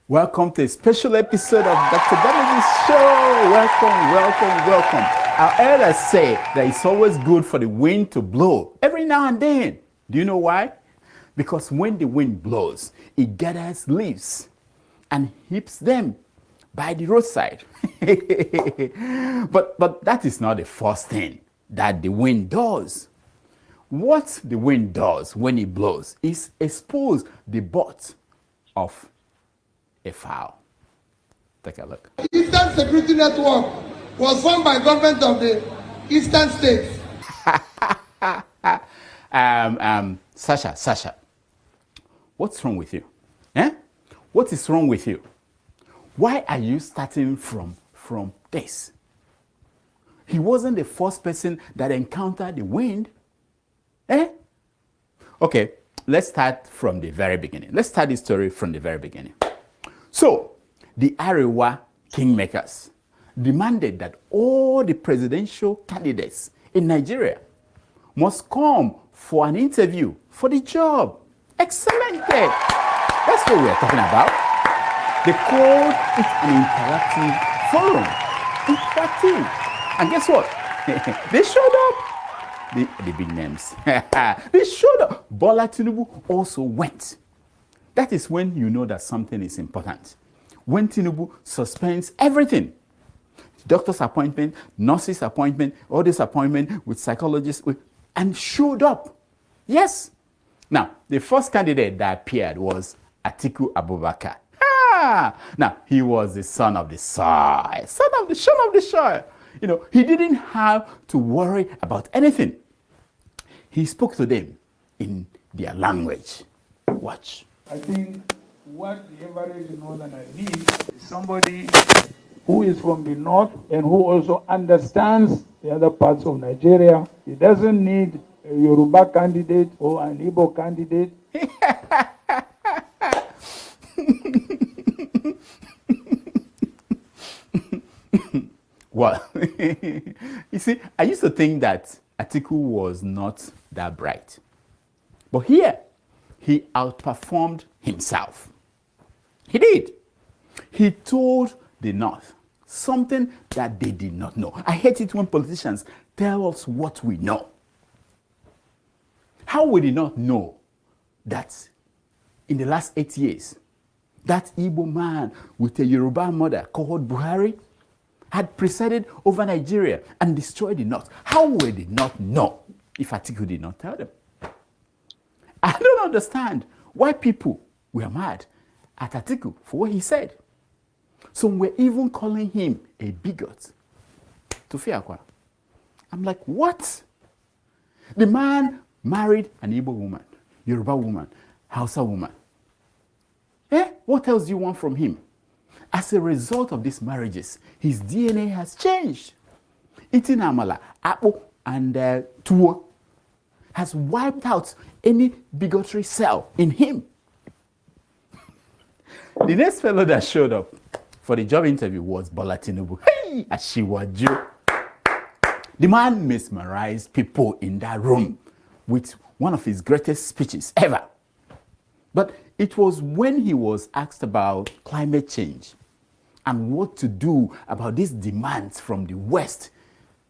Welcome to a special episode of Dr. Damage's show. Welcome. Our elders say that it's always good for the wind to blow every now and then. Do you know why? Because when the wind blows, it gathers leaves and heaps them by the roadside. but that is not the first thing that the wind does. What the wind does when it blows is expose the butt of a fowl. Take a look. Eastern Security Network was formed by government of the Eastern States. Sasha, what's wrong with you? Eh? What is wrong with you? Why are you starting from this? He wasn't the first person that encountered the wind. Eh? Okay, let's start from the very beginning. Let's start this story from the very beginning. So, the Arewa kingmakers demanded that all the presidential candidates in Nigeria must come for an interview for the job. Excellent. That's what we're talking about. They called it an interactive forum. Interactive. And guess what? They showed up. The big names. They showed up. Bola Tinubu also went. That is when you know that something is important. When Tinubu suspends everything. Doctor's appointment, nurse's appointment, all this appointment with psychologists, and showed up. Yes. Now, the first candidate that appeared was Yusuf Abubakar. Now, he was the son of the soil. Son of the soil. You know, he didn't have to worry about anything. He spoke to them in their language. Watch. I think what the average northerner needs is somebody who is from the north and who also understands the other parts of Nigeria. He doesn't need a Yoruba candidate or an Igbo candidate. Well, you see, I used to think that Atiku was not that bright. But here, he outperformed himself. He did. He told the North something that they did not know. I hate it when politicians tell us what we know. How would he not know that in the last 8 years, that Igbo man with a Yoruba mother called Buhari had presided over Nigeria and destroyed the North? How would they not know if Atiku did not tell them? I don't understand why people were mad at Atiku for what he said. Some were even calling him a bigot. To Fiakwa. I'm like, what? The man married an Igbo woman, Yoruba woman, Hausa woman. What else do you want from him? As a result of these marriages, his DNA has changed. Eating amala, apple, and tuwo has wiped out any bigotry cell in him. The next fellow that showed up for the job interview was Bola Tinubu. Hey, Ashiwaju. The man mesmerized people in that room with one of his greatest speeches ever. But it was when he was asked about climate change and what to do about these demands from the West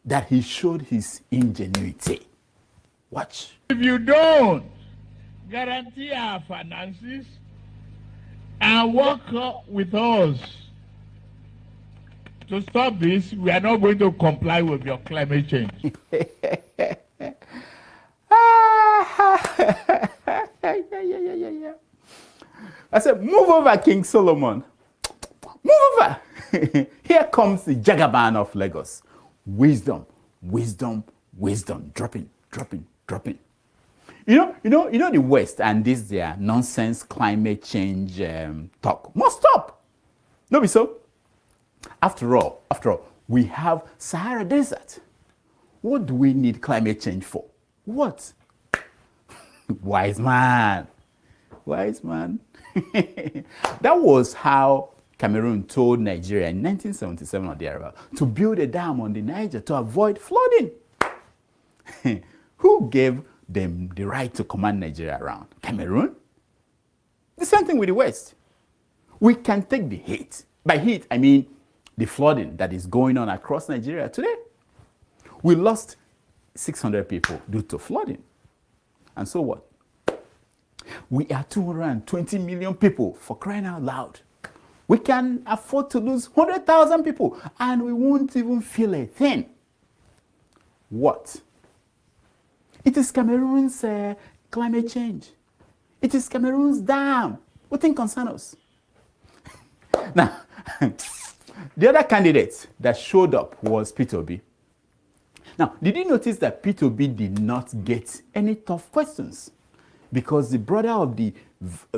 that he showed his ingenuity. Watch. If you don't guarantee our finances and work with us to stop this, we are not going to comply with your climate change. I said, move over, King Solomon. Move over. Here comes the Jagaban of Lagos. Wisdom. Dropping. You know the West and this their nonsense climate change talk must stop. No be so. After all, we have Sahara Desert. What do we need climate change for? What? Wise man. That was how Cameroon told Nigeria in 1977 or thereabout to build a dam on the Niger to avoid flooding. Who gave them the right to command Nigeria around? Cameroon? The same thing with the West. We can take the heat. By heat, I mean the flooding that is going on across Nigeria today. We lost 600 people due to flooding. And so what? We are 220 million people, for crying out loud. We can afford to lose 100,000 people and we won't even feel a thing. What? It is Cameroon's climate change. It is Cameroon's dam. What thing concerns us? Now, the other candidate that showed up was Peter Obi. Now, did you notice that Peter Obi did not get any tough questions? Because the brother of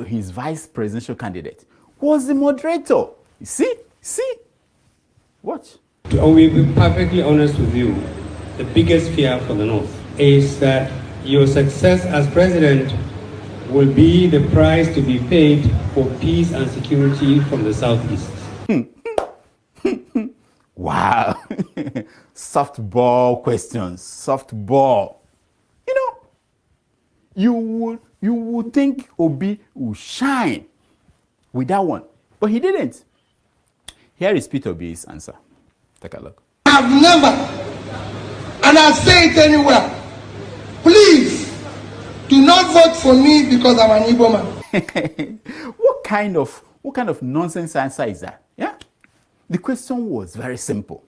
his vice presidential candidate was the moderator. You see? Watch. I will be perfectly honest with you. The biggest fear for the North is that your success as president will be the price to be paid for peace and security from the Southeast. Wow. Softball questions. Softball. You would think Obi would shine with that one, but he didn't. Here is Peter Obi's answer. Take a look. I've never, and I say it anywhere, please do not vote for me because I'm an Igbo man. What kind of nonsense answer is that? Yeah? The question was very simple.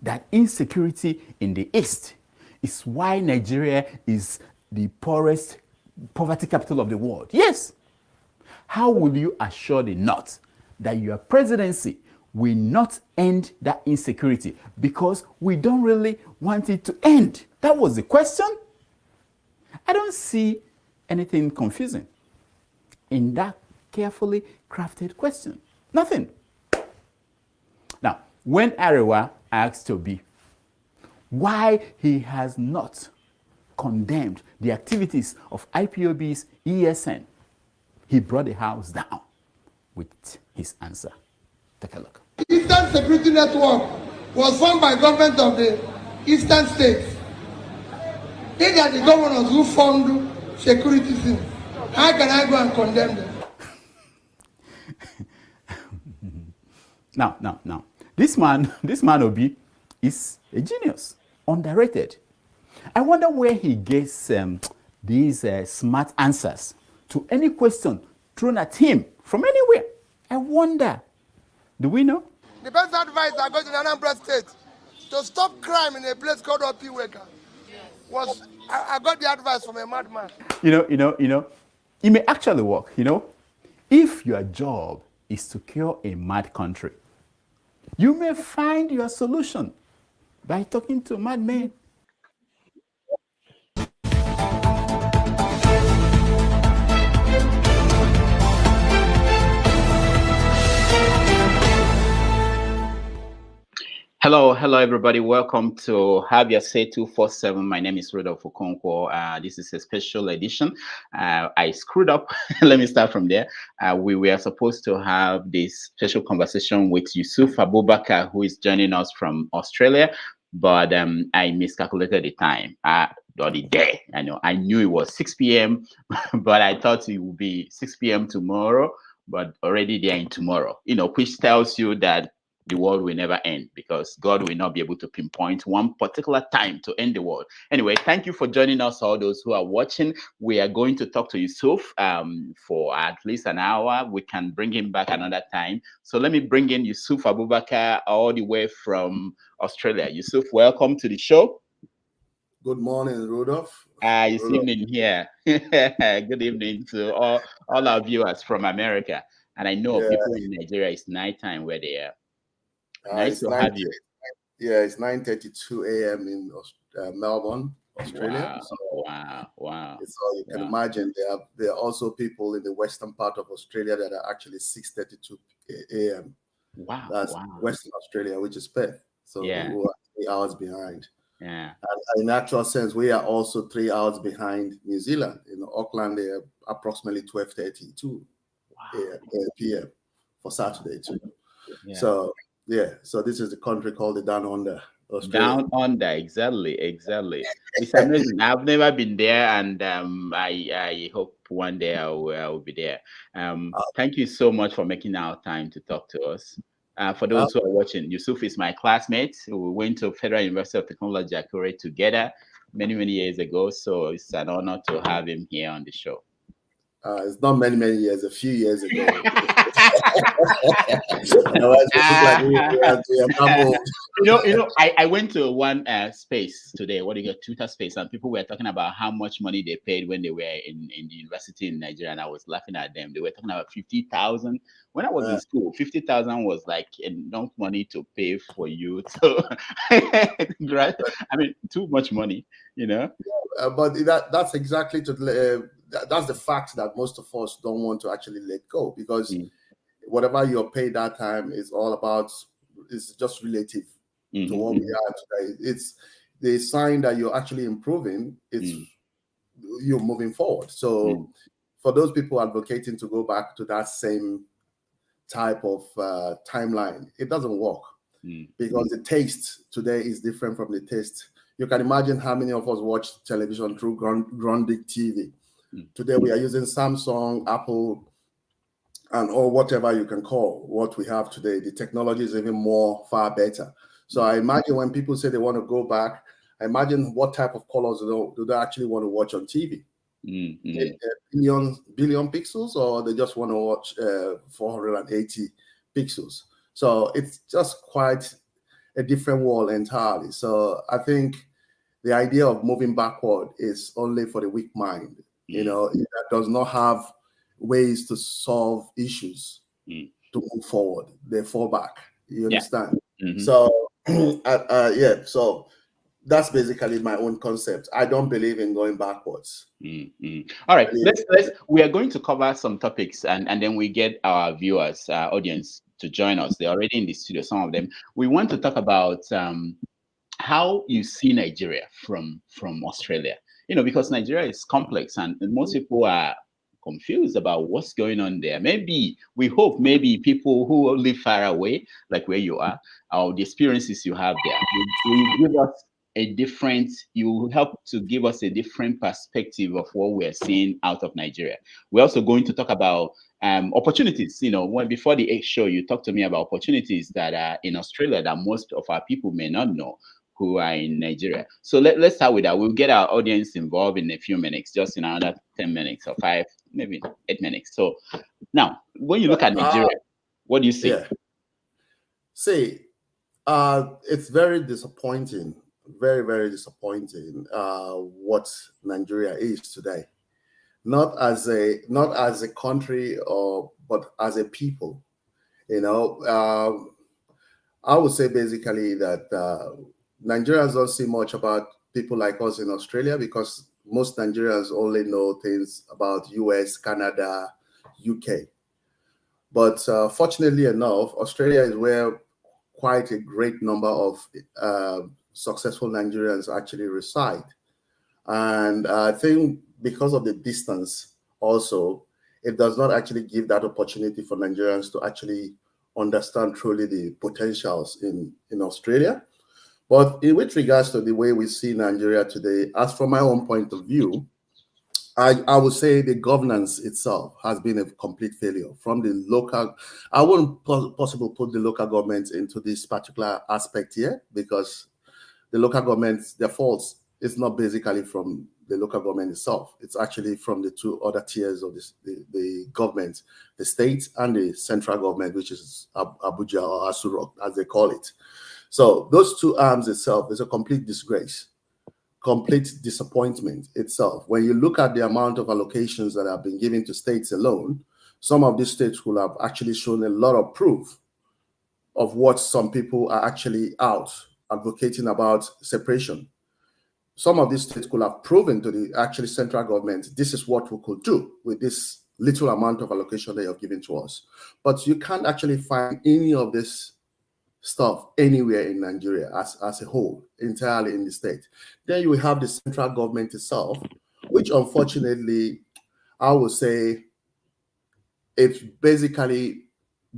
That insecurity in the East is why Nigeria is the poverty capital of the world. Yes. How will you assure the North that your presidency will not end that insecurity? Because we don't really want it to end. That was the question. I don't see anything confusing in that carefully crafted question. Nothing. Now, when Arewa asked Obi why he has not condemned the activities of IPOB's ESN, he brought the house down with his answer. Take a look. Eastern Security Network was formed by government of the Eastern States. They are the governors who formed security things. How can I go and condemn them? Now. This man Obi is a genius, underrated. I wonder where he gets these smart answers to any question thrown at him from anywhere. I wonder. Do we know? The best advice I got in Anambra State to stop crime in a place called Opiweka was I got the advice from a madman. It may actually work. If your job is to cure a mad country, you may find your solution by talking to madmen. Hello, everybody. Welcome to Have Your Say 247. My name is Rudolph Okonkwo. This is a special edition. I screwed up. Let me start from there. We were supposed to have this special conversation with Yusuf Abubakar, who is joining us from Australia, but I miscalculated the time or the day. I knew it was 6 p.m., but I thought it would be 6 p.m. tomorrow, but already they are in tomorrow, which tells you that the world will never end because God will not be able to pinpoint one particular time to end the world. Anyway, thank you for joining us, all those who are watching. We are going to talk to Yusuf for at least an hour. We can bring him back another time. So let me bring in Yusuf Abubakar all the way from Australia. Yusuf, welcome to the show. Good morning, Rudolph. It's evening here. Good evening to all our viewers from America. And I know people in Nigeria, it's nighttime where they are. Nice to have you. Yeah, it's 9:32 a.m. in Melbourne, Australia. Wow. So you can imagine there are also people in the western part of Australia that are actually 6:32 a.m. Wow. That's Western Australia, which is Perth. So we are 3 hours behind. Yeah. And in actual sense, we are also 3 hours behind New Zealand. In Auckland, they are approximately 12:32 p.m. for Saturday too. Yeah. So this is the country called the Down Under. Australia. Down Under, exactly. It's amazing. I've never been there, and I hope one day I will be there. Thank you so much for making our time to talk to us. For those who are watching, Yusuf is my classmate. We went to Federal University of Technology, Akure together many years ago. So it's an honor to have him here on the show. It's not many years, a few years ago. I went to one space today, what do you get, Twitter space, and people were talking about how much money they paid when they were in the university in Nigeria, and I was laughing at them. They were talking about 50,000. When I was in school, 50,000 was like enough money to pay for you to, I mean, too much money, you know. But that's exactly that's the fact that most of us don't want to actually let go, because whatever you're paid that time is all about, it's just relative to what we are today. It's the sign that you're actually improving. It's you're moving forward. So for those people advocating to go back to that same type of timeline, it doesn't work, because the taste today is different from the taste. You can imagine how many of us watch television through Grundig TV. Today we are using Samsung, Apple, or whatever you can call what we have today. The technology is even far better. So I imagine when people say they want to go back, I imagine what type of colors do they actually want to watch on TV? Billion pixels, or they just want to watch 480 pixels. So it's just quite a different world entirely. So I think the idea of moving backward is only for the weak mind, you know, that does not have ways to solve issues to move forward. They fall back. You understand? So so that's basically my own concept. I don't believe in going backwards. All right, we are going to cover some topics, and then we get our viewers, audience to join us. They're already in the studio, some of them. We want to talk about how you see Nigeria from Australia, you know, because Nigeria is complex, and most people are confused about what's going on there. Maybe we hope people who live far away, like where you are, or the experiences you have there, will give us you help to give us a different perspective of what we're seeing out of Nigeria. We're also going to talk about opportunities. You know, before the show, you talked to me about opportunities that are in Australia that most of our people may not know who are in Nigeria. So let's start with that. We'll get our audience involved in a few minutes, just in another 10 minutes or 5, maybe 8 minutes. So now, when you look at Nigeria, what do you see? See, it's very disappointing, very disappointing what Nigeria is today. Not as a country, but as a people. You know, I would say basically that Nigerians don't see much about people like us in Australia, because most Nigerians only know things about US, Canada, UK. But fortunately enough, Australia is where quite a great number of successful Nigerians actually reside. And I think because of the distance also, it does not actually give that opportunity for Nigerians to actually understand truly the potentials in Australia. But with regards to the way we see Nigeria today, as from my own point of view, I would say the governance itself has been a complete failure from the local. I wouldn't possibly put the local government into this particular aspect here, because the local government's their faults is not basically from the local government itself. It's actually from the two other tiers of the government, the state and the central government, which is Abuja or Asurok, as they call it. So those two arms itself is a complete disgrace, complete disappointment itself. When you look at the amount of allocations that have been given to states alone, some of these states will have actually shown a lot of proof of what some people are actually out advocating about separation. Some of these states could have proven to the actually central government, this is what we could do with this little amount of allocation they have given to us. But you can't actually find any of this stuff anywhere in Nigeria as a whole, entirely in the state. Then you have the central government itself, which unfortunately, I would say it's basically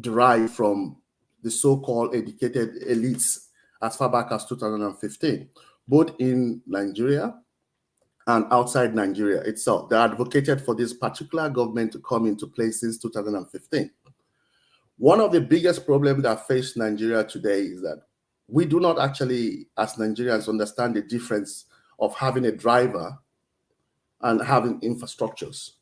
derived from the so-called educated elites as far back as 2015, both in Nigeria and outside Nigeria itself. They advocated for this particular government to come into place since 2015. One of the biggest problems that face Nigeria today is that we do not actually, as Nigerians, understand the difference of having a driver and having infrastructures.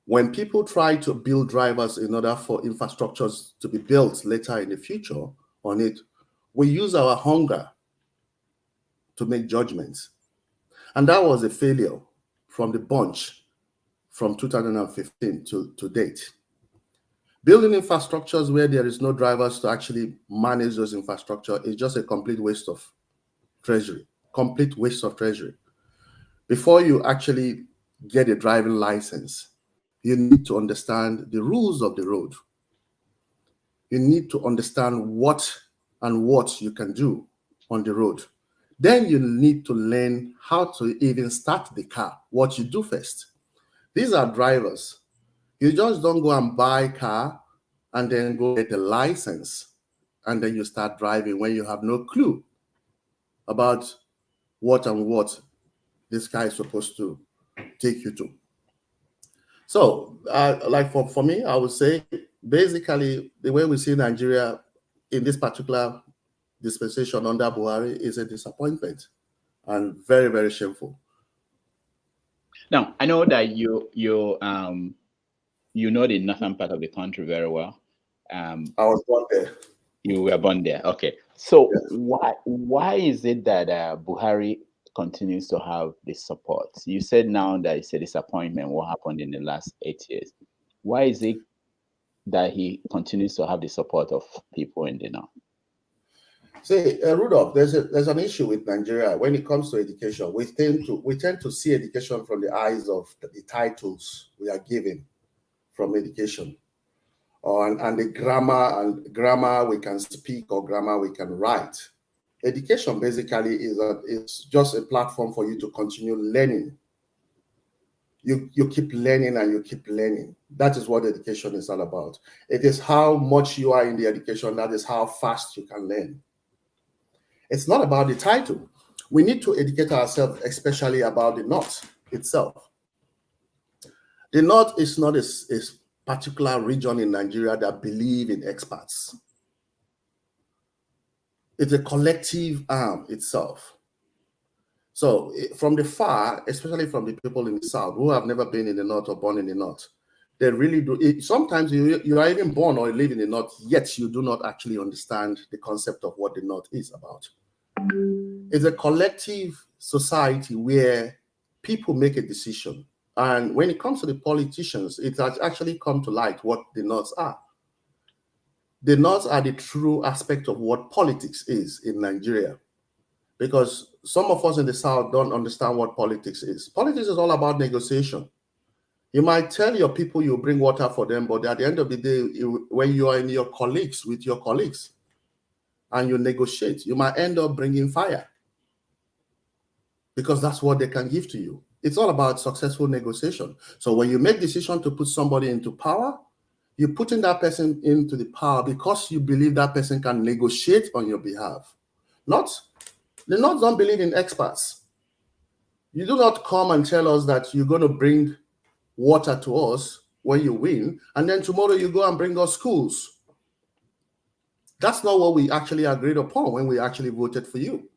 When people try to build drivers in order for infrastructures to be built later in the future on it, we use our hunger to make judgments. And that was a failure from the bunch from 2015 to date. Building infrastructures where there is no drivers to actually manage those infrastructure is just a complete waste of treasury, complete waste of treasury. Before you actually get a driving license, you need to understand the rules of the road. You need to understand what you can do on the road. Then you need to learn how to even start the car, what you do first. These are drivers. You just don't go and buy a car and then go get a license and then you start driving when you have no clue about what this car is supposed to take you to. So, like for me, I would say, basically, the way we see Nigeria in this particular dispensation under Buhari is a disappointment and very, very shameful. Now, I know that you know the northern part of the country very well. I was born there. You were born there. Okay. So yes. why is it that Buhari continues to have the support? You said now that it's a disappointment what happened in the last 8 years. Why is it that he continues to have the support of people in the north? See, Rudolph, there's an issue with Nigeria when it comes to education. We tend to see education from the eyes of the titles we are given from education, and the grammar we can speak or grammar we can write. Education basically is just a platform for you to continue learning. You keep learning and you keep learning. That is what education is all about. It is how much you are in the education, that is how fast you can learn. It's not about the title. We need to educate ourselves, especially about the North itself. The North is not a particular region in Nigeria that believe in expats. It's a collective arm itself. So from the far, especially from the people in the South who have never been in the North or born in the North, they really do. Sometimes you are even born or live in the North, yet you do not actually understand the concept of what the North is about. It's a collective society where people make a decision. And when it comes to the politicians, it has actually come to light what the Norths are. The Norths are the true aspect of what politics is in Nigeria. Because some of us in the South don't understand what politics is. Politics is all about negotiation. You might tell your people you bring water for them, but at the end of the day, when you are in your colleagues, with your colleagues, and you negotiate, you might end up bringing fire. Because that's what they can give to you. It's all about successful negotiation. So when you make decision to put somebody into power, you're putting that person into the power because you believe that person can negotiate on your behalf. The North don't believe in experts. You do not come and tell us that you're going to bring water to us when you win, and then tomorrow you go and bring us schools. That's not what we actually agreed upon when we actually voted for you.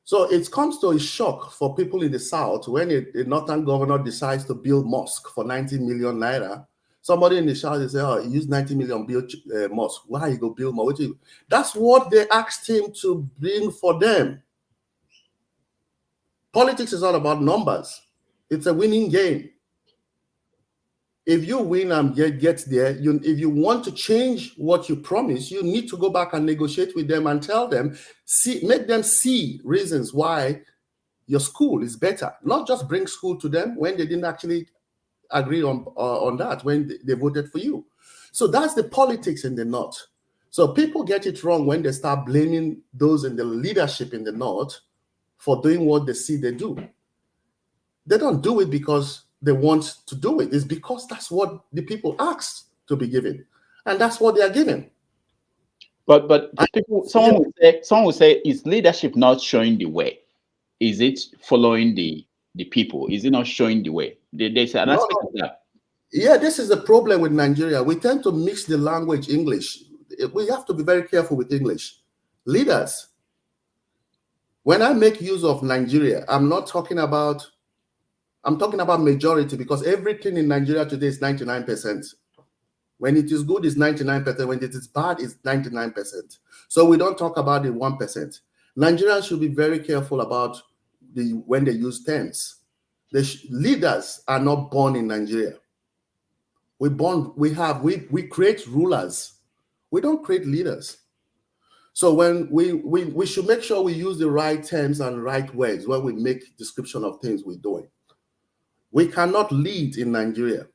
So it comes to a shock for people in the South when a northern governor decides to build mosque for 90 million naira. Somebody in the South will say, oh, he used 90 million build mosque. Why you go build mosque? That's what they asked him to bring for them. Politics is all about numbers. It's a winning game. If you win and get there, if you want to change what you promise, you need to go back and negotiate with them and tell them, make them see reasons why your school is better. Not just bring school to them when they didn't actually agree on that, when they voted for you. So that's the politics in the North. So people get it wrong when they start blaming those in the leadership in the North for doing what they see they do. They don't do it because they want to do it. It's because that's what the people asked to be given, and that's what they are given. But people, someone will say, is leadership not showing the way? is it following the people? Is it not showing the way? There's an aspect of that. Yeah, this is the problem with Nigeria. We tend to mix the language English. We have to be very careful with English. Leaders, when I make use of Nigeria, I'm talking about majority, because everything in Nigeria today is 99%. When it is good, it's 99%. When it is bad, it's 99%. So we don't talk about the 1%. Nigerians should be very careful about when they use terms. Leaders are not born in Nigeria. We create rulers. We don't create leaders. So when we should make sure we use the right terms and right words when we make description of things we're doing. We cannot lead in Nigeria.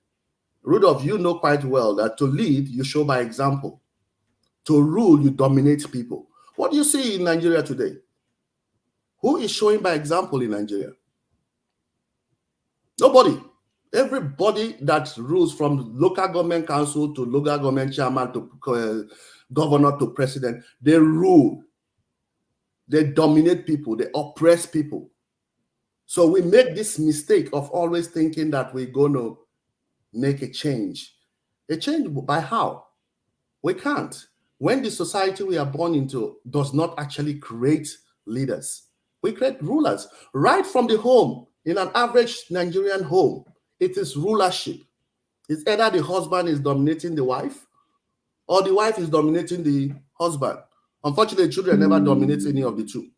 Rudolph, you know quite well that to lead, you show by example. To rule, you dominate people. What do you see in Nigeria today? Who is showing by example in Nigeria? Nobody. Everybody that rules, from local government council to local government chairman to governor to president, they rule. They dominate people. They oppress people. So we make this mistake of always thinking that we're going to make a change. A change by how? We can't. When the society we are born into does not actually create leaders, we create rulers. Right from the home, in an average Nigerian home, it is rulership. It's either the husband is dominating the wife or the wife is dominating the husband. Unfortunately, children never dominate any of the two.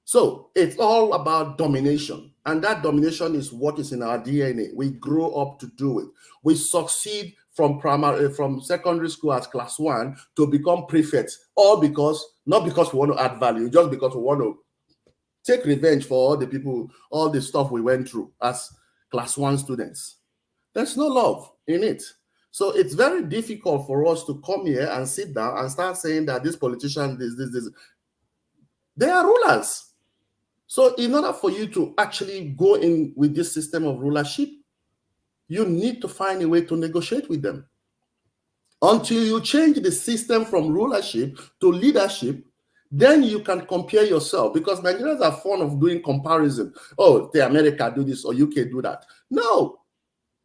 So it's all about domination. And that domination is what is in our DNA. We grow up to do it. We succeed from secondary school as class 1 to become prefects, all not because we want to add value, just because we want to take revenge for all the people, all the stuff we went through as class 1 students. There's no love in it. So it's very difficult for us to come here and sit down and start saying that this politician, this. They are rulers. So in order for you to actually go in with this system of rulership, you need to find a way to negotiate with them. Until you change the system from rulership to leadership, then you can compare yourself, because Nigerians are fond of doing comparison. Oh, the America do this or UK do that. No,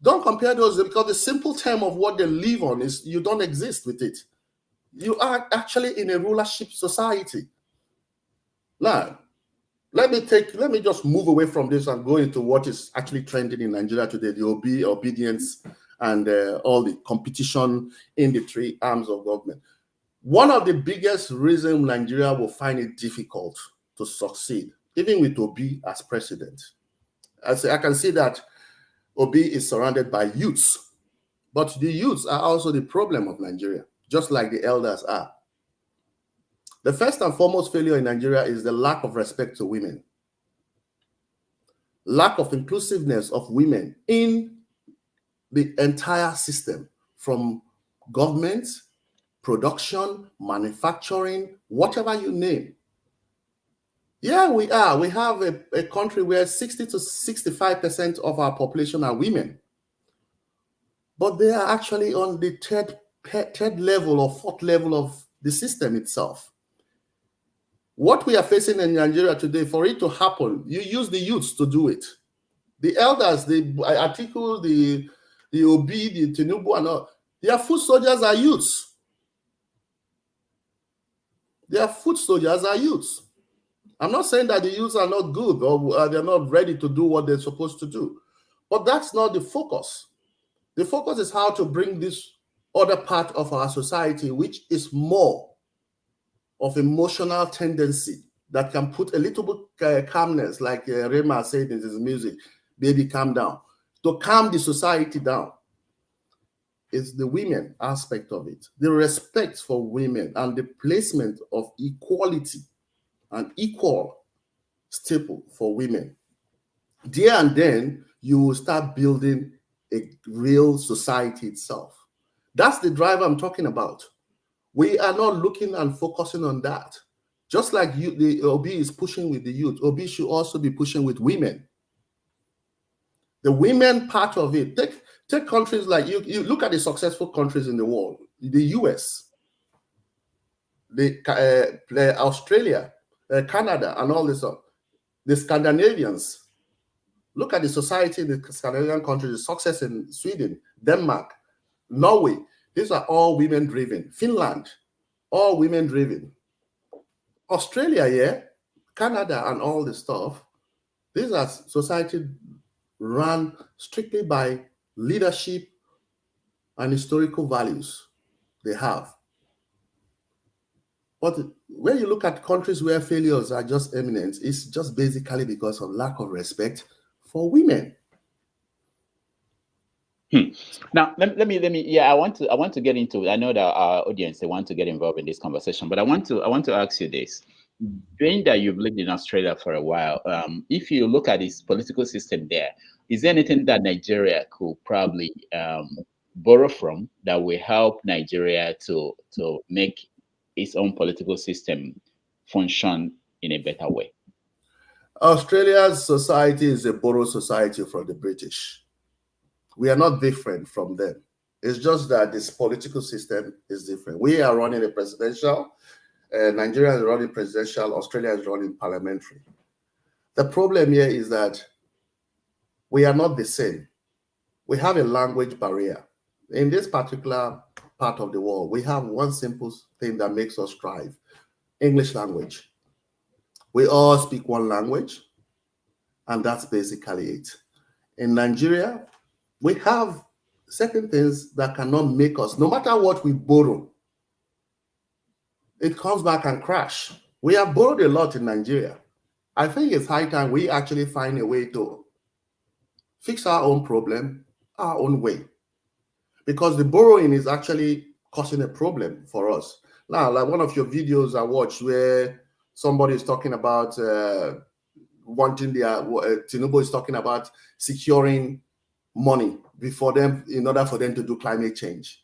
don't compare those, because the simple term of what they live on is you don't exist with it. You are actually in a rulership society. Now, let me just move away from this and go into what is actually trending in Nigeria today, the obedience and all the competition in the three arms of government. One of the biggest reasons Nigeria will find it difficult to succeed, even with Obi as president. I can see that Obi is surrounded by youths, but the youths are also the problem of Nigeria, just like the elders are. The first and foremost failure in Nigeria is the lack of respect to women. Lack of inclusiveness of women in the entire system, from government, production, manufacturing, whatever you name. Yeah, we are. We have a country where 60 to 65% of our population are women. But they are actually on the third level or fourth level of the system itself. What we are facing in Nigeria today, for it to happen, you use the youths to do it. The elders, the article, the Obi, the Tinubu, and all, their foot soldiers are youths. Their foot soldiers are youths. I'm not saying that the youths are not good or they're not ready to do what they're supposed to do, but that's not the focus. The focus is how to bring this other part of our society, which is more of emotional tendency, that can put a little bit calmness, like Rema said in his music, "Baby, calm down," to calm the society down. It's the women aspect of it, the respect for women and the placement of equality and equal staple for women. There and then you will start building a real society itself. That's the drive I'm talking about. We are not looking and focusing on that. Just like the Obi is pushing with the youth, Obi should also be pushing with women. The women part of it. Take countries like, you look at the successful countries in the world, the US, the Australia, Canada, and all this stuff. the Scandinavians. Look at the society in the Scandinavian countries, the success in Sweden, Denmark, Norway. These are all women-driven. Finland, all women-driven. Australia, yeah, Canada, and all the stuff. These are society run strictly by leadership and historical values they have. But when you look at countries where failures are just eminent, it's just basically because of lack of respect for women. Now, let me. Yeah, I want to get into. I know that our audience, they want to get involved in this conversation, but I want to ask you this. Being that you've lived in Australia for a while, if you look at this political system there, is there anything that Nigeria could probably borrow from that will help Nigeria to make its own political system function in a better way? Australia's society is a borrowed society from the British. We are not different from them. It's just that this political system is different. We are running a presidential, Nigeria is running presidential, Australia is running parliamentary. The problem here is that we are not the same. We have a language barrier. In this particular part of the world, we have one simple thing that makes us thrive: English language. We all speak one language, and that's basically it. In Nigeria, we have certain things that cannot make us, no matter what we borrow, it comes back and crash. We have borrowed a lot in Nigeria. I think it's high time we actually find a way to fix our own problem, our own way, because the borrowing is actually causing a problem for us. Now, like one of your videos I watched where somebody is talking about wanting their, Tinubu is talking about securing money before them in order for them to do climate change.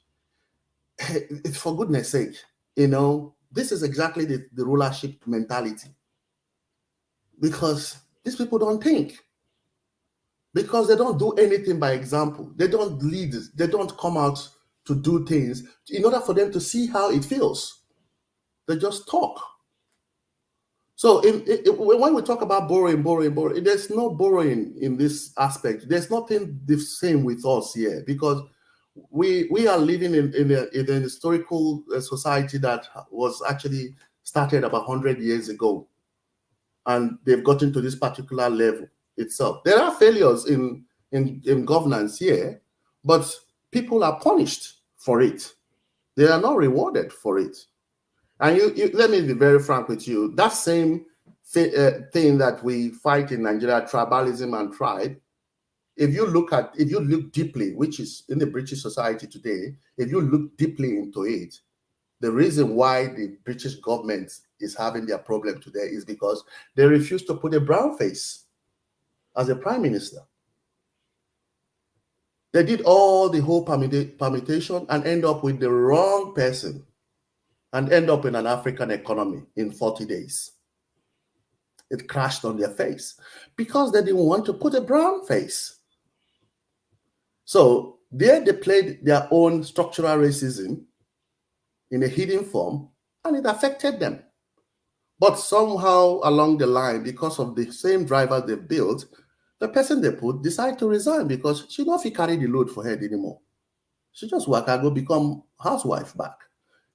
It's for goodness sake, this is exactly the rulership mentality, because these people don't think, because they don't do anything by example. They don't lead, they don't come out to do things in order for them to see how it feels. They just talk. So when we talk about borrowing, there's no borrowing in this aspect. There's nothing the same with us here, because we are living in an historical society that was actually started about 100 years ago, and they've gotten to this particular level itself. There are failures in governance here, but people are punished for it. They are not rewarded for it. And you let me be very frank with you. That same thing that we fight in Nigeria, tribalism and tribe, if you look deeply, which is in the British society today, if you look deeply into it, the reason why the British government is having their problem today is because they refuse to put a brown face as a prime minister. They did all the whole permutation and end up with the wrong person, and end up in an African economy in 40 days. It crashed on their face because they didn't want to put a brown face. So there they played their own structural racism in a hidden form, and it affected them. But somehow along the line, because of the same driver they built, the person they put decided to resign because she don't fit carry the load for her anymore. She just work and go become housewife back.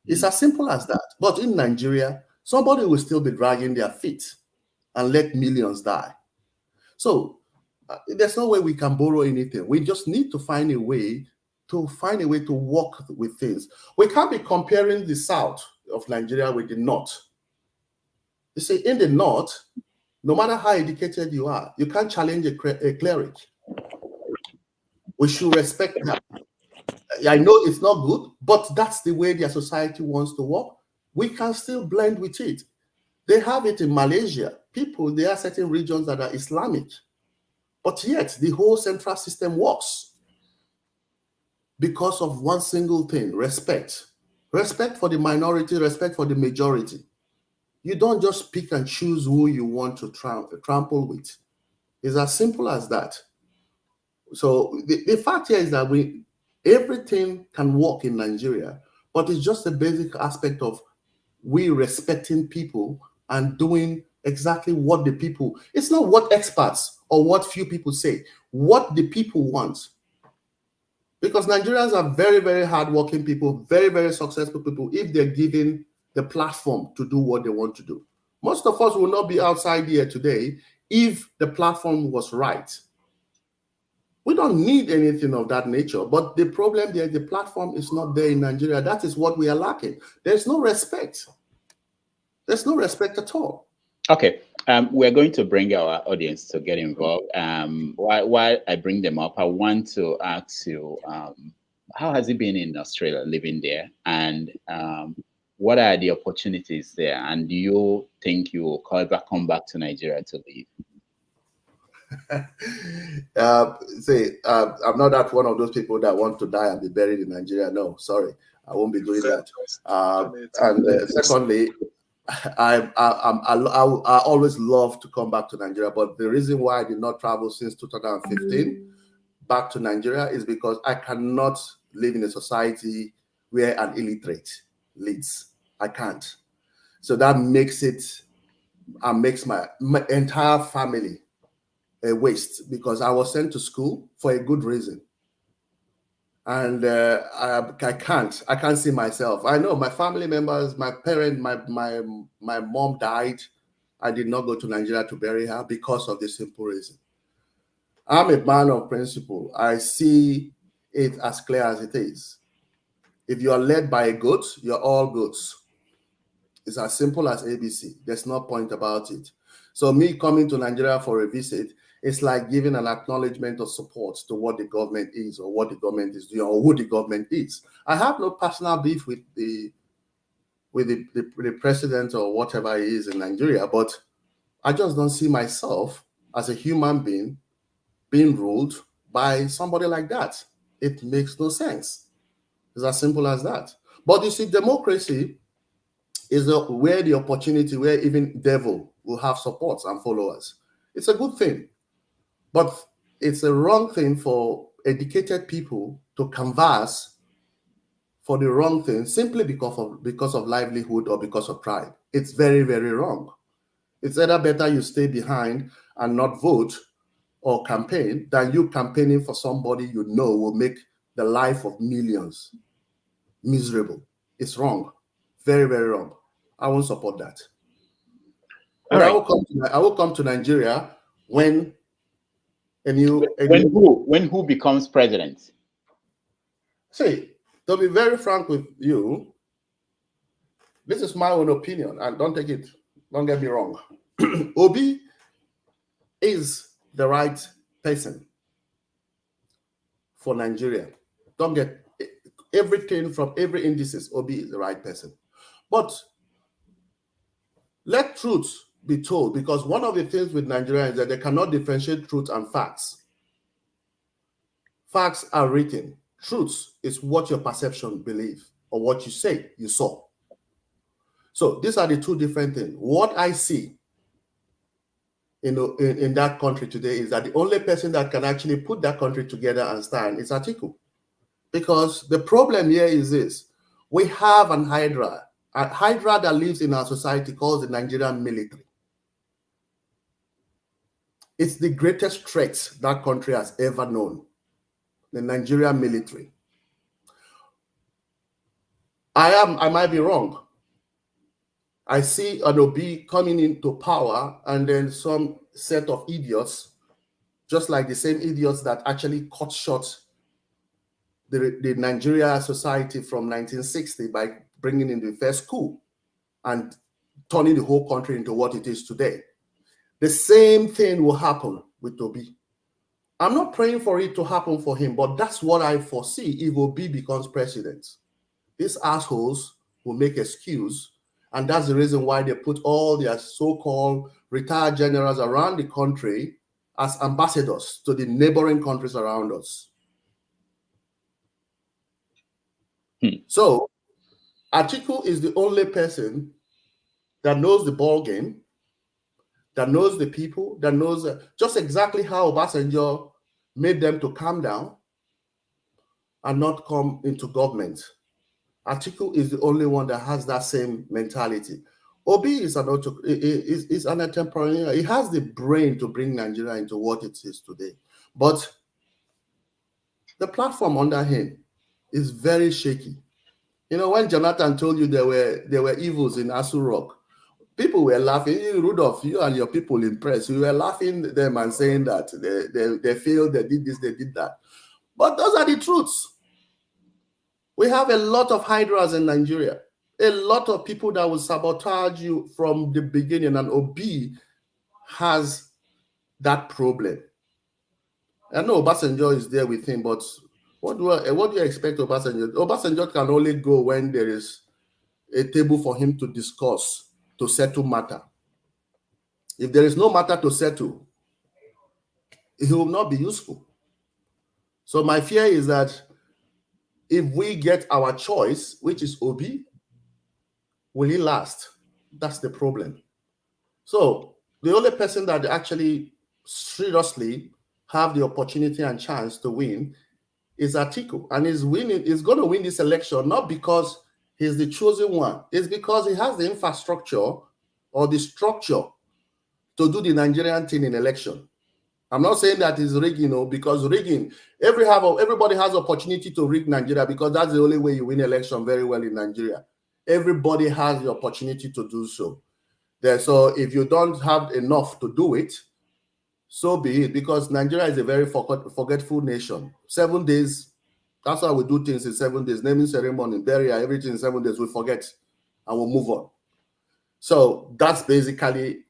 It's as simple as that. But in Nigeria, somebody will still be dragging their feet and let millions die. So there's no way we can borrow anything. We just need to find a way to work with things. We can't be comparing the south of Nigeria with the north. You see, in the north, no matter how educated you are, you can't challenge a cleric. We should respect that. I know it's not good, but that's the way their society wants to work. We can still blend with it. They have it in Malaysia. There are certain regions that are Islamic, but yet the whole central system works because of one single thing: respect. Respect for the minority, respect for the majority. You don't just pick and choose who you want to trample with. It's as simple as that. So the fact here is that everything can work in Nigeria, but it's just a basic aspect of we respecting people and doing exactly what the people, it's not what experts or what few people say, what the people want. Because Nigerians are very, very hardworking people, very, very successful people, if they're given the platform to do what they want to do. Most of us will not be outside here today if the platform was right. We don't need anything of that nature, but the problem there, the platform is not there in Nigeria. That is what we are lacking. There's no respect. There's no respect at all. Okay, we're going to bring our audience to get involved. While I bring them up, I want to ask you, how has it been in Australia, living there? And what are the opportunities there? And do you think you will ever come back to Nigeria to live? I'm not that one of those people that want to die and be buried in Nigeria. No, sorry, I won't be doing that. Secondly, I always love to come back to Nigeria, but the reason why I did not travel since 2015 back to Nigeria is because I cannot live in a society where an illiterate leads. I can't. So that makes my entire family a waste, because I was sent to school for a good reason. And I can't see myself. I know my family members, my parent, my mom died. I did not go to Nigeria to bury her because of this simple reason. I'm a man of principle. I see it as clear as it is. If you are led by a goat, you're all goats. It's as simple as ABC. There's no point about it. So me coming to Nigeria for a visit, it's like giving an acknowledgement of support to what the government is, or what the government is doing, or who the government is. I have no personal beef with the president or whatever he is in Nigeria, but I just don't see myself as a human being being ruled by somebody like that. It makes no sense. It's as simple as that. But you see, democracy is where the opportunity, where even devil will have supports and followers. It's a good thing. But it's a wrong thing for educated people to canvass for the wrong thing simply because of livelihood or because of pride. It's very, very wrong. It's either better you stay behind and not vote or campaign than you campaigning for somebody you know will make the life of millions miserable. It's wrong. Very, very wrong. I won't support that. But I will come to Nigeria when when who becomes president? See, to be very frank with you, this is my own opinion, and don't get me wrong. Obi is the right person for Nigeria. Don't get everything from every indices. Obi is the right person. But let truth be told, because one of the things with Nigeria is that they cannot differentiate truth and facts. Facts are written. Truth is what your perception believe, or what you say you saw. So these are the two different things. What I see in that country today is that the only person that can actually put that country together and stand is Atiku. Because the problem here is this: we have a hydra that lives in our society called the Nigerian military. It's the greatest threat that country has ever known, the Nigerian military. I might be wrong. I see an Obi coming into power and then some set of idiots, just like the same idiots that actually cut short the Nigeria society from 1960 by bringing in the first coup and turning the whole country into what it is today. The same thing will happen with Obi. I'm not praying for it to happen for him, but that's what I foresee if Obi becomes president. These assholes will make excuse, and that's the reason why they put all their so-called retired generals around the country as ambassadors to the neighboring countries around us. So Atiku is the only person that knows the ball game, that knows the people, that knows just exactly how Obasanjo made them to calm down and not come into government. Atiku is the only one that has that same mentality. Obi is an entrepreneur. He has the brain to bring Nigeria into what it is today. But the platform under him is very shaky. You know, when Jonathan told you there were evils in Asu Rock, people were laughing. Rudolph, you and your people in press, we were laughing at them and saying that they failed, they did this, they did that. But those are the truths. We have a lot of hydras in Nigeria, a lot of people that will sabotage you from the beginning, and Obi has that problem. I know Obasanjo is there with him, but what do you expect Obasanjo? Obasanjo can only go when there is a table for him to discuss, to settle matter. If there is no matter to settle, he will not be useful. So my fear is that if we get our choice, which is Obi, will he last? That's the problem. So the only person that actually seriously have the opportunity and chance to win is Atiku. And he's going to win this election, not because he's the chosen one. It's because he has the infrastructure or the structure to do the Nigerian thing in election. I'm not saying that is rigging, because rigging, everybody has opportunity to rig Nigeria, because that's the only way you win election very well in Nigeria. Everybody has the opportunity to do so. So if you don't have enough to do it, so be it, because Nigeria is a very forgetful nation. 7 days, that's how we do things in 7 days. Naming ceremony, burial, everything in 7 days, we forget and we'll move on. So that's basically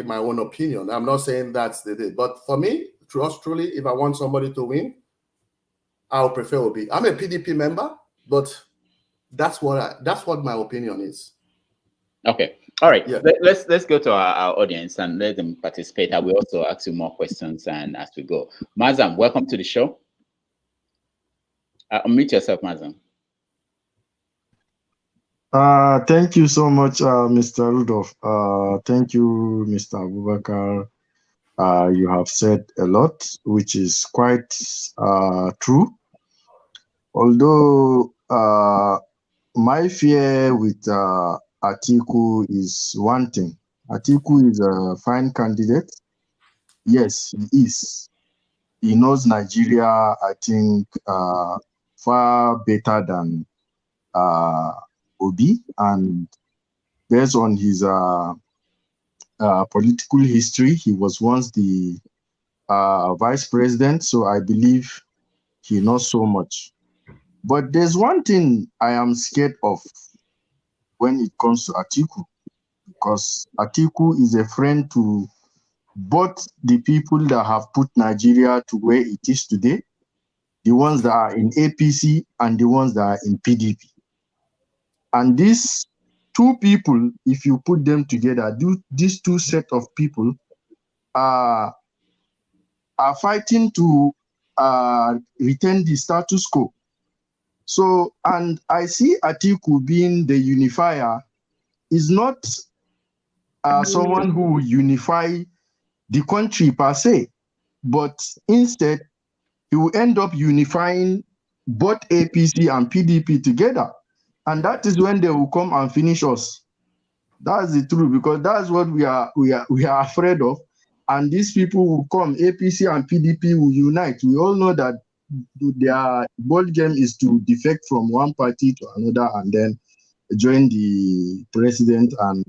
my own opinion. I'm not saying that's the day, but for me, truly, if I want somebody to win, I'll prefer Obi. I'm a PDP member, but that's what my opinion is. Okay. All right. Yeah. Let's go to our audience and let them participate. I will also ask you more questions and as we go. Mazam, welcome to the show. Unmute yourself, Mazam. Thank you so much, Mr. Rudolph. Thank you, Mr. Abubakar. You have said a lot, which is quite true. Although my fear with Atiku is one thing. Atiku is a fine candidate. Yes, he is. He knows Nigeria, I think, far better than Obi, and based on his political history, he was once the vice president, so I believe he knows so much. But there's one thing I am scared of when it comes to Atiku, because Atiku is a friend to both the people that have put Nigeria to where it is today, the ones that are in APC and the ones that are in PDP. And these two people, if you put them together, these two set of people are fighting to retain the status quo. So, and I see Atiku being the unifier, is not someone who will unify the country per se, but instead he will end up unifying both APC and PDP together. And that is when they will come and finish us. That's the truth, because that's what we are afraid of. And these people will come, APC and PDP will unite. We all know that their ball game is to defect from one party to another and then join the president and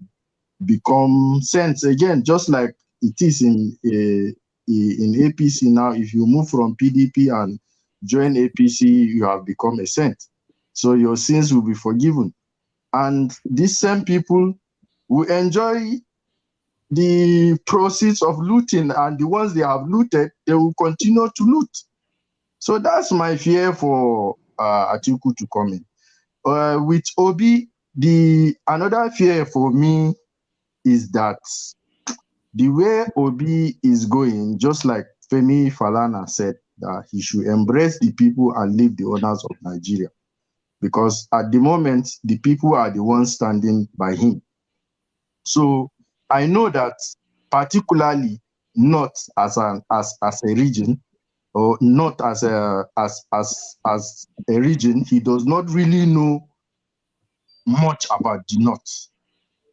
become saints again, just like it is in APC now. If you move from PDP and join APC, you have become a saint. So your sins will be forgiven. And these same people will enjoy the proceeds of looting, and the ones they have looted, they will continue to loot. So that's my fear for Atiku to come in. With Obi, another fear for me is that the way Obi is going, just like Femi Falana said, that he should embrace the people and leave the owners of Nigeria. Because at the moment, the people are the ones standing by him. So I know that particularly not as a region, or not as a region, he does not really know much about the North.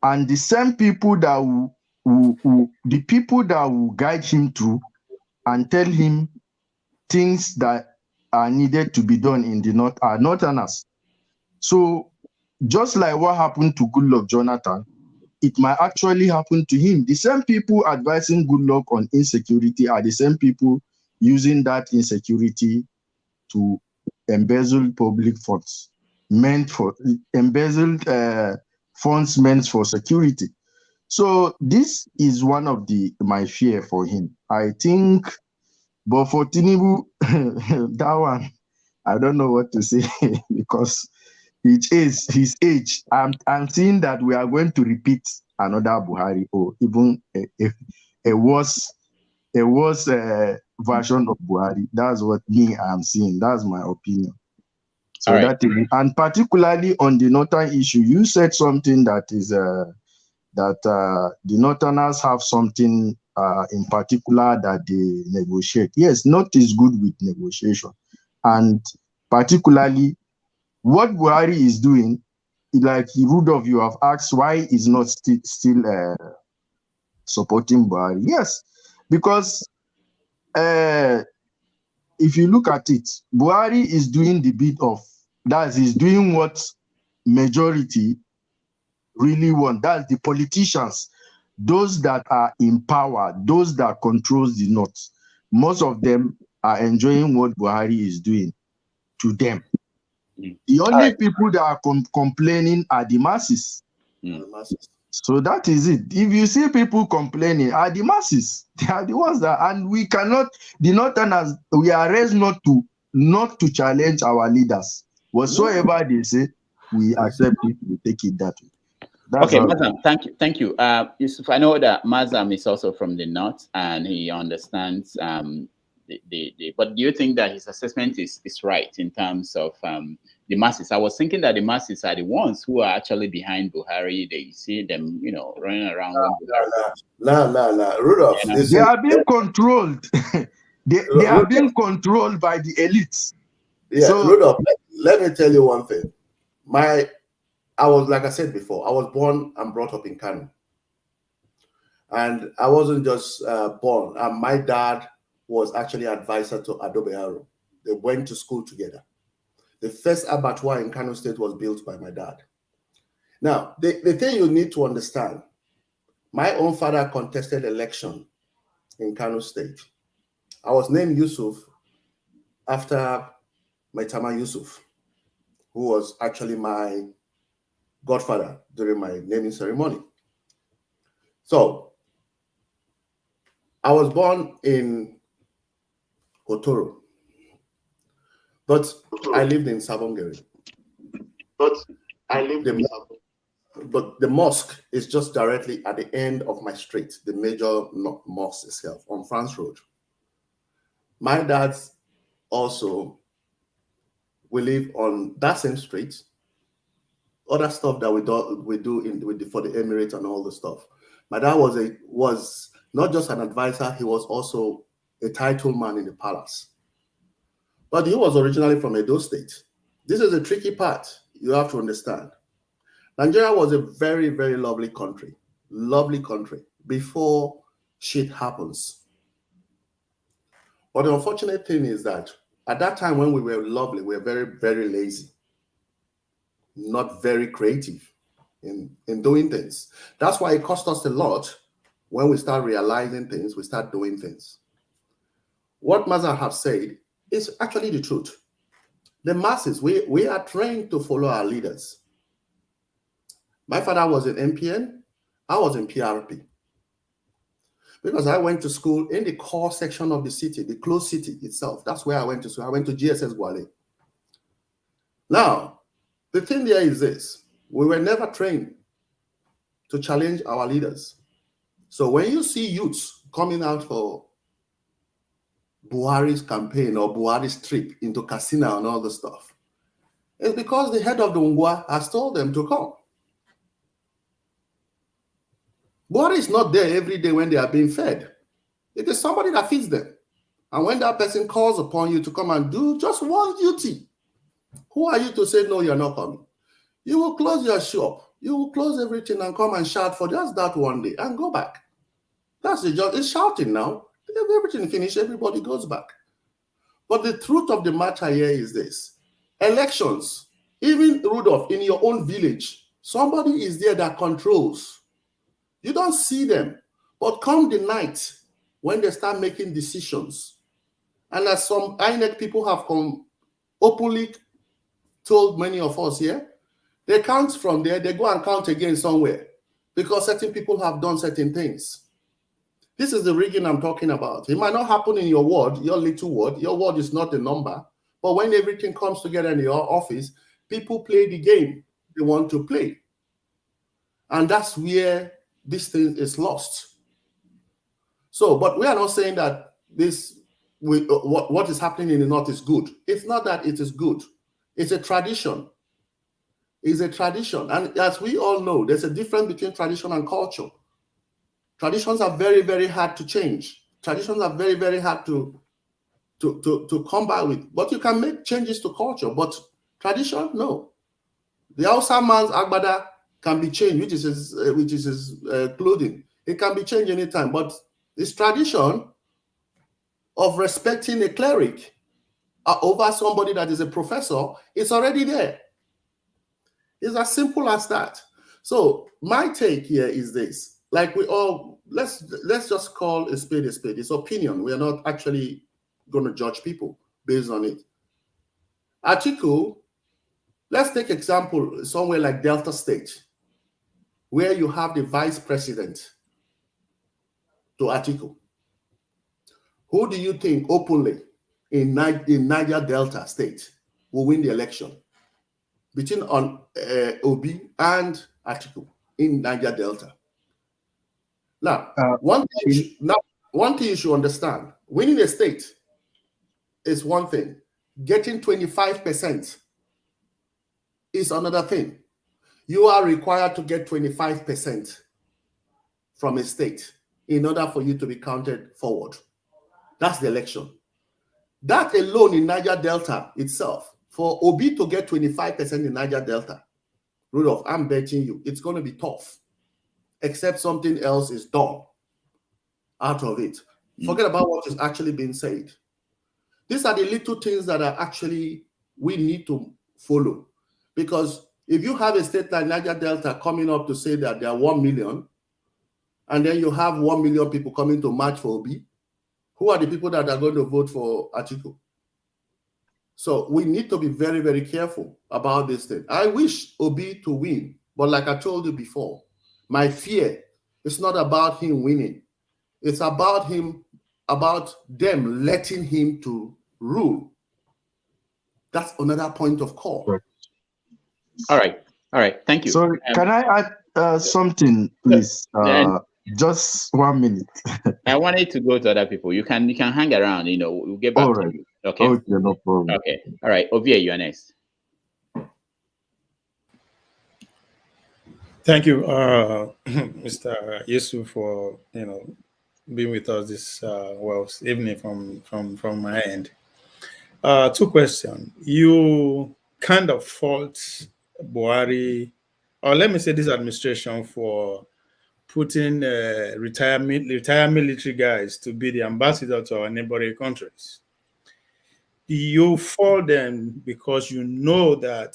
and the same people that the people that will guide him through and tell him things that are needed to be done in the north are northerners. So just like what happened to Goodluck Jonathan, it might actually happen to him. The same people advising Goodluck on insecurity are the same people using that insecurity to embezzle public funds meant for funds meant for security. So this is one of my fear for him. I think, but for Tinubu, that one, I don't know what to say because his age. I'm seeing that we are going to repeat another Buhari or even a worse version of Buhari. That's what I'm seeing. That's my opinion. So right. that is, and particularly on the northern issue, you said something that is that the northerners have something in particular that they negotiate. Yes, North is good with negotiation, and particularly what Buhari is doing, like Rudolph, you have asked why is not still supporting Buhari. Yes, because if you look at it, Buhari is doing the bit of that. He's doing what majority really want. That's the politicians, those that are in power, those that controls the North. Most of them are enjoying what Buhari is doing to them. The only people that are complaining are the masses. So that is it. If you see people complaining, are the masses. They are the ones that, and we cannot, the Northerners, we are raised not to challenge our leaders. Whatsoever they say, we accept it, we take it that way. That's okay, Mazam, thank you. Yusuf, I know that Mazam is also from the North and he understands but do you think that his assessment is right in terms of the masses? I was thinking that the masses are the ones who are actually behind Buhari. They see them, running around. No. Rudolph, they are being controlled. they are being controlled by the elites. Yeah, so, Rudolph, let me tell you one thing. I was, like I said before, I was born and brought up in Kano. And I wasn't just born. My dad was actually advisor to Adobe Aro. They went to school together. The first abattoir in Kano State was built by my dad. Now, the thing you need to understand, my own father contested election in Kano State. I was named Yusuf after Maitama Yusuf, who was actually my godfather during my naming ceremony. So, I was born in Otoro, but I lived in Sabongeri. But the mosque is just directly at the end of my street, the major mosque itself on France Road. My dad also, we live on that same street. Other stuff that we do for the Emirates and all the stuff. My dad was not just an advisor, he was also a title man in the palace. But he was originally from Edo State. This is a tricky part you have to understand. Nigeria was a very, very lovely country before shit happens. But the unfortunate thing is that at that time when we were lovely, we were very, very lazy, not very creative in doing things. That's why it cost us a lot. When we start realizing things, we start doing things. What Maza have said is actually the truth. The masses, we are trained to follow our leaders. My father was in MPN, I was in PRP. Because I went to school in the core section of the city, the closed city itself. That's where I went to school. I went to GSS Gwale. Now, the thing there is this. We were never trained to challenge our leaders. So when you see youths coming out for Buhari's campaign or Buhari's trip into Katsina and all the stuff, it's because the head of the Ungwa has told them to come. Buhari is not there every day when they are being fed. It is somebody that feeds them. And when that person calls upon you to come and do just one duty, who are you to say, no, you're not coming? You will close your shop You will close everything and come and shout for just that one day and go back. That's the job. It's shouting now. If everything finished, everybody goes back. But the truth of the matter here is this. Elections, even Rudolph, in your own village, somebody is there that controls. You don't see them. But come the night when they start making decisions, and as some INEC people have openly told many of us here, they count from there, they go and count again somewhere because certain people have done certain things. This is the rigging I'm talking about. It might not happen in your ward, your little ward. Your ward is not a number. But when everything comes together in your office, people play the game they want to play. And that's where this thing is lost. So, but we are not saying that what is happening in the North is good. It's not that it is good. It's a tradition. It's a tradition. And as we all know, there's a difference between tradition and culture. Traditions are very, very hard to change. Traditions are very, very hard to combat with. But you can make changes to culture. But tradition, no. The Hausa man's agbada can be changed, which is his clothing. It can be changed anytime. But this tradition of respecting a cleric over somebody that is a professor is already there. It's as simple as that. So my take here is this: like we all, let's just call a spade a spade. It's opinion. We are not actually going to judge people based on it. Atiku, let's take example somewhere like Delta State, where you have the vice president to Atiku. Who do you think openly in Niger Delta State will win the election between Obi and Atiku in Niger Delta? Now, one thing you should understand: winning a state is one thing. Getting 25% is another thing. You are required to get 25% from a state in order for you to be counted forward. That's the election. That alone in Niger Delta itself, for Obi to get 25% in Niger Delta, Rudolph, I'm betting you it's going to be tough, except something else is done out of it. Forget about what is actually being said. These are the little things that are actually we need to follow. Because if you have a state like Niger Delta coming up to say that there are 1 million, and then you have 1 million people coming to march for Obi, who are the people that are going to vote for Atiku? So we need to be very, very careful about this thing. I wish Obi to win, but like I told you before, my fear is not about him winning. It's about them letting him to rule. That's another point of call. Right. All right. Thank you. So can I add something, please? Just 1 minute. I wanted to go to other people. You can hang around. We'll get back to you. Okay. Okay, no problem. Okay. All right. Ovie, you are next. Thank you, Mr. Yusuf, for being with us this evening from my end. 2 questions. You kind of fault Buhari, or let me say this administration, for putting retired military guys to be the ambassador to our neighboring countries. You fault them because you know that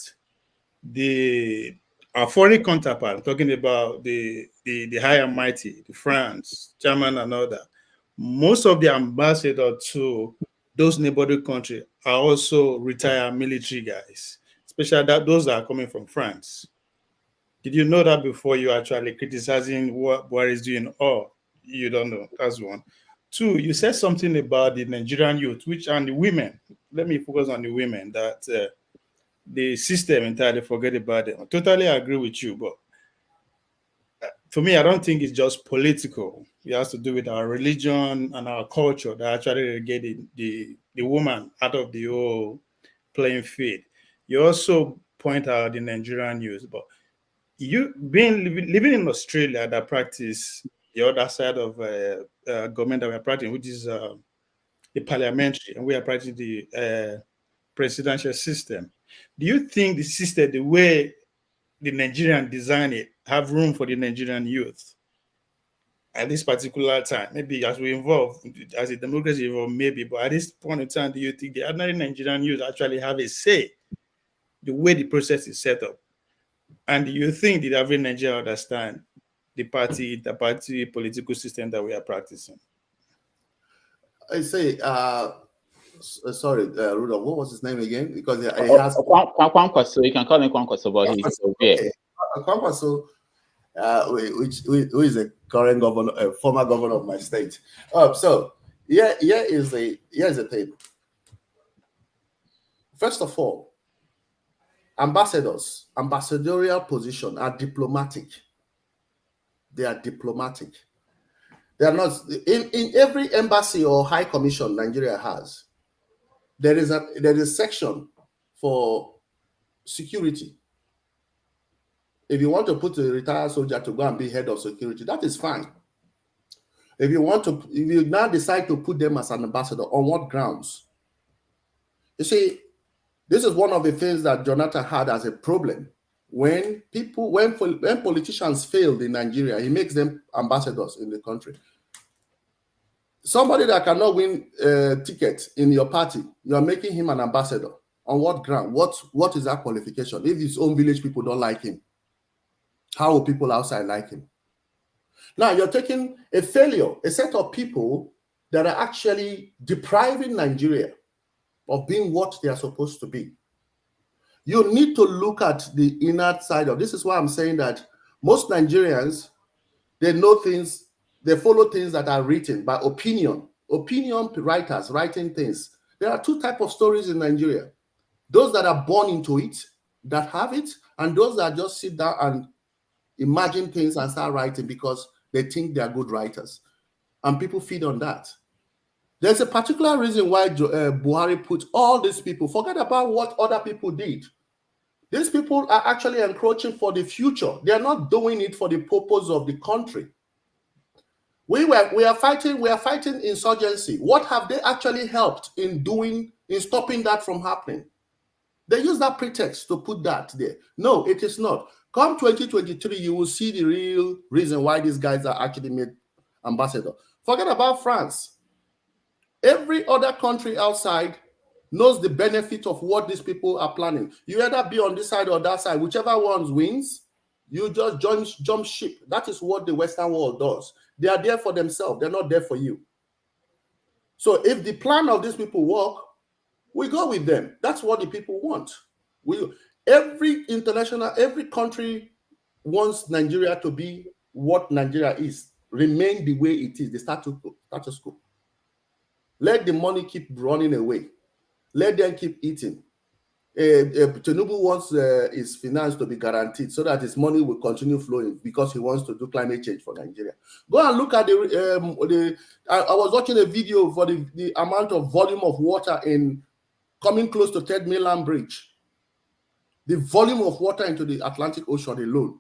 our foreign counterpart, talking about the high and mighty, the France, German, and all that, most of the ambassadors to those neighboring countries are also retired military guys, especially those that are coming from France. Did you know that before you actually criticizing what Buhari is doing? Or you don't know? That's one. 2, you said something about the Nigerian youth, and the women. Let me focus on the women, that the system entirely forget about them. I totally agree with you, but for me, I don't think it's just political. It has to do with our religion and our culture that actually relegated the woman out of the whole playing field. You also point out the Nigerian youth, but you living in Australia that practice the other side of government that we are practicing, which is the parliamentary, and we are practicing the presidential system. Do you think the system, the way the Nigerian design it, have room for the Nigerian youth at this particular time? Maybe as we evolve, as the democracy evolve, maybe, but at this point in time, do you think the ordinary Nigerian youth actually have a say the way the process is set up? And do you think that every Nigerian understand the party political system that we are practicing? I say, sorry, Rudolph, what was his name again? Because he has Kwankwaso. You can call me Kwankwaso, but he's okay. Kwankwaso, who is a current governor, a former governor of my state. So here is the thing. First of all, ambassadorial position are diplomatic. They are diplomatic. They are not in every embassy or high commission Nigeria has. There is a section for security. If you want to put a retired soldier to go and be head of security, that is fine. If you now decide to put them as an ambassador, on what grounds? You see, this is one of the things that Jonathan had as a problem. When politicians failed in Nigeria, he makes them ambassadors in the country. Somebody that cannot win a ticket in your party, you are making him an ambassador. On what ground? What is that qualification? If his own village people don't like him, how will people outside like him? Now you're taking a failure, a set of people that are actually depriving Nigeria of being what they are supposed to be. You need to look at the inner side of this. Is why I'm saying that most Nigerians, they know things, they follow things that are written by opinion writers writing things. There are two types of stories in Nigeria: those that are born into it, that have it, and those that just sit down and imagine things and start writing because they think they are good writers, and people feed on that. There's a particular reason why Buhari put all these people. Forget about what other people did. These people are actually encroaching for the future. They are not doing it for the purpose of the country. We are fighting insurgency. What have they actually helped in stopping that from happening? They use that pretext to put that there. No, it is not. Come 2023, you will see the real reason why these guys are actually made ambassador. Forget about France. Every other country outside knows the benefit of what these people are planning. You either be on this side or that side. Whichever one wins, you just jump ship. That is what the Western world does. They are there for themselves. They're not there for you. So if the plan of these people work, we go with them. That's what the people want. Every country wants Nigeria to be what Nigeria is, remain the way it is, the status quo. Let the money keep running away. Let them keep eating. Tinubu wants his finance to be guaranteed so that his money will continue flowing because he wants to do climate change for Nigeria. Go and look at I was watching a video for the amount of volume of water coming close to Third Mainland Bridge. The volume of water into the Atlantic Ocean alone.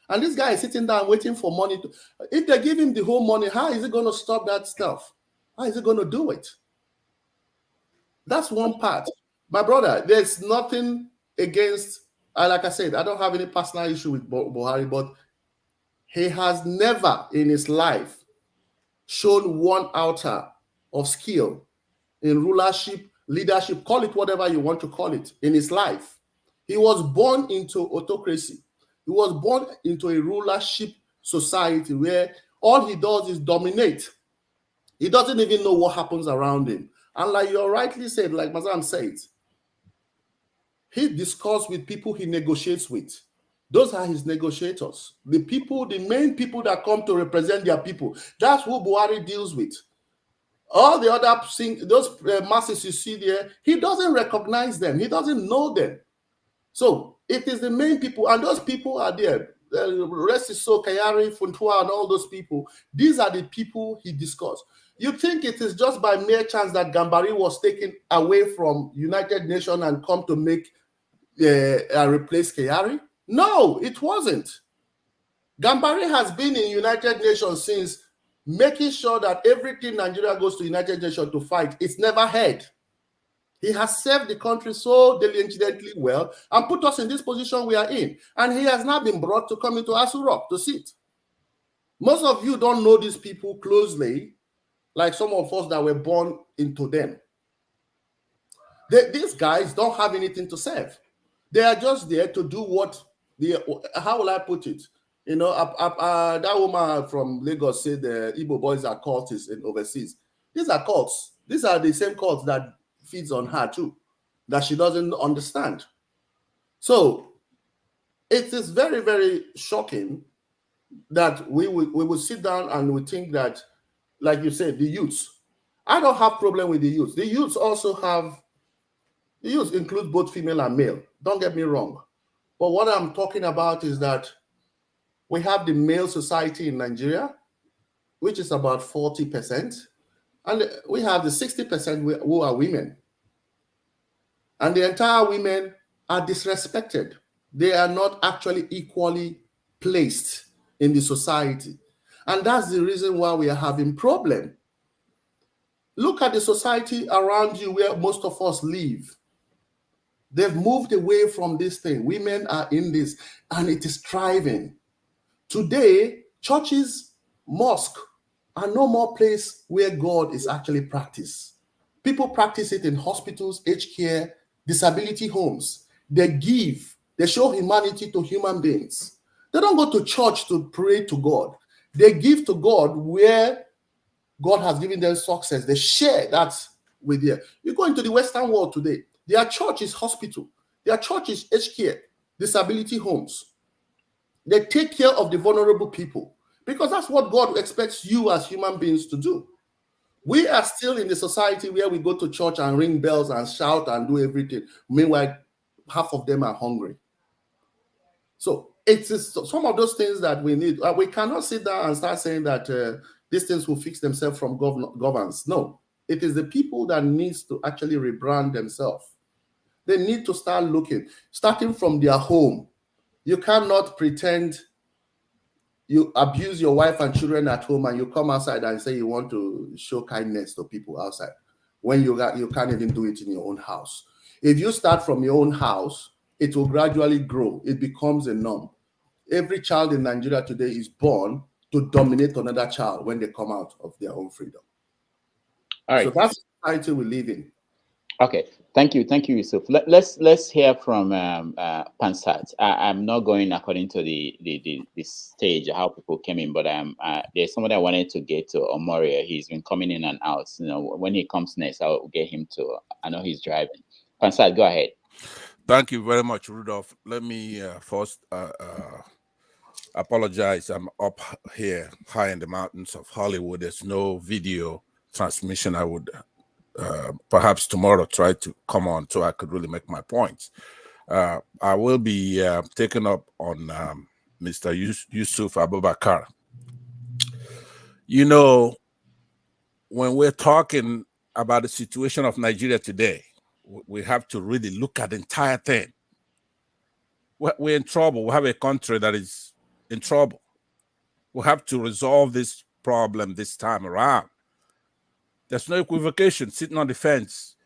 And this guy is sitting down waiting for money. If they give him the whole money, how is he going to stop that stuff? How is he going to do it? That's one part. My brother, there's nothing against, like I said, I don't have any personal issue with Buhari, but he has never in his life shown one iota of skill in rulership, leadership, call it whatever you want to call it, in his life. He was born into autocracy. He was born into a rulership society where all he does is dominate. He doesn't even know what happens around him. And like you rightly said, like Mazam said, he discusses with people he negotiates with. Those are his negotiators. The main people that come to represent their people. That's who Buhari deals with. All the other those masses you see there, he doesn't recognize them. He doesn't know them. So it is the main people, and those people are there. The rest is so Kayari, Funtua, and all those people. These are the people he discussed. You think it is just by mere chance that Gambari was taken away from United Nations and come to make replace Kayari? No, it wasn't. Gambari has been in United Nations since, making sure that everything Nigeria goes to United Nations to fight, it's never heard. He has served the country so diligently well and put us in this position we are in. And he has now been brought to come into Asu Rock to sit. Most of you don't know these people closely, like some of us that were born into them. These guys don't have anything to serve. They are just there to do what how will I put it? You know, that woman from Lagos said the Igbo boys are cultists in overseas. These are cults. These are the same cults that feeds on her too, that she doesn't understand. So it is very, very shocking that we will sit down and we think that, like you said, the youths. I don't have problem with the youths. The youths also have, the youths include both female and male. Don't get me wrong. But what I'm talking about is that we have the male society in Nigeria, which is about 40%. And we have the 60% who are women. And the entire women are disrespected. They are not actually equally placed in the society. And that's the reason why we are having problem. Look at the society around you where most of us live. They've moved away from this thing. Women are in this, and it is thriving. Today, churches, mosques are no more place where God is actually practiced. People practice it in hospitals, aged care, disability homes. They give, they show humanity to human beings. They don't go to church to pray to God. They give to God where God has given them success. They share that with you. You go into the Western world today, their church is hospital. Their church is aged care, disability homes. They take care of the vulnerable people because that's what God expects you as human beings to do. We are still in the society where we go to church and ring bells and shout and do everything. Meanwhile, half of them are hungry. So it is some of those things that we need. We cannot sit down and start saying that these things will fix themselves from governance. No, it is the people that needs to actually rebrand themselves. They need to start looking, starting from their home. You cannot pretend you abuse your wife and children at home and you come outside and say you want to show kindness to people outside when you can't even do it in your own house. If you start from your own house, it will gradually grow. It becomes a norm. Every child in Nigeria today is born to dominate another child when they come out of their own freedom. All right. So that's the society we live in. Okay, thank you, Yusuf. Let's hear from Pansat. I'm not going according to the stage how people came in, but there's somebody I wanted to get to, Omoria. He's been coming in and out. You know, when he comes next, I'll get him to. I know he's driving. Pansat, go ahead. Thank you very much, Rudolph. Let me first apologize. I'm up here high in the mountains of Hollywood. There's no video transmission. I would perhaps tomorrow try to come on so I could really make my points. I will be taking up on Mr. Yusuf Abubakar. You know, when we're talking about the situation of Nigeria today, we have to really look at the entire thing. We're in trouble. We have a country that is in trouble. We have to resolve this problem this time around. There's no equivocation, sitting on the fence,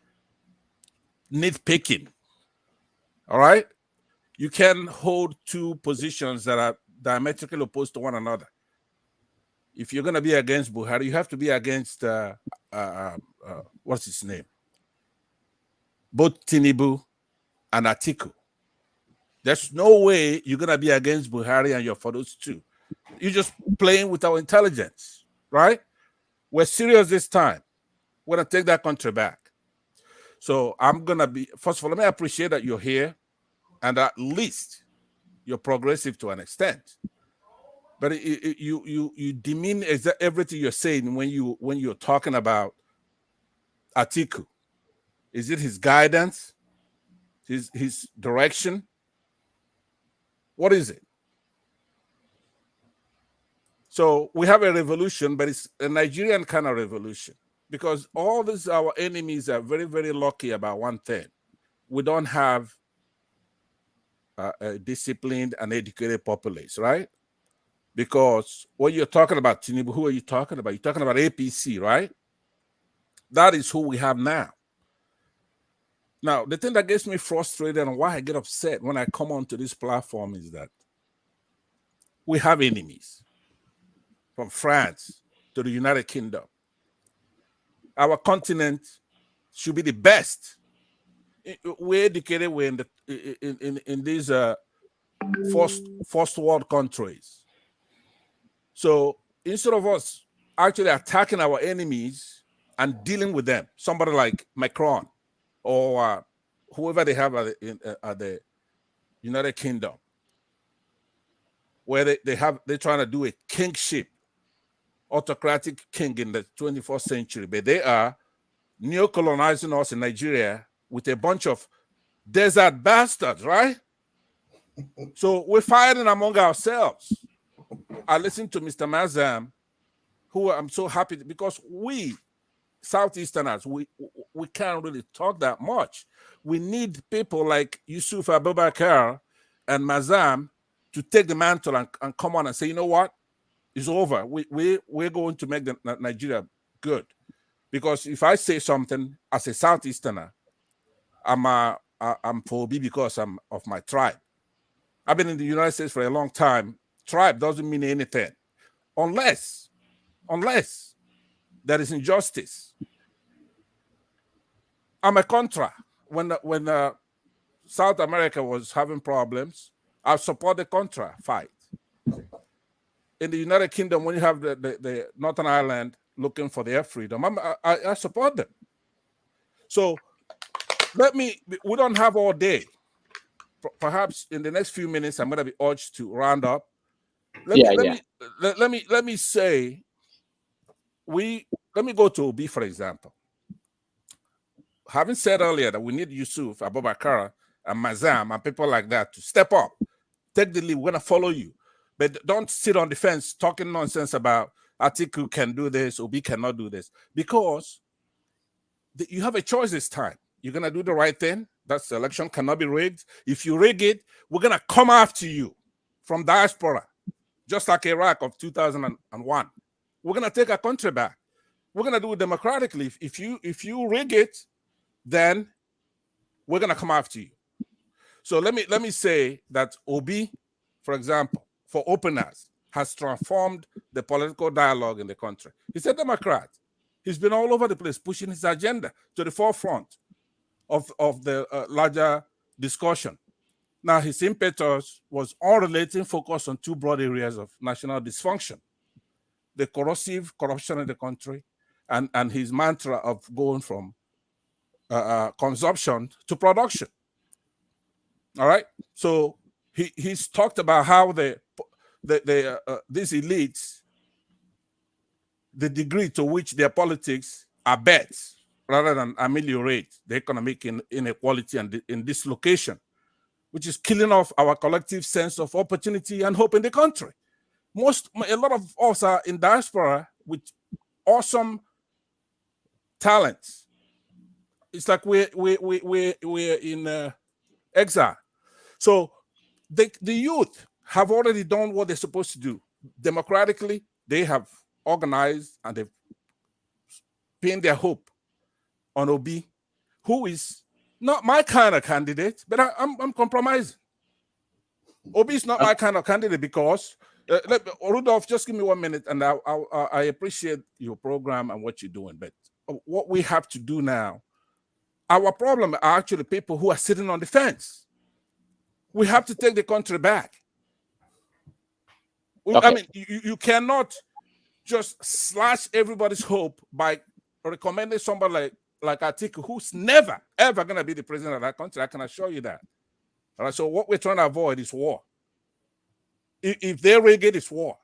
nitpicking. All right? You can hold two positions that are diametrically opposed to one another. If you're going to be against Buhari, you have to be against, what's his name? Both Tinubu and Atiku. There's no way you're going to be against Buhari and you're for those two. You're just playing with our intelligence, right? We're serious this time. We're going to take that country back. So I'm going to be, first of all, let me appreciate that you're here and at least you're progressive to an extent. But you demean everything you're saying when you're talking about Atiku. Is it his guidance? His direction? What is it? So we have a revolution, but it's a Nigerian kind of revolution. Because all these our enemies are very, very lucky about one thing. We don't have a disciplined and educated populace, right? Because when you're talking about Tinubu, who are you talking about? You're talking about APC, right? That is who we have now. Now, the thing that gets me frustrated and why I get upset when I come onto this platform is that we have enemies from France to the United Kingdom. Our continent should be the best. We're educated. We're in these first world countries. So instead of us actually attacking our enemies and dealing with them, somebody like Macron or whoever they have at the United Kingdom, where they're trying to do a kingship, autocratic king in the 21st century, but they are neo-colonizing us in Nigeria with a bunch of desert bastards, right? So we're fighting among ourselves. I listened to Mr. Mazam, who I'm so happy because we Southeasterners, we can't really talk that much. We need people like Yusuf Abubakar and Mazam to take the mantle and come on and say, you know what? It's over. We're going to make Nigeria good. Because if I say something as a Southeasterner, I'm for Obi because I'm of my tribe. I've been in the United States for a long time. Tribe doesn't mean anything unless there is injustice. I'm a contra. When South America was having problems, I support the contra fight. In the United Kingdom, when you have the Northern Ireland looking for their freedom, I support them. So we don't have all day. Perhaps in the next few minutes, I'm going to be urged to round up. Let me say, let me go to Obi, for example. Having said earlier that we need Yusuf Abubakar and Mazam and people like that to step up, take the lead. We're going to follow you. But don't sit on the fence talking nonsense about Atiku can do this, Obi cannot do this. Because you have a choice this time. You're going to do the right thing. That election cannot be rigged. If you rig it, we're going to come after you from diaspora, just like Iraq of 2001. We're going to take our country back. We're going to do it democratically. If you rig it, then we're going to come after you. So let me say that Obi, for example, for openers, has transformed the political dialogue in the country. He's a Democrat. He's been all over the place pushing his agenda to the forefront of the larger discussion. Now, his impetus was unrelated, focused on two broad areas of national dysfunction: the corrosive corruption in the country and his mantra of going from consumption to production. All right. So he's talked about how these elites, the degree to which their politics are bets rather than ameliorate the economic inequality and in dislocation, which is killing off our collective sense of opportunity and hope in the country. A lot of us are in diaspora with awesome talents. It's like we're in exile. So the youth have already done what they're supposed to do. Democratically, they have organized and they've pinned their hope on Obi, who is not my kind of candidate, but I'm compromising. Obi is not my kind of candidate because, Rudolph, just give me 1 minute, and I appreciate your program and what you're doing. But what we have to do now, our problem are actually people who are sitting on the fence. We have to take the country back. Okay. I mean, you cannot just slash everybody's hope by recommending somebody like Atiku, who's never, ever going to be the president of that country. I can assure you that. All right. So what we're trying to avoid is war. If they rig it, it's war.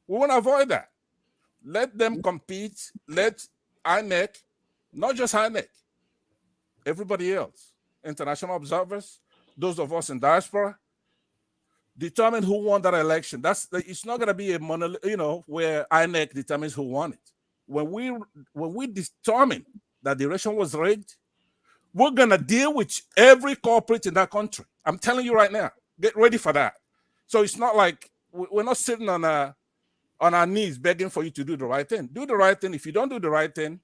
We want to avoid that. Let them compete. Let INEC, not just INEC, everybody else, international observers, those of us in diaspora, determine who won that election. It's not going to be a monolith, where INEC determines who won it. When we determine that the election was rigged, we're going to deal with every corporate in that country. I'm telling you right now, get ready for that. So it's not like we're not sitting on our knees begging for you to do the right thing. Do the right thing. If you don't do the right thing,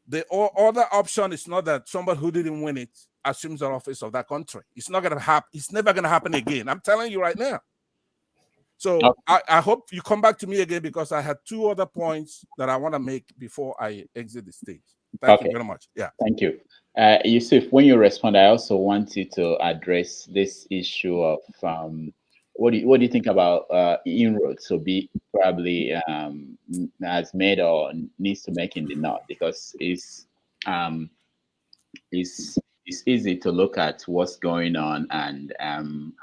the other option is not that somebody who didn't win it assumes the office of that country. It's not going to happen. It's never going to happen again. I'm telling you right now. So I hope you come back to me again, because I had 2 other points that I want to make before I exit the stage. Thank you very much. Yeah. Thank you. Yusuf, when you respond, I also want you to address this issue of what do you think about inroads so be probably has made or needs to make in the North, because it's easy to look at what's going on, and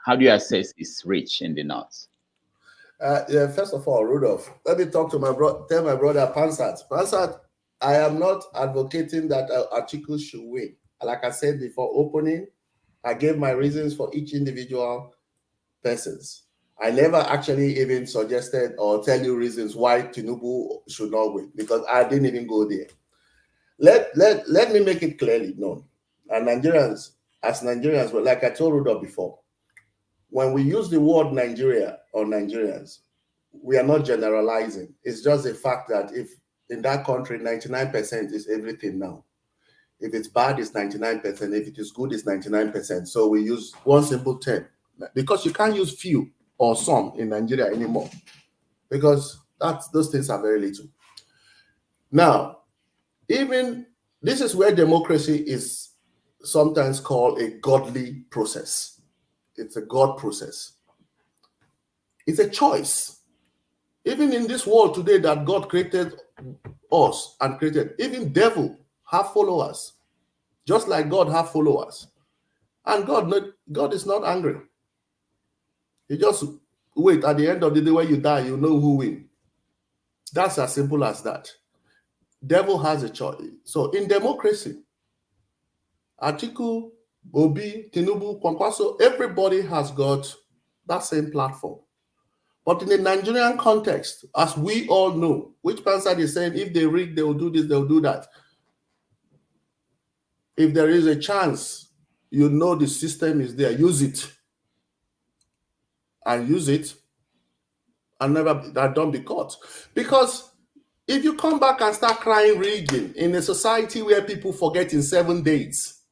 how do you assess its reach in the North? Yeah, first of all, Rudolph, let me talk to tell my brother Pansat. Pansat, I am not advocating that Atiku should win. Like I said before opening, I gave my reasons for each individual persons. I never actually even suggested or tell you reasons why Tinubu should not win, because I didn't even go there. Let me make it clearly known. And Nigerians, as Nigerians, well, like I told Rudolph before, when we use the word Nigeria or Nigerians, we are not generalizing. It's just a fact that if in that country, 99% is everything now. If it's bad, it's 99%. If it is good, it's 99%. So we use one simple term, because you can't use few or some in Nigeria anymore, because those things are very little. Now, even this is where democracy is sometimes called a godly process. It's a God process. It's a choice. Even in this world today that God created us and created, even devil have followers, just like God have followers. And God is not angry. He just wait, at the end of the day when you die, you know who wins. That's as simple as that. Devil has a choice. So in democracy, Atiku, Obi, Tinubu, Kwankwaso, everybody has got that same platform. But in the Nigerian context, as we all know, which person is saying if they rig, they will do this, they will do that. If there is a chance, you know the system is there, use it. And use it and don't be caught. Because if you come back and start crying rigging in a society where people forget in 7 days,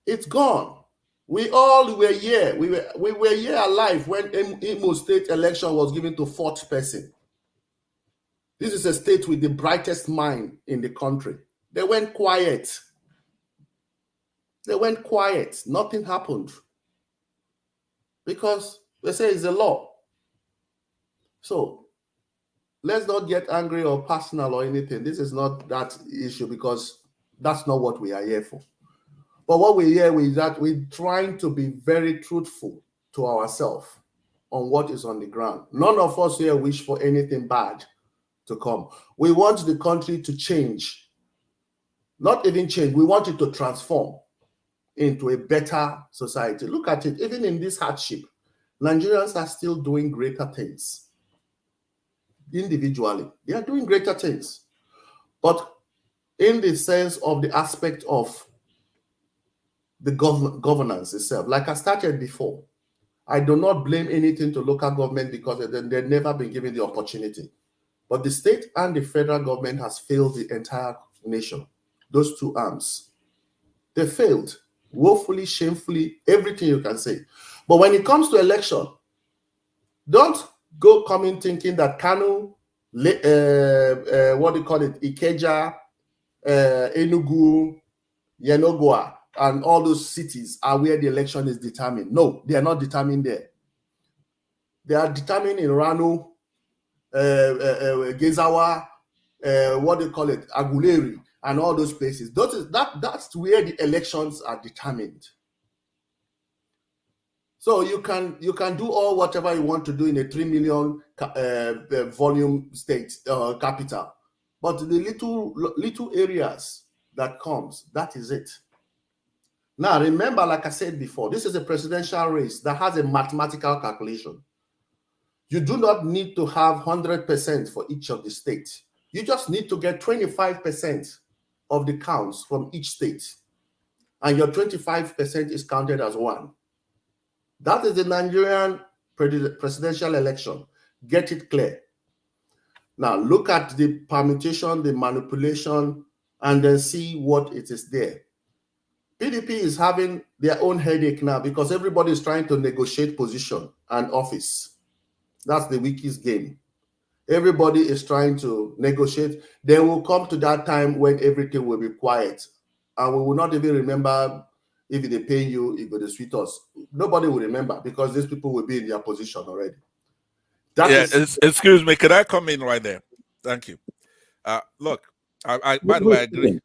it's gone. We all were here. We were here alive when Imo State election was given to 4th person. This is a state with the brightest mind in the country. They went quiet. They went quiet. Nothing happened. Because they say it's a law. So let's not get angry or personal or anything. This is not that issue, because that's not what we are here for. But what we're here with is that we're trying to be very truthful to ourselves on what is on the ground. None of us here wish for anything bad to come. We want the country to change. Not even change, we want it to transform into a better society. Look at it, even in this hardship, Nigerians are still doing greater things. Individually, they are doing greater things. But in the sense of the aspect of the governance itself, like I started before, I do not blame anything to local government, because they've never been given the opportunity. But the state and the federal government has failed the entire nation. Those two arms, they failed woefully, shamefully, everything you can say. But when it comes to election, don't go coming thinking that Kanu, what do you call it, Ikeja, Enugu, Yenogua, and all those cities are where the election is determined. No, they are not determined there. They are determined in Rano, Gezawa, what do you call it, Aguleri, and all those places. That's where the elections are determined. So you can do all whatever you want to do in a 3 million volume state capital, but the little areas that comes, that is it. Now remember, like I said before, this is a presidential race that has a mathematical calculation. You do not need to have 100% for each of the states. You just need to get 25% of the counts from each state, and your 25% is counted as one. That is the Nigerian presidential election. Get it clear. Now look at the permutation, the manipulation, and then see what it is there. PDP is having their own headache now because everybody is trying to negotiate position and office. That's the Wiki's game. Everybody is trying to negotiate. They will come to that time when everything will be quiet. And we will not even remember if they pay you, if they sweet us. Nobody will remember because these people will be in their position already. Excuse me, could I come in right there? Thank you. Look, I by the way, I agree.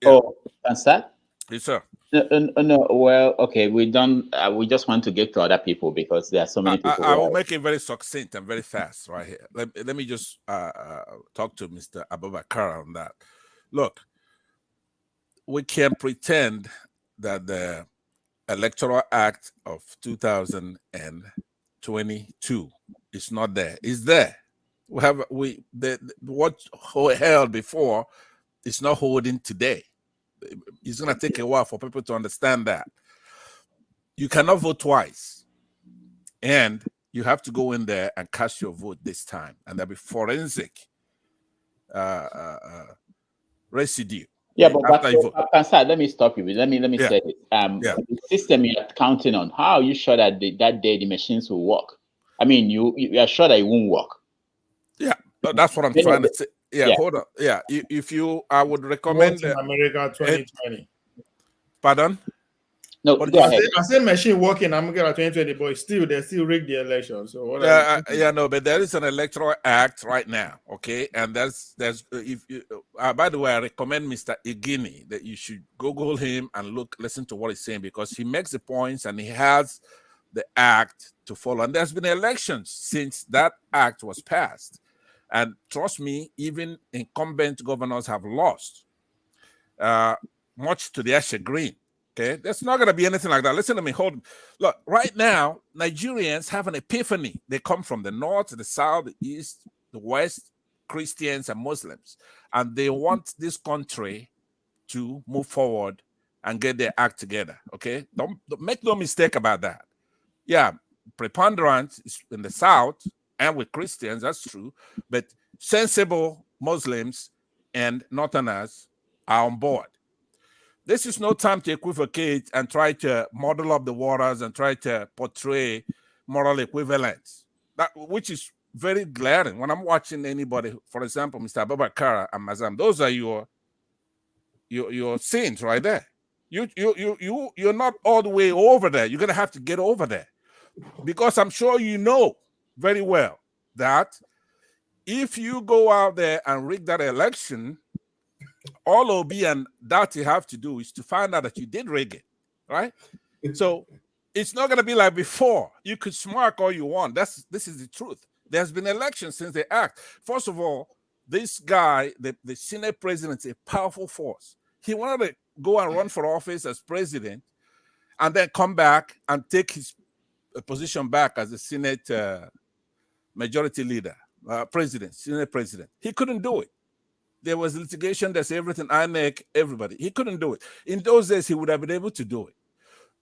Yeah. Oh, can start? Yes, sir. No, well, okay, we don't. We just want to get to other people because there are so many people. I will make it very succinct and very fast right here. Let me just talk to Mr. Abubakar on that. Look, we can't pretend that the Electoral Act of 2022 is not there. It's there. What held before is not holding today. It's going to take a while for people to understand that. You cannot vote twice. And you have to go in there and cast your vote this time. And there'll be forensic residue. Yeah, but let me stop you. Let me say it. The system you're counting on, how are you sure that that day the machines will work? I mean, you are sure that it won't work. Yeah, that's what I'm trying to say. Yeah, hold on. Yeah, I would recommend America 2020. Pardon? No, go ahead. I say machine working America 2020, but they still rig the election. So what? But there is an electoral act right now, okay, and there's if you, by the way, I recommend Mr. Igini that you should Google him and listen to what he's saying because he makes the points and he has the act to follow. And there's been elections since that act was passed. And trust me, even incumbent governors have lost, much to their chagrin. Okay, there's not going to be anything like that. Listen to me. Look, right now, Nigerians have an epiphany. They come from the north, the south, the east, the west, Christians and Muslims. And they want this country to move forward and get their act together. Okay, don't make no mistake about that. Yeah, preponderance is in the south and with Christians, that's true. But sensible Muslims and Northerners are on board. This is no time to equivocate and try to model up the waters and try to portray moral equivalence, which is very glaring. When I'm watching anybody, for example, Mr. Abubakar and Mazam, those are your sins right there. You're not all the way over there. You're gonna have to get over there, because I'm sure you know very well that if you go out there and rig that election, all OB and that you have to do is to find out that you did rig it, right? So it's not going to be like before. You could smirk all you want. This is the truth. There's been elections since the act. First of all, this guy, the Senate president, is a powerful force. He wanted to go and run for office as president and then come back and take his position back as the Senate majority leader, Senate president. He couldn't do it. There was litigation, there's everything, INEC, everybody. He couldn't do it. In those days, he would have been able to do it.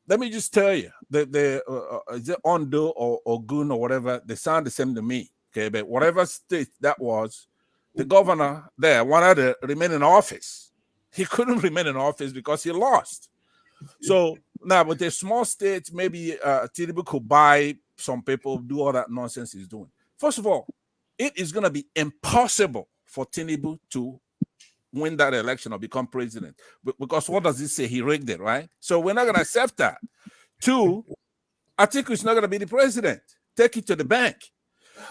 Let me just tell you, is it Ondo or Ogun or whatever, they sound the same to me. Okay, but whatever state that was, the governor there wanted to remain in office. He couldn't remain in office because he lost. So now with a small state, maybe Tinubu could buy some people, do all that nonsense he's doing. First of all, it is going to be impossible for Tinubu to win that election or become president. Because what does it say? He rigged it, right? So we're not going to accept that. Two, Atiku is not going to be the president. Take it to the bank.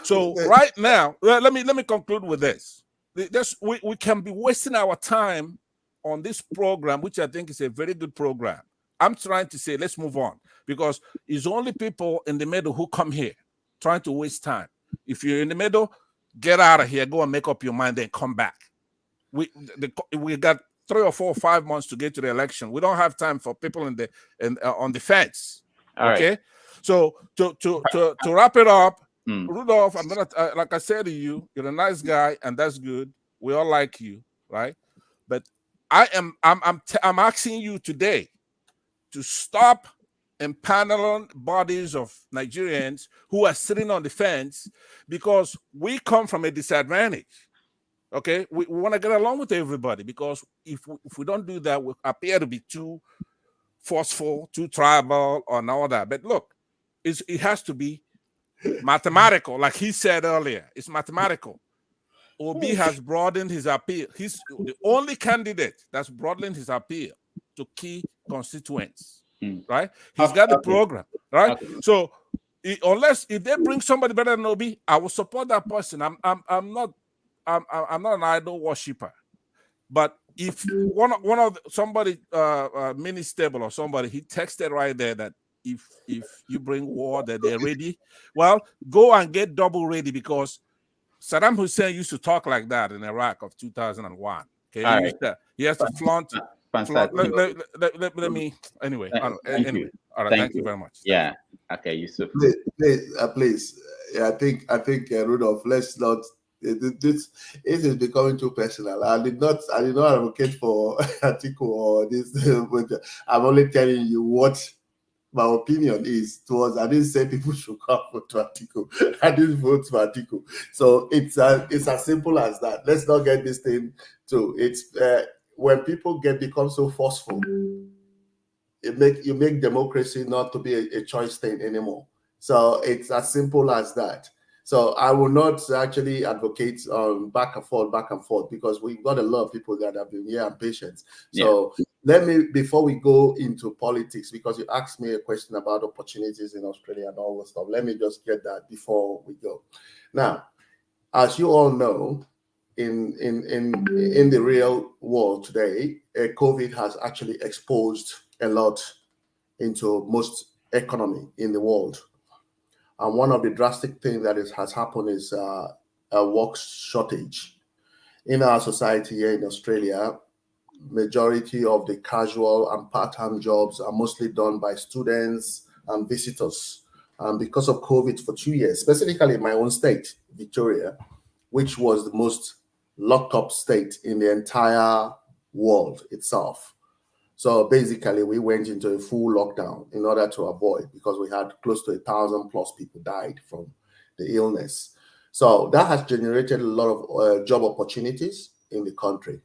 So right now, let me conclude with this. We can be wasting our time on this program, which I think is a very good program. I'm trying to say, let's move on, because it's only people in the middle who come here trying to waste time. If you're in the middle, get out of here, go and make up your mind, then come back. We got 3 or 4 or 5 months to get to the election. We don't have time for people on the fence. Okay, right. So to wrap it up, Rudolph, I'm gonna like I said to you, you're a nice guy, and that's good. We all like you, right? But I'm asking you today to stop empaneling bodies of Nigerians who are sitting on the fence, because we come from a disadvantage. Okay, we want to get along with everybody, because if we don't do that, we appear to be too forceful, too tribal, or all that. But look, it has to be mathematical, like he said earlier. It's mathematical. Obi has broadened his appeal. He's the only candidate that's broadening his appeal to key constituents, right? He's got the program, right? So unless if they bring somebody better than Obi, I will support that person. I'm not an idol worshiper, but if one of somebody mini stable or somebody, he texted right there that if you bring war that they're ready, well, go and get double ready, because Saddam Hussein used to talk like that in Iraq of 2001. Okay, he has to flaunt. Let me anyway. Anyway, all right. Thank you very much. Yeah. Okay, Yusuf. Please. I think Rudolph. Let's not. This is becoming too personal. I did not advocate for Atiku or this, but I'm only telling you what my opinion is towards. I didn't say people should come vote to Atiku. I didn't vote for Atiku. So it's as simple as that. Let's not get this thing to. It's when people become so forceful, you make democracy not to be a choice thing anymore. So it's as simple as that. So I will not actually advocate back and forth, because we've got a lot of people that have been here and patient. So let me, before we go into politics, because you asked me a question about opportunities in Australia and all that stuff, let me just get that before we go. Now, as you all know, in the real world today, COVID has actually exposed a lot into most economy in the world. And one of the drastic things that has happened is a work shortage. In our society here in Australia, majority of the casual and part-time jobs are mostly done by students and visitors. And because of COVID for 2 years, specifically in my own state, Victoria, which was the most locked up state in the entire world itself. So basically, we went into a full lockdown in order to avoid, because we had close to 1,000+ people died from the illness. So that has generated a lot of job opportunities in the country.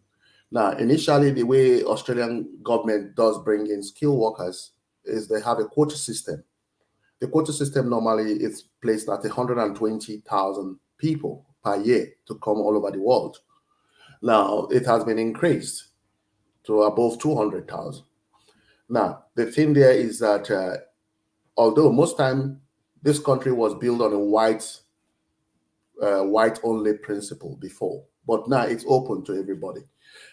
Now, initially, the way Australian government does bring in skilled workers is they have a quota system. The quota system normally is placed at 120,000 people per year to come all over the world. Now, it has been increased to above 200,000. Now, the thing there is that although most time this country was built on a white-only principle before, but now it's open to everybody.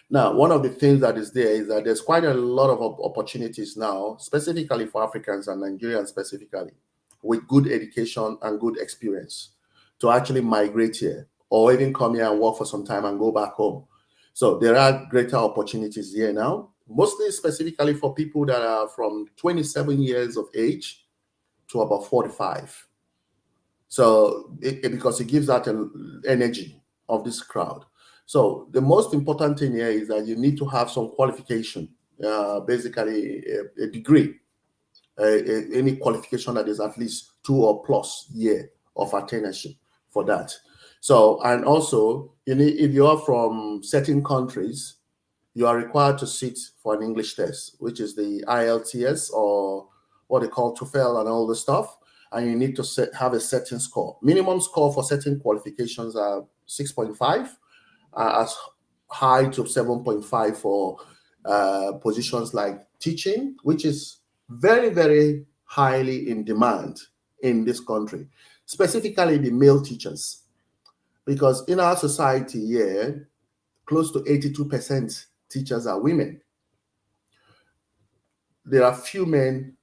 Now, one of the things that is there is that there's quite a lot of opportunities now, specifically for Africans and Nigerians specifically, with good education and good experience to actually migrate here or even come here and work for some time and go back home. So there are greater opportunities here now, mostly specifically for people that are from 27 years of age to about 45. So because it gives that energy of this crowd. So the most important thing here is that you need to have some qualification, basically a degree, any qualification that is at least 2 or plus year of attainership for that. So, and also, if you are from certain countries, you are required to sit for an English test, which is the IELTS or what they call TOEFL and all the stuff. And you need to have a certain score. Minimum score for certain qualifications are 6.5, as high to 7.5 for positions like teaching, which is very, very highly in demand in this country, specifically the male teachers. Because in our society here, close to 82% teachers are women. There are few men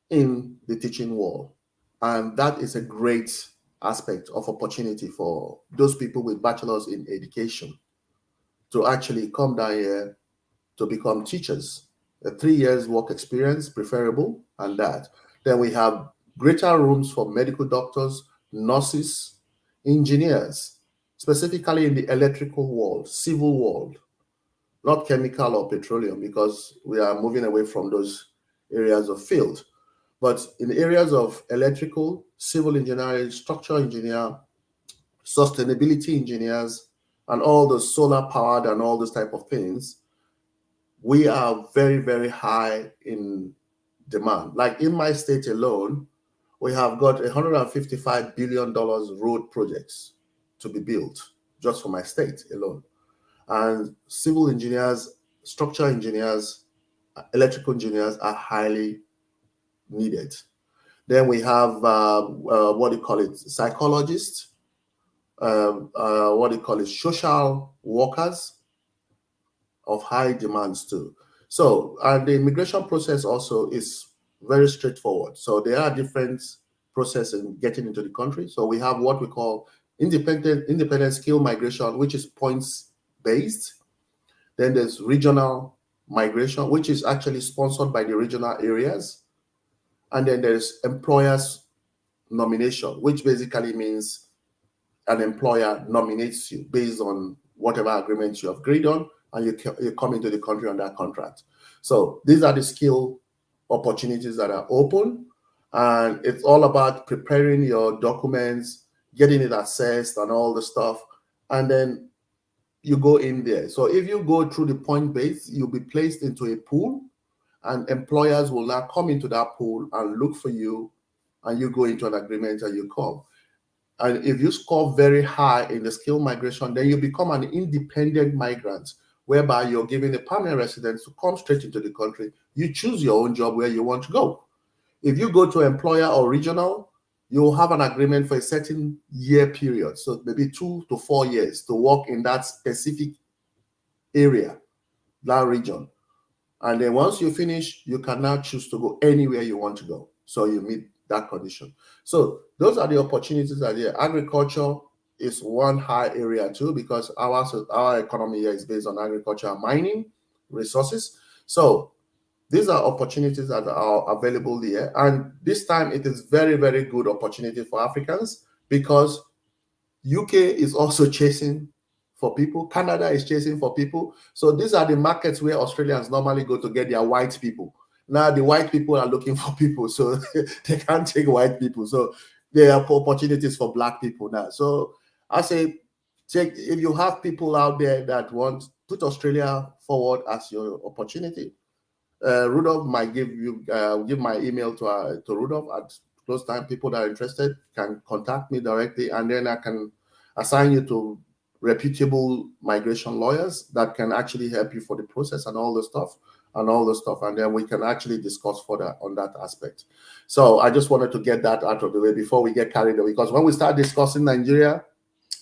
in the teaching world. And that is a great aspect of opportunity for those people with bachelors in education to actually come down here to become teachers. A 3 years work experience, preferable, and that. Then we have greater rooms for medical doctors, nurses, engineers, specifically in the electrical world, civil world, not chemical or petroleum, because we are moving away from those areas of field. But in areas of electrical, civil engineering, structural engineer, sustainability engineers, and all the solar powered and all those type of things, we are very, very high in demand. Like in my state alone, we have got $155 billion road projects to be built just for my state alone. And civil engineers, structural engineers, electrical engineers are highly needed. Then we have, what do you call it, psychologists, what do you call it, social workers of high demands too. So, and the immigration process also is very straightforward. So there are different processes in getting into the country. So we have what we call independent skill migration, which is points based. Then there's regional migration, which is actually sponsored by the regional areas. And then there's employers nomination, which basically means an employer nominates you based on whatever agreement you have agreed on, and you come into the country on that contract. So these are the skill opportunities that are open, and it's all about preparing your documents, getting it assessed and all the stuff, and then you go in there. So if you go through the point base, you'll be placed into a pool, and employers will now come into that pool and look for you, and you go into an agreement and you come. And if you score very high in the skill migration, then you become an independent migrant, whereby you're given a permanent residence to come straight into the country. You choose your own job where you want to go. If you go to employer or regional, you'll have an agreement for a certain year period. So maybe 2 to 4 years to work in that specific area, that region. And then once you finish, you can now choose to go anywhere you want to go. So you meet that condition. So those are the opportunities that are there. Agriculture is one high area too, because our economy here is based on agriculture and mining resources. So these are opportunities that are available here. And this time it is very, very good opportunity for Africans, because UK is also chasing for people. Canada is chasing for people. So these are the markets where Australians normally go to get their white people. Now the white people are looking for people, so they can't take white people. So there are opportunities for black people now. So I say, if you have people out there that want, put Australia forward as your opportunity. Rudolph might give my email to Rudolph at close time. People that are interested can contact me directly, and then I can assign you to reputable migration lawyers that can actually help you for the process and all the stuff. And then we can actually discuss further on that aspect. So I just wanted to get that out of the way before we get carried away, because when we start discussing Nigeria,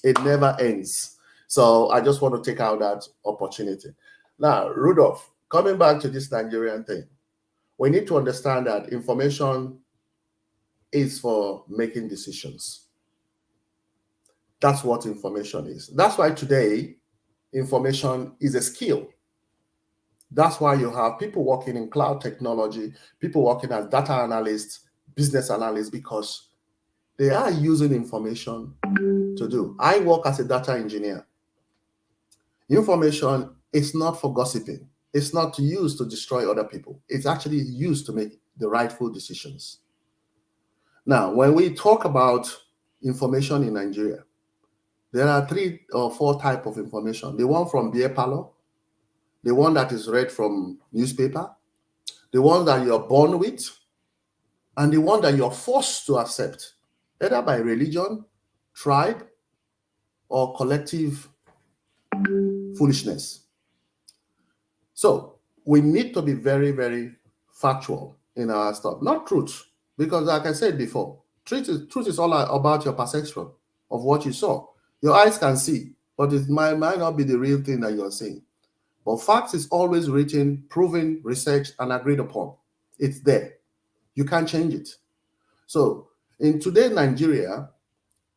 it never ends. So I just want to take out that opportunity. Now, Rudolph, coming back to this Nigerian thing, we need to understand that information is for making decisions. That's what information is. That's why today, information is a skill. That's why you have people working in cloud technology, people working as data analysts, business analysts, because they are using information to do. I work as a data engineer. Information is not for gossiping. It's not used to destroy other people. It's actually used to make the rightful decisions. Now, when we talk about information in Nigeria, there are 3 or 4 types of information. The one from beer parlor, the one that is read from newspaper, the one that you're born with, and the one that you're forced to accept, either by religion, tribe, or collective foolishness. So we need to be very, very factual in our stuff, not truth, because like I said before, truth is all about your perception of what you saw. Your eyes can see, but it might not be the real thing that you're seeing. But facts is always written, proven, researched, and agreed upon. It's there. You can't change it. So in today's Nigeria,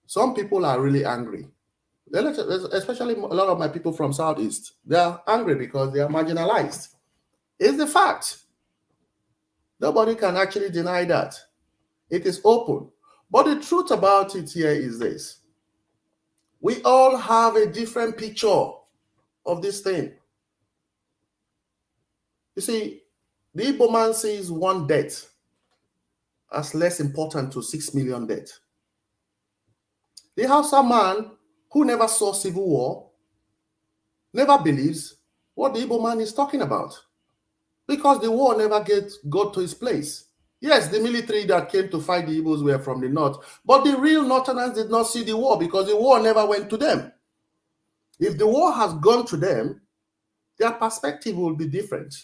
some people are really angry. Especially a lot of my people from Southeast. They are angry because they are marginalized. It's the fact. Nobody can actually deny that. It is open. But the truth about it here is this. We all have a different picture of this thing. You see, the Igbo man sees one death as less important to 6 million deaths. The Hausa man who never saw civil war never believes what the Igbo man is talking about. because the war never got to its place. Yes, the military that came to fight the Igbos were from the north, but the real Northerners did not see the war because the war never went to them. If the war has gone to them, their perspective will be different.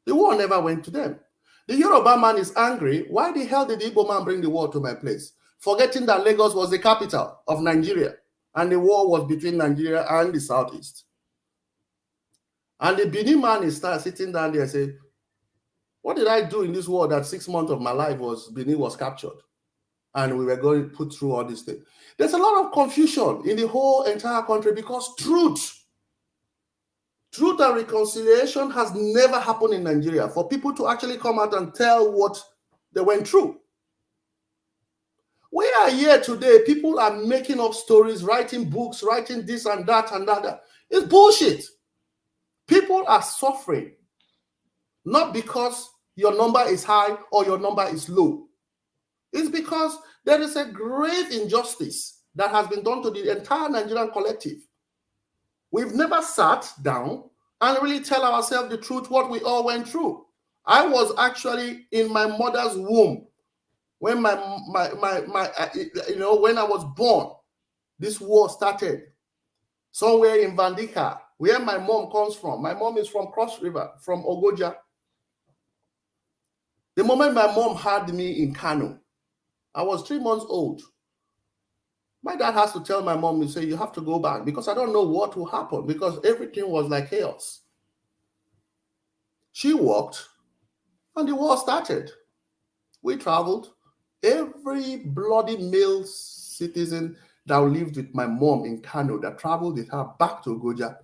The war never went to them. The Yoruba man is angry. Why the hell did the Igbo man bring the war to my place? Forgetting that Lagos was the capital of Nigeria and the war was between Nigeria and the southeast. And the Benin man is sitting down there and say, what did I do in this war that 6 months of my life Benin was captured? And we were going to put through all these things. There's a lot of confusion in the whole entire country because truth and reconciliation has never happened in Nigeria for people to actually come out and tell what they went through. We are here today. People are making up stories, writing books, writing this and that and that. It's bullshit. People are suffering, not because your number is high or your number is low. It's because there is a grave injustice that has been done to the entire Nigerian collective. We've never sat down and really tell ourselves the truth, what we all went through. I was actually in my mother's womb when when I was born. This war started somewhere in Vandika, where my mom comes from. My mom is from Cross River, from Ogoja. The moment my mom had me in Kano, I was 3 months old. My dad has to tell my mom, he say, you have to go back because I don't know what will happen because everything was like chaos. She walked and the war started. We traveled. Every bloody male citizen that lived with my mom in Kano that traveled with her back to Ogoja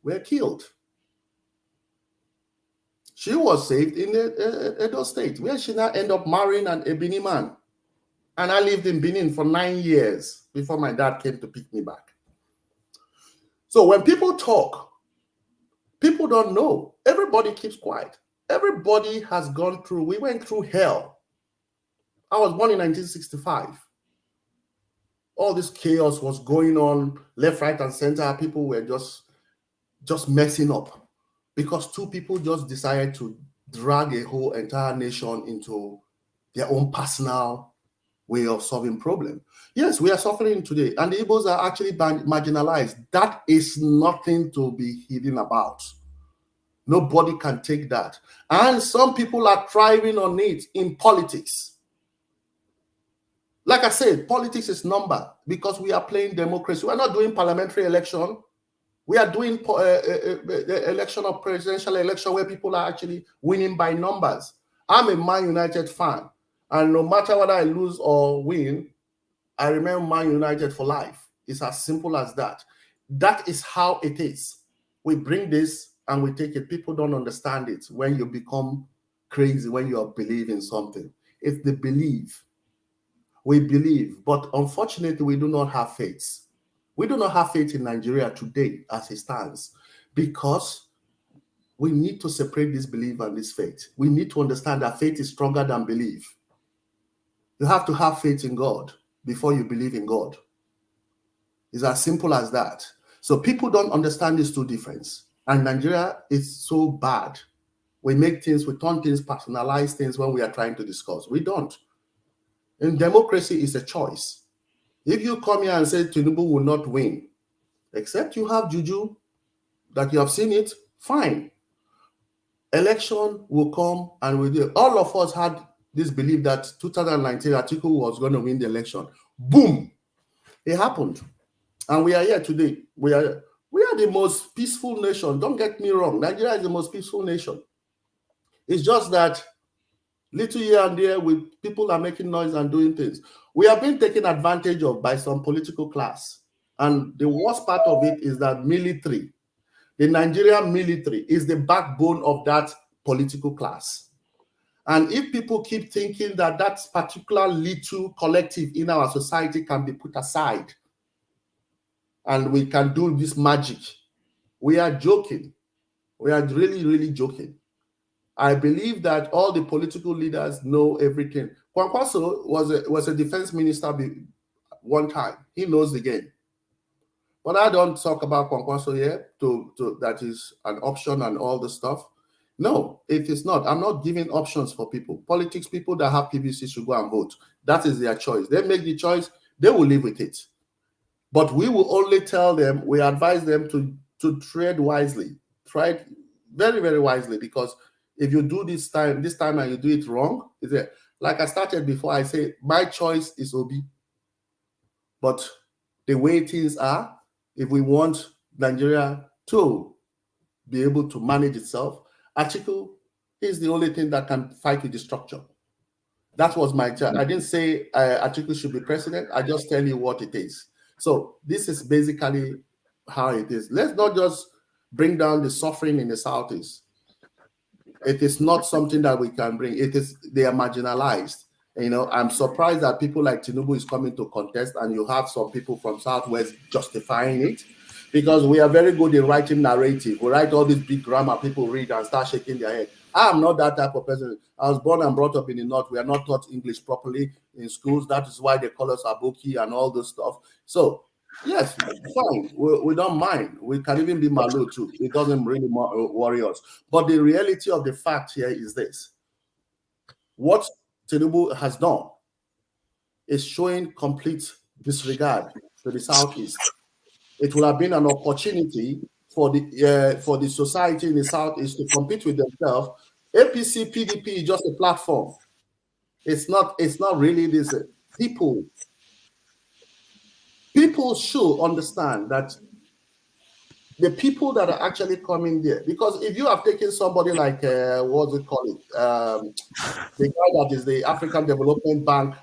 were killed. She was saved in Edo State, where she now ended up marrying an Ebini man. And I lived in Benin for 9 years before my dad came to pick me back. So when people talk, people don't know. Everybody keeps quiet. Everybody has gone through, we went through hell. I was born in 1965. All this chaos was going on left, right, and center. People were just messing up because two people just decided to drag a whole entire nation into their own personal way of solving problem. Yes, we are suffering today, and the Igbos are actually marginalized. That is nothing to be hidden about. Nobody can take that. And some people are thriving on it in politics. Like I said, politics is number because we are playing democracy. We're not doing parliamentary election. We are doing the election of presidential election where people are actually winning by numbers. I'm a Man United fan. And no matter whether I lose or win, I remain Man United for life. It's as simple as that. That is how it is. We bring this and we take it. People don't understand it when you become crazy, when you are believing something. It's the belief. We believe, but unfortunately, we do not have faith. We do not have faith in Nigeria today as it stands because we need to separate this belief and this faith. We need to understand that faith is stronger than belief. You have to have faith in God before you believe in God. It's as simple as that. So people don't understand these two differences. And Nigeria is so bad. We make things, we turn things, personalize things when we are trying to discuss. We don't. In democracy, it's a choice. If you come here and say Tinubu will not win, except you have juju, that you have seen it, fine. Election will come and we do. All of us had this belief that 2019 Atiku was going to win the election. Boom! It happened. And we are here today. We are the most peaceful nation. Don't get me wrong. Nigeria is the most peaceful nation. It's just that little here and there, with people are making noise and doing things. We are being taken advantage of by some political class. And the worst part of it is that military, the Nigerian military, is the backbone of that political class. And if people keep thinking that that particular little collective in our society can be put aside and we can do this magic, we are joking. We are really, really joking. I believe that all the political leaders know everything. Kwankwaso was a defense minister one time. He knows the game. But I don't talk about Kwankwaso here. That is an option and all the stuff. No, it is not. I'm not giving options for people. Politics people that have PVC should go and vote. That is their choice. They make the choice, they will live with it. But we will only tell them, we advise them to tread wisely, tread very, very wisely, because if you do this time and you do it wrong, like I started before, I say my choice is Obi. But the way things are, if we want Nigeria to be able to manage itself, Atiku is the only thing that can fight with the structure. That was my job. I didn't say Atiku should be president. I just tell you what it is. So this is basically how it is. Let's not just bring down the suffering in the Southeast. It is not something that we can bring. They are marginalized. You know, I'm surprised that people like Tinubu is coming to contest, and you have some people from Southwest justifying it, because we are very good in writing narrative. We write all these big grammar, people read and start shaking their head. I am not that type of person. I was born and brought up in the North. We are not taught English properly in schools. That is why they call us Abuki and all this stuff. So, yes, fine. We don't mind. We can even be Malu too. It doesn't really worry us. But the reality of the fact here is this. What Tinubu has done is showing complete disregard to the Southeast. It will have been an opportunity for the society in the Southeast to compete with themselves. APC, PDP is just a platform. It's not really this. People should understand that the people that are actually coming there, because if you have taken somebody like what's it called, the guy that is the African Development Bank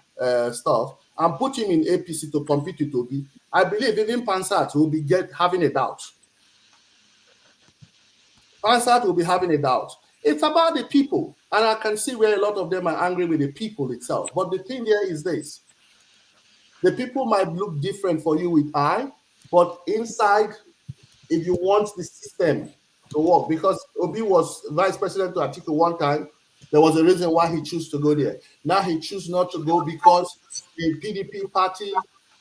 stuff, and put him in APC to compete with Obi, I believe even Pansat will be having a doubt. Pansat will be having a doubt. It's about the people, and I can see where a lot of them are angry with the people itself. But the thing there is this: the people might look different for you with eye, but inside, if you want the system to work, because Obi was vice president to Atiku one time, there was a reason why he chose to go there. Now he chooses not to go because the PDP party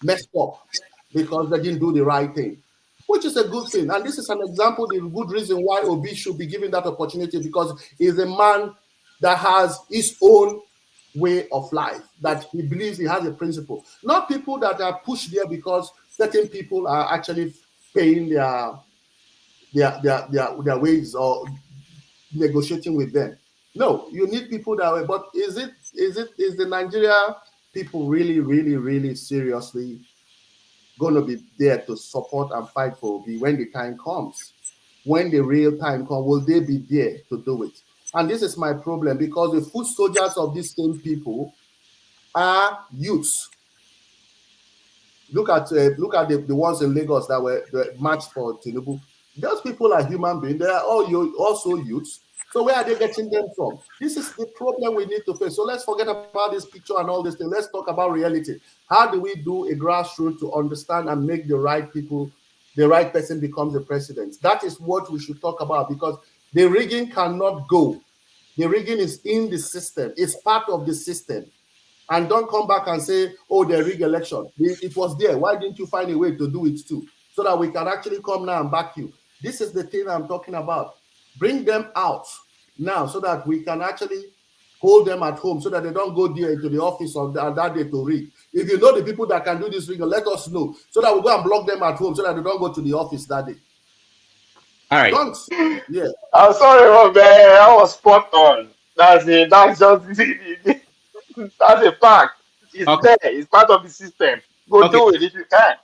messed up, because they didn't do the right thing, which is a good thing. And this is an example, the good reason why Obi should be given that opportunity, because he's a man that has his own way of life, that he believes he has a principle. Not people that are pushed there because certain people are actually paying their wages or negotiating with them. No, you need people that way. But is the Nigeria people really, really, really seriously going to be there to support and fight for Obi when the time comes? When the real time comes, will they be there to do it? And this is my problem, because the foot soldiers of these same people are youths. Look at the ones in Lagos that were marched for Tinubu. Those people are human beings. They are also youths. So where are they getting them from? This is the problem we need to face. So let's forget about this picture and all this thing. Let's talk about reality. How do we do a grassroots to understand and make the right people, the right person becomes the president? That is what we should talk about, because the rigging cannot go. The rigging is in the system. It's part of the system. And don't come back and say, oh, the rig election. It was there. Why didn't you find a way to do it too? So that we can actually come now and back you. This is the thing I'm talking about. Bring them out now so that we can actually hold them at home, so that they don't go there into the office on that day to rig. If you know the people that can do this rig, let us know, so that we go and block them at home, so that they don't go to the office that day. All right. Yeah. I'm sorry, Robert. I was spot on. That's it. That's just that's a fact. It's there. It's part of the system. Go do it if you can.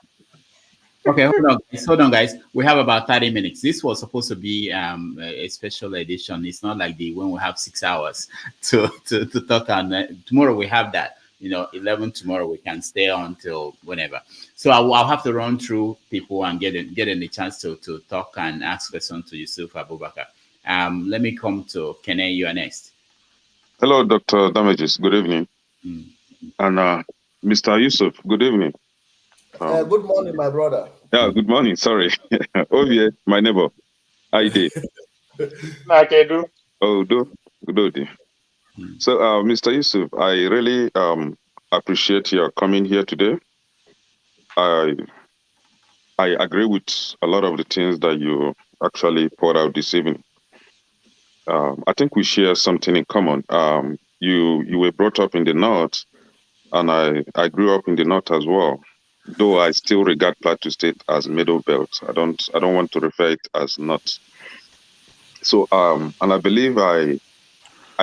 Okay, hold on, guys. We have about 30 minutes. This was supposed to be a special edition. It's not like when we have 6 hours to talk on. Tomorrow we have that. 11 tomorrow. We can stay on till whenever. So I'll have to run through people and get a chance to talk and ask questions to Yusuf Abubakar. Let me come to Kene. You are next. Hello, Dr. Damages. Good evening. And Mr. Yusuf, good evening. Good morning, my brother. Yeah, good morning. Sorry. Oh, yeah, my neighbor. I did. Oh, good. So, Mr. Yusuf, I really appreciate your coming here today. I agree with a lot of the things that you actually poured out this evening. I think we share something in common. You were brought up in the north, and I grew up in the north as well. Though I still regard Plateau State as middle belt. I don't want to refer it as north. So and I believe I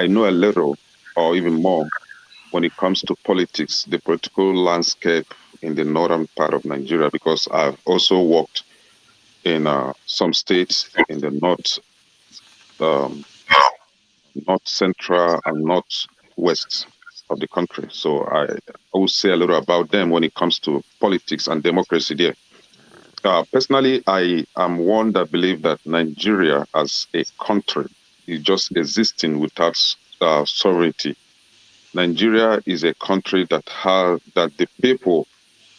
know a little or even more when it comes to politics, the political landscape in the northern part of Nigeria, because I've also worked in some states in the um, north central and north west of the country. So I will say a little about them when it comes to politics and democracy there. Personally, I am one that believes that Nigeria as a country is just existing without sovereignty. Nigeria is a country that the people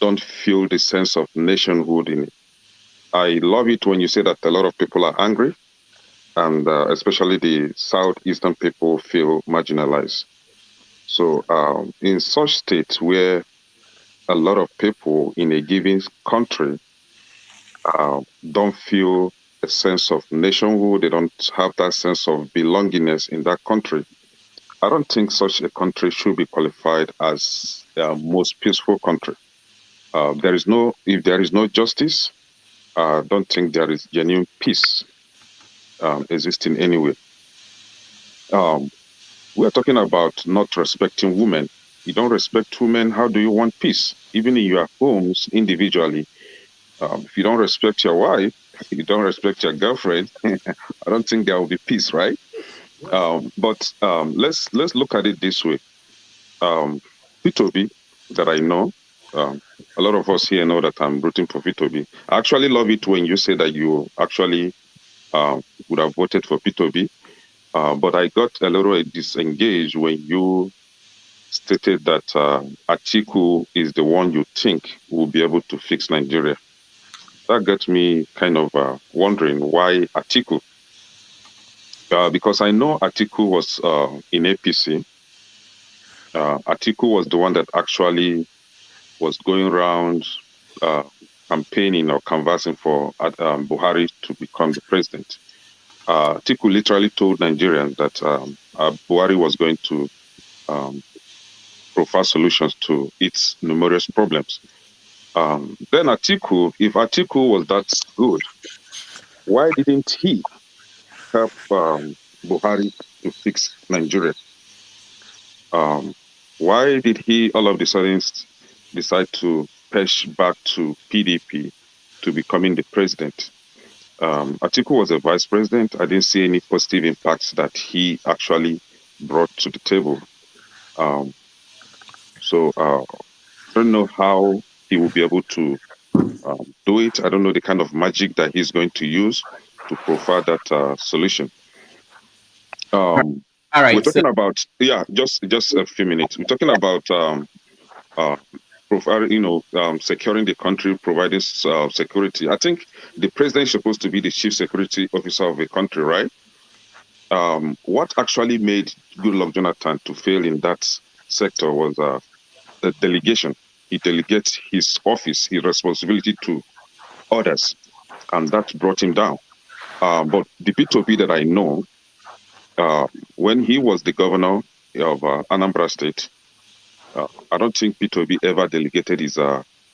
don't feel the sense of nationhood in it. I love it when you say that a lot of people are angry, and especially the southeastern people feel marginalized. So, in such states where a lot of people in a given country don't feel a sense of nationhood, they don't have that sense of belongingness in that country, I don't think such a country should be qualified as the most peaceful country. If there is no justice, I don't think there is genuine peace existing anywhere. We're talking about not respecting women. You don't respect women, how do you want peace? Even in your homes individually, if you don't respect your wife, you don't respect your girlfriend, I don't think there will be peace, right? But let's look at it this way. P2B that I know, a lot of us here know that I'm rooting for P2B. I actually love it when you say that you actually would have voted for P2B, but I got a little disengaged when you stated that Atiku is the one you think will be able to fix Nigeria. That got me kind of wondering why Atiku. Because I know Atiku was in APC. Atiku was the one that actually was going around campaigning or canvassing for Buhari to become the president. Atiku literally told Nigerians that Buhari was going to provide solutions to its numerous problems. Then if Atiku was that good, why didn't he help Buhari to fix Nigeria? Why did he all of a sudden decide to push back to PDP to becoming the president? Atiku was a vice president. I didn't see any positive impacts that he actually brought to the table. So I don't know how he will be able to do it. I don't know the kind of magic that he's going to use to provide that solution. All right. We're talking about just a few minutes. We're talking about securing the country, providing security. I think the president is supposed to be the chief security officer of a country, right? What actually made Goodluck Jonathan to fail in that sector was the delegation. He delegates his office, his responsibility to others, and that brought him down. But the P2P that I know, when he was the governor of Anambra State, I don't think P2B ever delegated his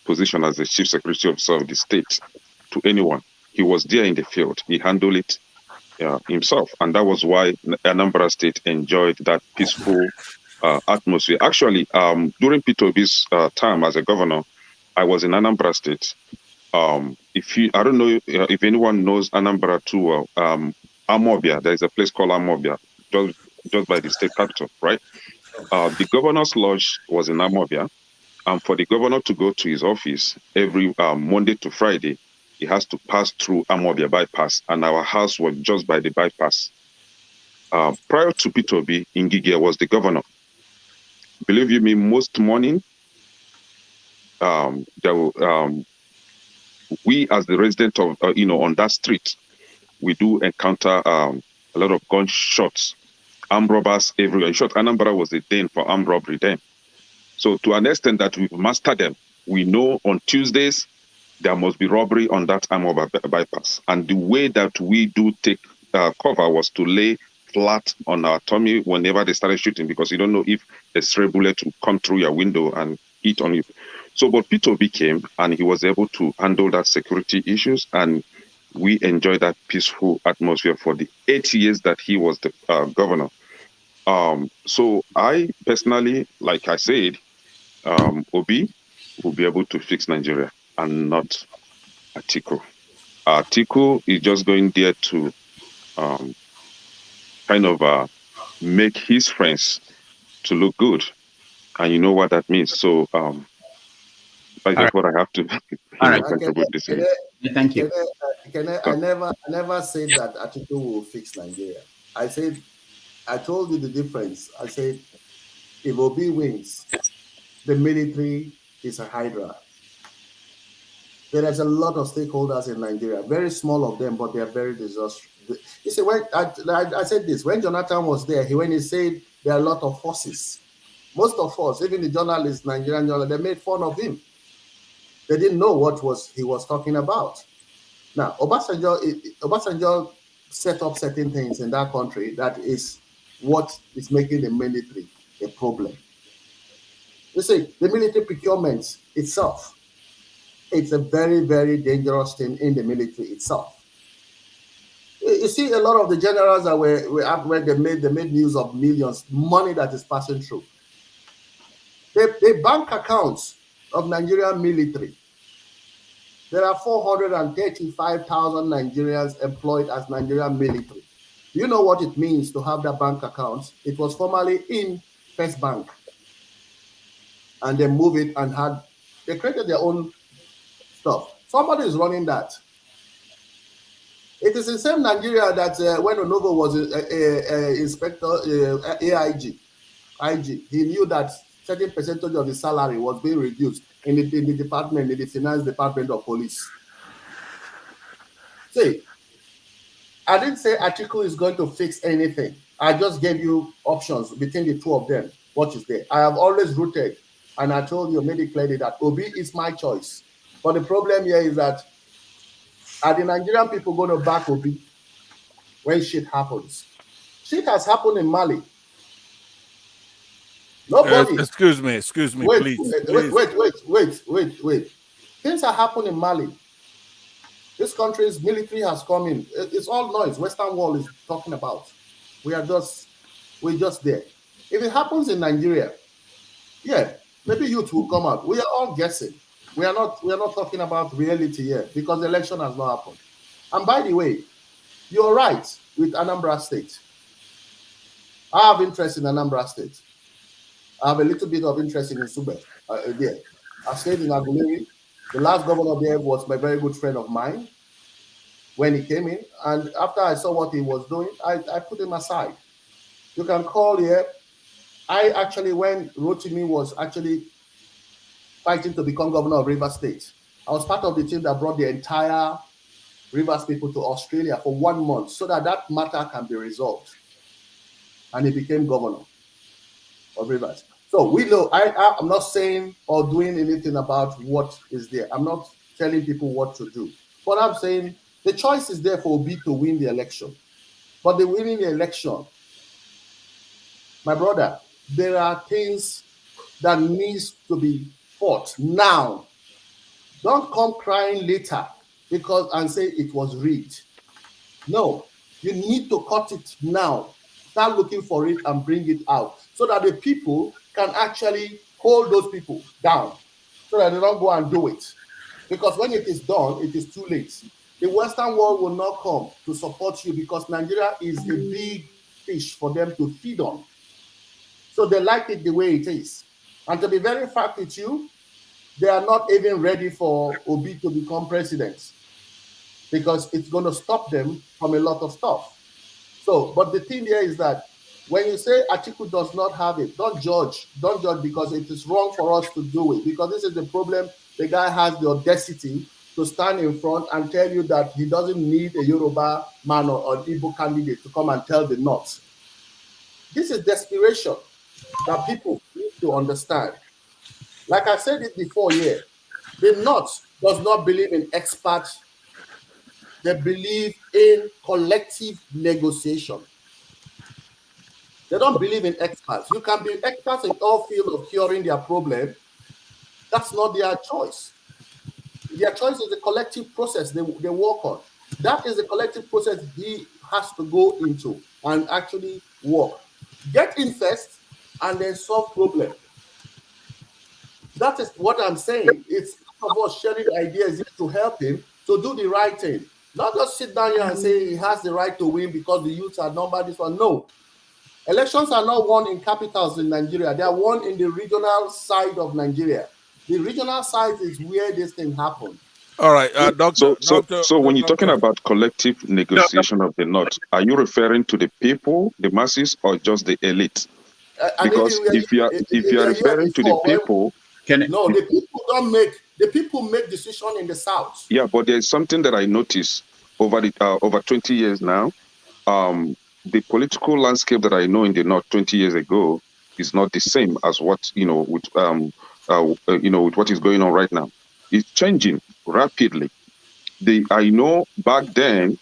position as the chief security officer of the state to anyone. He was there in the field. He handled it himself. And that was why Anambra State enjoyed that peaceful atmosphere. Actually, during P2B's time as a governor, I was in Anambra State. I don't know if anyone knows Anambra too well. Amobia, there is a place called Amobia, just by the state capital, right? The governor's lodge was in Amobia, and for the governor to go to his office every Monday to Friday, he has to pass through Amobia bypass, and our house was just by the bypass. Prior to P2B, Ngige was the governor. Believe you me, most morning, we as the resident of on that street, we do encounter a lot of gunshots, armed robbers everywhere. In short, Anambra was a den for armed robbery then. So to an extent that we've mastered them, we know on Tuesdays there must be robbery on that Amobia bypass. And the way that we do take cover was to lay flat on our tummy whenever they started shooting, because you don't know if a stray bullet will come through your window and hit on you. So, but Peter Obi came and he was able to handle that security issues, and we enjoyed that peaceful atmosphere for the 8 years that he was the governor. So I personally, like I said, Obi will be able to fix Nigeria and not Atiku. Atiku is just going there to kind of make his friends to look good, and you know what that means. So that's just what I have to contribute this evening. Thank you. I never said that Atiku will fix Nigeria. I told you the difference. I said if Obi wins, the military is a hydra. There is a lot of stakeholders in Nigeria, very small of them, but they are very disastrous. You see, when I said this, when Jonathan was there, when he said there are a lot of forces, most of us, even the journalists, Nigerian journalists, they made fun of him. They didn't know what he was talking about. Now, Obasanjo set up certain things in that country that is what is making the military a problem. You see, the military procurement itself, it's a very, very dangerous thing in the military itself. You see, a lot of the generals that where they made news of millions, money that is passing through. The bank accounts of Nigerian military. There are 435,000 Nigerians employed as Nigerian military. Do you know what it means to have that bank account? It was formerly in First Bank. And they moved it and they created their own stuff. Somebody is running that. It is the same Nigeria that when Onogo was inspector, IG, he knew that certain percentage of the salary was being reduced in the finance department of police. See, I didn't say Atiku is going to fix anything. I just gave you options between the two of them. What is there? I have always rooted, and I told you, made it clearly that Obi is my choice. But the problem here is that are the Nigerian people going to back Obi when shit happens? Shit has happened in Mali. Nobody. Excuse me, please. Wait. Things are happening in Mali. This country's military has come in. It's all noise. Western world is talking about. We're just there. If it happens in Nigeria, yeah, maybe youth will come out. We are all guessing. We are not talking about reality here because the election has not happened. And by the way, you're right with Anambra State. I have interest in Anambra State. I have a little bit of interest in Nsugbe. There. I stayed in Aguleri. The last governor there was my very good friend of mine when he came in. And after I saw what he was doing, I put him aside. You can call here. I actually, when Rotimi was actually fighting to become governor of Rivers State, I was part of the team that brought the entire Rivers people to Australia for 1 month so that matter can be resolved. And he became governor of Rivers. So we know, I'm not saying or doing anything about what is there. I'm not telling people what to do. But I'm saying the choice is there for Obi to win the election. But the winning the election, my brother, there are things that needs to be fought now. Don't come crying later and say it was rigged. No, you need to cut it now. Start looking for it and bring it out so that the people can actually hold those people down so that they don't go and do it. Because when it is done, it is too late. The Western world will not come to support you because Nigeria is a big fish for them to feed on. So they like it the way it is. And to be very frank with you, they are not even ready for Obi to become president because it's going to stop them from a lot of stuff. So, but the thing here is that when you say Atiku does not have it, don't judge because it is wrong for us to do it, because this is the problem. The guy has the audacity to stand in front and tell you that he doesn't need a Yoruba man or an Igbo candidate to come and tell the North. This is desperation that people need to understand. Like I said it before here, the North does not believe in experts. They believe in collective negotiation. They don't believe in experts. You can be experts in all fields of curing their problem. That's not their choice. Their choice is the collective process they work on. That is the collective process he has to go into and actually work. Get in first and then solve problem. That is what I'm saying. It's of us sharing ideas to help him to do the right thing. Not just sit down here and say he has the right to win because the youths are numbered this one. No. Elections are not won in capitals in Nigeria. They are won in the regional side of Nigeria. The regional side is where this thing happens. All right, Doctor. So when you're talking about collective negotiation of the North, are you referring to the people, the masses, or just the elite? Because if you are referring to the people, the people don't make. The people make decision in the South. Yeah, but there's something that I noticed over over 20 years now. The political landscape that I know in the North 20 years ago is not the same as what with with what is going on right now. It's changing rapidly. I know back then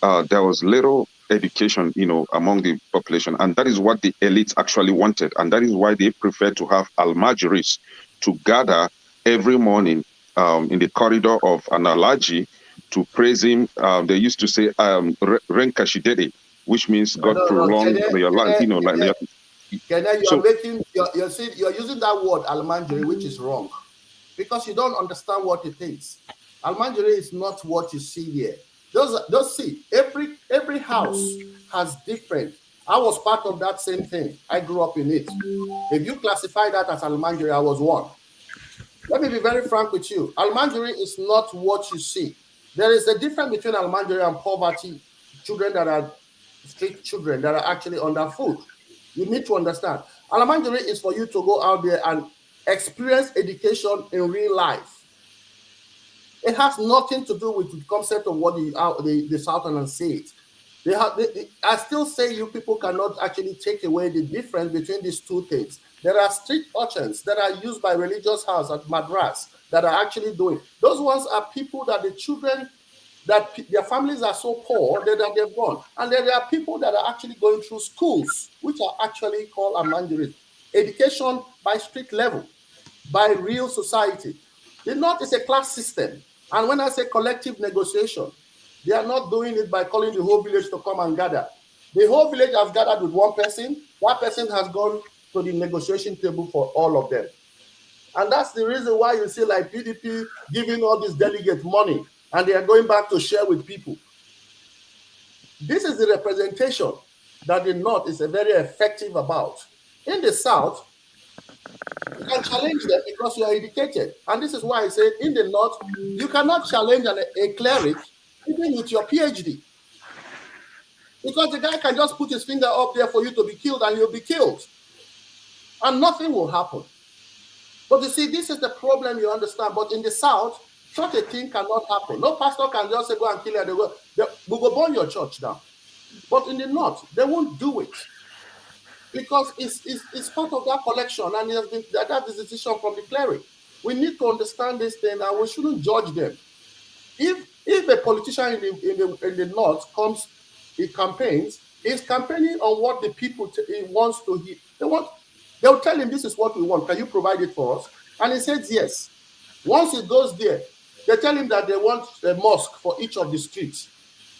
there was little education, among the population, and that is what the elites actually wanted, and that is why they prefer to have almajiris to gather every morning in the corridor of an alaji to praise him. They used to say Renkashidede, which means God prolong your life. You're using that word almanjiri, which is wrong, because you don't understand what it is. Almanjiri is not what you see here. Those see, every house has different. I was part of that same thing. I grew up in it. If you classify that as almanjiri, I was one. Let me be very frank with you. Almanjiri is not what you see. There is a difference between almanjiri and poverty. Children that are street children that are actually under food. You need to understand. Almanjiri is for you to go out there and experience education in real life. It has nothing to do with the concept of what the Southerners say it. I still say you people cannot actually take away the difference between these two things. There are street urchins that are used by religious house at Madras that are actually doing. Those ones are people that the children, that their families are so poor that they've gone. And then there are people that are actually going through schools, which are actually called almanjiris. Education by street level, by real society. The North is a class system. And when I say collective negotiation, they are not doing it by calling the whole village to come and gather. The whole village has gathered with one person. That person has gone to the negotiation table for all of them. And that's the reason why you see like PDP giving all these delegates money and they are going back to share with people. This is the representation that the North is very effective about. In the South, you can challenge them because you are educated. And this is why I said in the North, you cannot challenge a cleric even with your PhD. Because the guy can just put his finger up there for you to be killed and you'll be killed. And nothing will happen. But you see, this is the problem, you understand. But in the South, such a thing cannot happen. No pastor can just say, go and kill her. We go burn your church down. But in the North, they won't do it. Because it's part of that collection, and it has been that is a decision from the cleric. We need to understand this thing, and we shouldn't judge them. If a politician in the North comes, he campaigns, he's campaigning on what the people he wants to hear. They'll tell him this is what we want. Can you provide it for us? And he says yes. Once he goes there, they tell him that they want a mosque for each of the streets,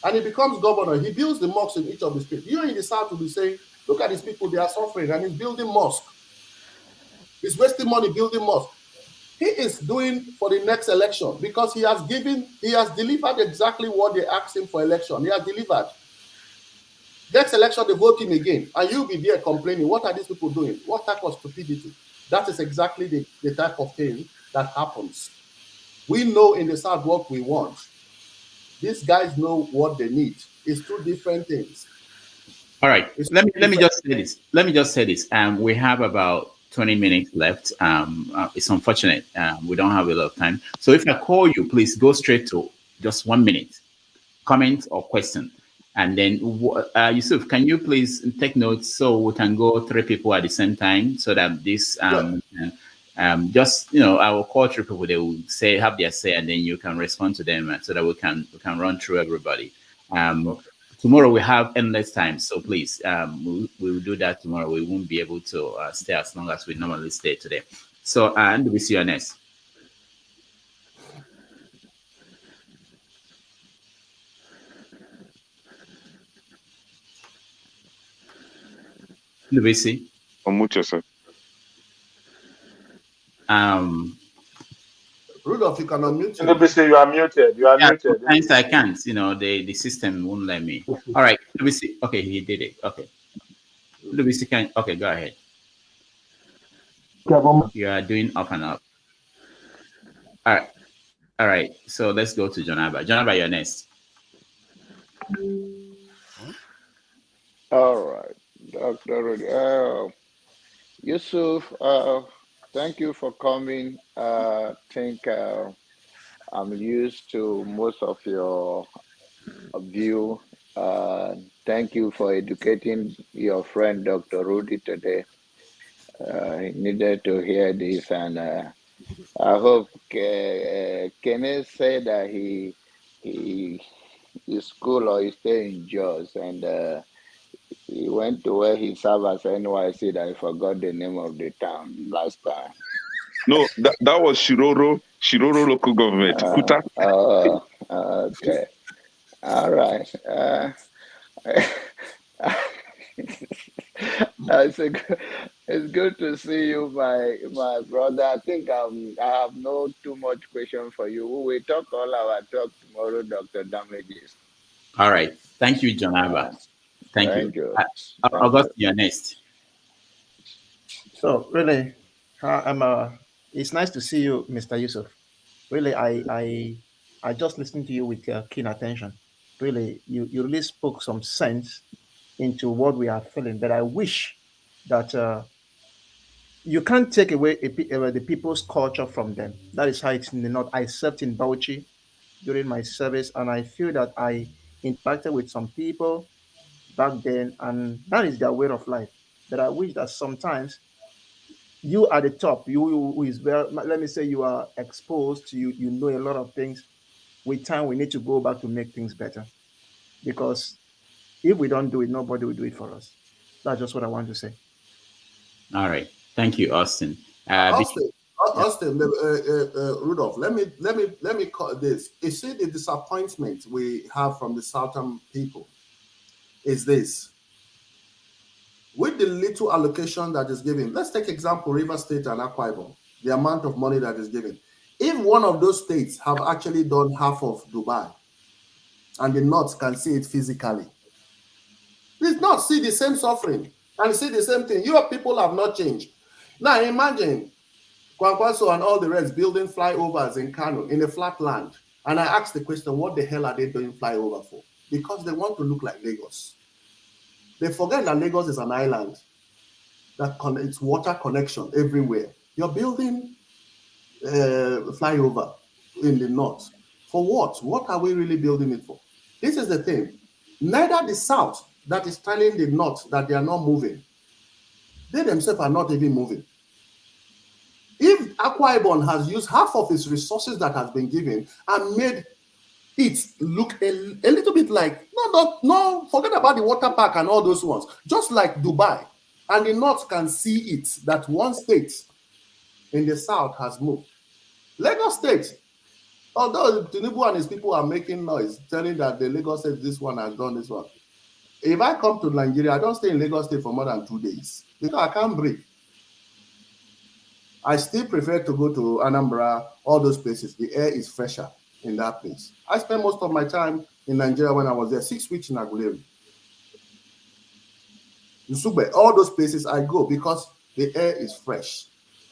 and he becomes governor. He builds the mosques in each of the streets. You in the South will be saying, look at these people, they are suffering, and he's building mosque. He's wasting money building mosque. He is doing for the next election because he has delivered exactly what they asked him for election. He has delivered. Next election, they vote him again, and you'll be there complaining, what are these people doing? What type of stupidity? That is exactly the type of thing that happens. We know in the South what we want. These guys know what they need. It's two different things. All right. Let me just say this. We have about 20 minutes left. It's unfortunate. We don't have a lot of time. So if I call you, please go straight to just 1 minute, comment or question. And then Yusuf, can you please take notes so we can go 3 people at the same time so that this I will call 3 people, they will have their say, and then you can respond to them so that we can run through everybody. tomorrow we have endless time, so please, we will do that tomorrow. We won't be able to stay as long as we normally stay today. So, and we see you next. Luisi. Unmute yourself. Rudolph, you can unmute. You are muted. You are muted. Sometimes I can't. You know, the system won't let me. All right, Luisi. Okay, he did it. Okay, Luisi can. Okay, go ahead. You are doing up and up. All right. So let's go to Jonaba. Jonaba, you're next. All right, Dr. Yusuf, thank you for coming. I think I'm used to most of your view. Thank you for educating your friend Dr. Rudy today. He needed to hear this, and I hope Kenneth said that he is school or he stay in Jos, and he went to where he served as NYC. That I forgot the name of the town last time. No, that was Shiroro local government. Kuta. Okay. All right. It's good to see you, my brother. I think I have no too much question for you. We will talk all our talk tomorrow, Dr. Damages. All right. Thank you, Jonaba. Thank you. August, you're next. So really, it's nice to see you, Mr. Yusuf. Really, I just listened to you with keen attention. Really, you really spoke some sense into what we are feeling. But I wish that you can't take away the people's culture from them. That is how it's in the north. I served in Bauchi during my service, and I feel that I interacted with some people back then, and that is their way of life. But I wish that sometimes you are the top, you who is well, let me say you are exposed, you know a lot of things. With time, we need to go back to make things better, because if we don't do it, nobody will do it for us. That's just what I want to say. All right, thank you, Austin. Austin, Rudolph, let me call this. You see, the disappointment we have from the southern people is this. With the little allocation that is given, let's take example River State and Akwa Ibom, the amount of money that is given. If one of those states have actually done half of Dubai, and the North can see it physically, did not see the same suffering and see the same thing. Your people have not changed. Now imagine Kwankwaso and all the rest building flyovers in Kano in a flat land. And I asked the question, what the hell are they doing flyover for? Because they want to look like Lagos. They forget that Lagos is an island that it's water connection everywhere. You're building flyover in the north. For what? What are we really building it for? This is the thing. Neither the south that is telling the north that they are not moving, they themselves are not even moving. If Akwa Ibom has used half of its resources that has been given and made it look a little bit like, no, forget about the water park and all those ones, just like Dubai, and the north can see it, that one state in the south has moved. Lagos State, although Tinubu and his people are making noise, telling that the Lagos State, this one has done this one. If I come to Nigeria, I don't stay in Lagos State for more than 2 days because I can't breathe. I still prefer to go to Anambra, all those places. The air is fresher in that place. I spent most of my time in Nigeria when I was there, 6 weeks in Aguleri. Nsugbe, all those places I go because the air is fresh.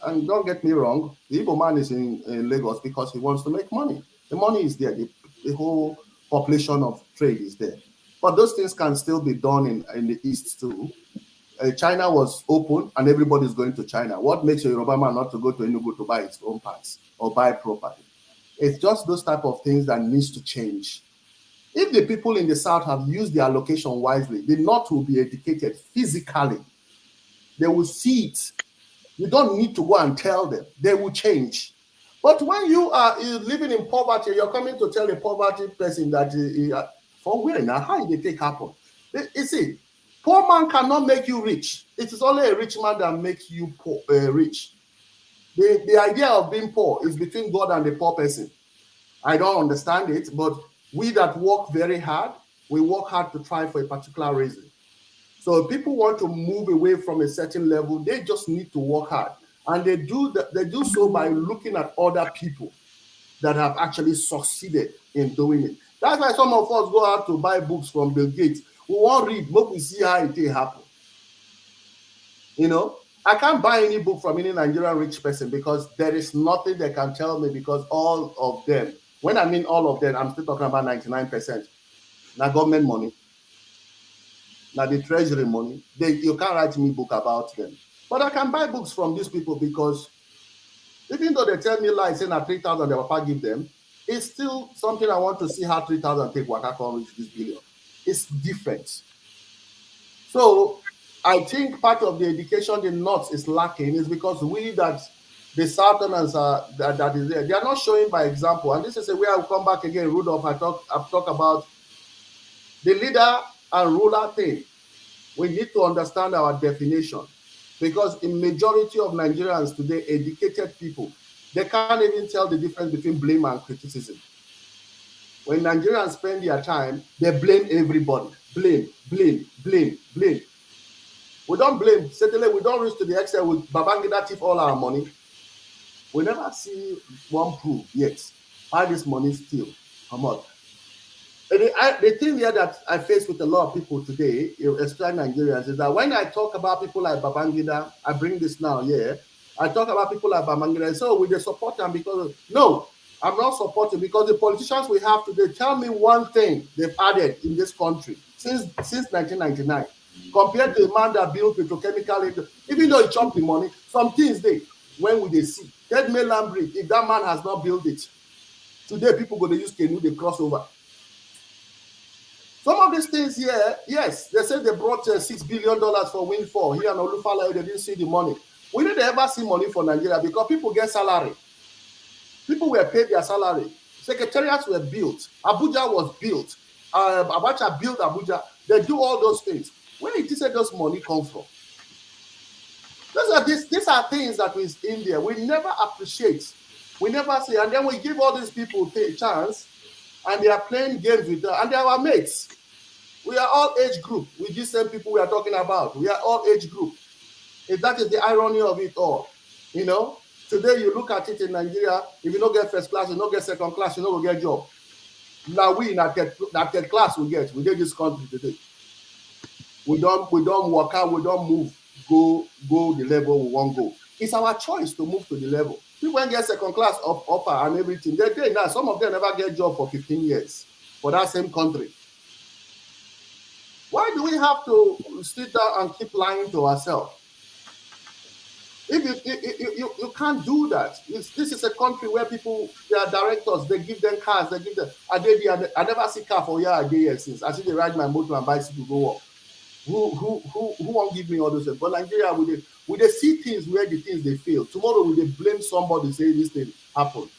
And don't get me wrong, the Igbo man is in Lagos because he wants to make money. The money is there. The whole population of trade is there. But those things can still be done in the East too. China was open and everybody's going to China. What makes a Yoruba man not to go to Enugu to buy his own parts or buy property? It's just those type of things that needs to change. If the people in the South have used their allocation wisely, the North will be educated physically. They will see it. You don't need to go and tell them. They will change. But when you are living in poverty, you're coming to tell a poverty person that For where now? How did they take happen? You see, poor man cannot make you rich. It is only a rich man that makes you poor, rich. The idea of being poor is between God and the poor person. I don't understand it, but we that work very hard, we work hard to try for a particular reason. So if people want to move away from a certain level, they just need to work hard. And they do so by looking at other people that have actually succeeded in doing it. That's why some of us go out to buy books from Bill Gates. We won't read, but we see how it happen. You know, I can't buy any book from any Nigerian rich person because there is nothing they can tell me, because all of them, when I mean all of them, I'm still talking about 99%. Now government money, now the treasury money, you can't write me book about them. But I can buy books from these people because even though they tell me lies saying that 3,000 the papa give them, it's still something I want to see how 3,000 take Waka can reach this billion. It's different. So I think part of the education the North is lacking is because we that the Southerners are that is there, they are not showing by example. And this is a way I will come back again, Rudolph. I've talked about the leader and ruler thing. We need to understand our definition. Because in majority of Nigerians today, educated people, they can't even tell the difference between blame and criticism. When Nigerians spend their time, they blame everybody. Blame, blame, blame, blame. We don't blame. Certainly, we don't reach to the extent with Babangida thief all our money. We never see one proof yet how this money still come out. The thing here that I face with a lot of people today, especially Nigerians, is that when I talk about people like Babangida, I bring this now, I talk about people like Babangida, so we they support them because, no, I'm not supporting, because the politicians we have today, tell me one thing they've added in this country since 1999, compared to a man that built petrochemical, even though he chopped the money, some things when will they see? That mainland bridge, if that man has not built it, today people go to use canoe, they cross over. Some of these things here, yes, they said they brought $6 billion for windfall here in Olufala. They didn't see the money. We didn't ever see money for Nigeria because people get salary. People were paid their salary. Secretariats were built. Abuja was built. Abacha built Abuja. They do all those things. Where did those money come from? These are things that is in there. We never appreciate. We never see. And then we give all these people a chance, and they are playing games with them, and they are our mates. We are all age group with these same people we are talking about. We are all age group. If that is the irony of it all, you know. Today you look at it in Nigeria, if you don't get first class, you don't get second class, you don't get a job. Now we in that third class we get this country today. We don't work out, we don't move, go the level we want go. It's our choice to move to the level. People get second class upper and everything. They now some of them never get job for 15 years for that same country. Why do we have to sit down and keep lying to ourselves? If you can't do that. This is a country where people, they are directors, they give them cars, they give them. I never see car for a year a day since. I see they ride my motor and bicycle go up. Who won't give me all those things? But Nigeria, we they see things where the things they fail. Tomorrow we they blame somebody, say this thing happened.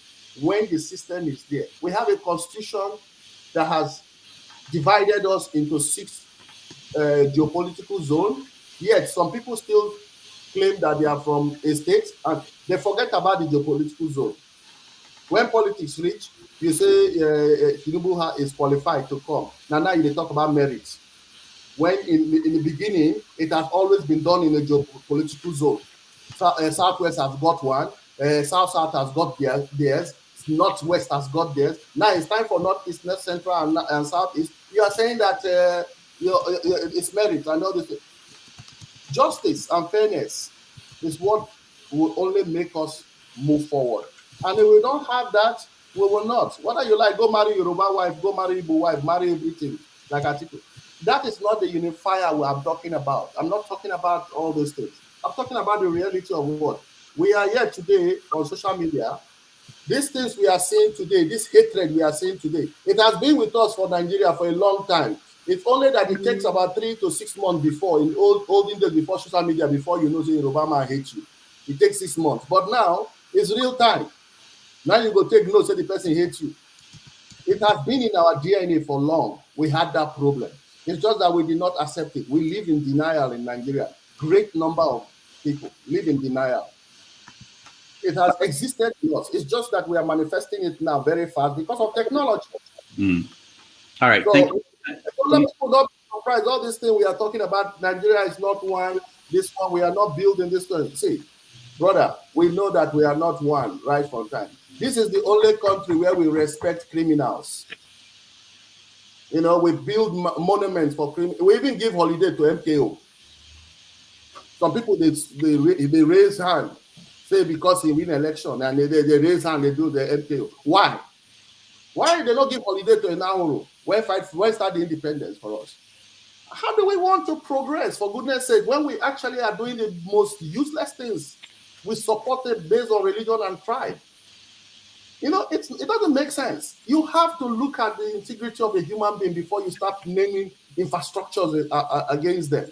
When the system is there, we have a constitution that has divided us into 6 geopolitical zones. Yet some people still claim that they are from a state and they forget about the geopolitical zone. When politics reach, you say Tinubu is qualified to come. Now you talk about merits. When in the beginning, it has always been done in a geopolitical zone. Southwest has got one, South has got theirs, Northwest has got theirs. Now it's time for Northeast, North Central, and Southeast. You are saying that it's merit and all this. Justice and fairness is what will only make us move forward. And if we don't have that, we will not. Whether you like, go marry Yoruba wife, go marry Igbo wife, marry everything, like Atiku. That is not the unifier I'm talking about. I'm not talking about all those things. I'm talking about the reality of what we are here today on social media. These things we are seeing today, this hatred we are seeing today, it has been with us for Nigeria for a long time. It's only that it takes about 3 to 6 months before, in olden days before social media, before you know say Obama hates you. It takes 6 months. But now it's real time. Now you go take note, say the person hates you. It has been in our DNA for long. We had that problem. It's just that we did not accept it. We live in denial in Nigeria. Great number of people live in denial. It has existed in us. It's just that we are manifesting it now very fast because of technology. All right. So, Thank you. let people not be surprised. All this thing we are talking about, Nigeria is not one. This one, we are not building this one. See, brother, we know that we are not one right from time. This is the only country where we respect criminals. You know, we build monuments for criminals. We even give holiday to MKO. Some people, they raise hand, say because he win election, and they raise hand, they do the MKO. Why? Why they not give holiday to Nauru? Where start the independence for us? How do we want to progress, for goodness sake, when we actually are doing the most useless things? We support it based on religion and tribe. You know, it doesn't make sense. You have to look at the integrity of a human being before you start naming infrastructures against them.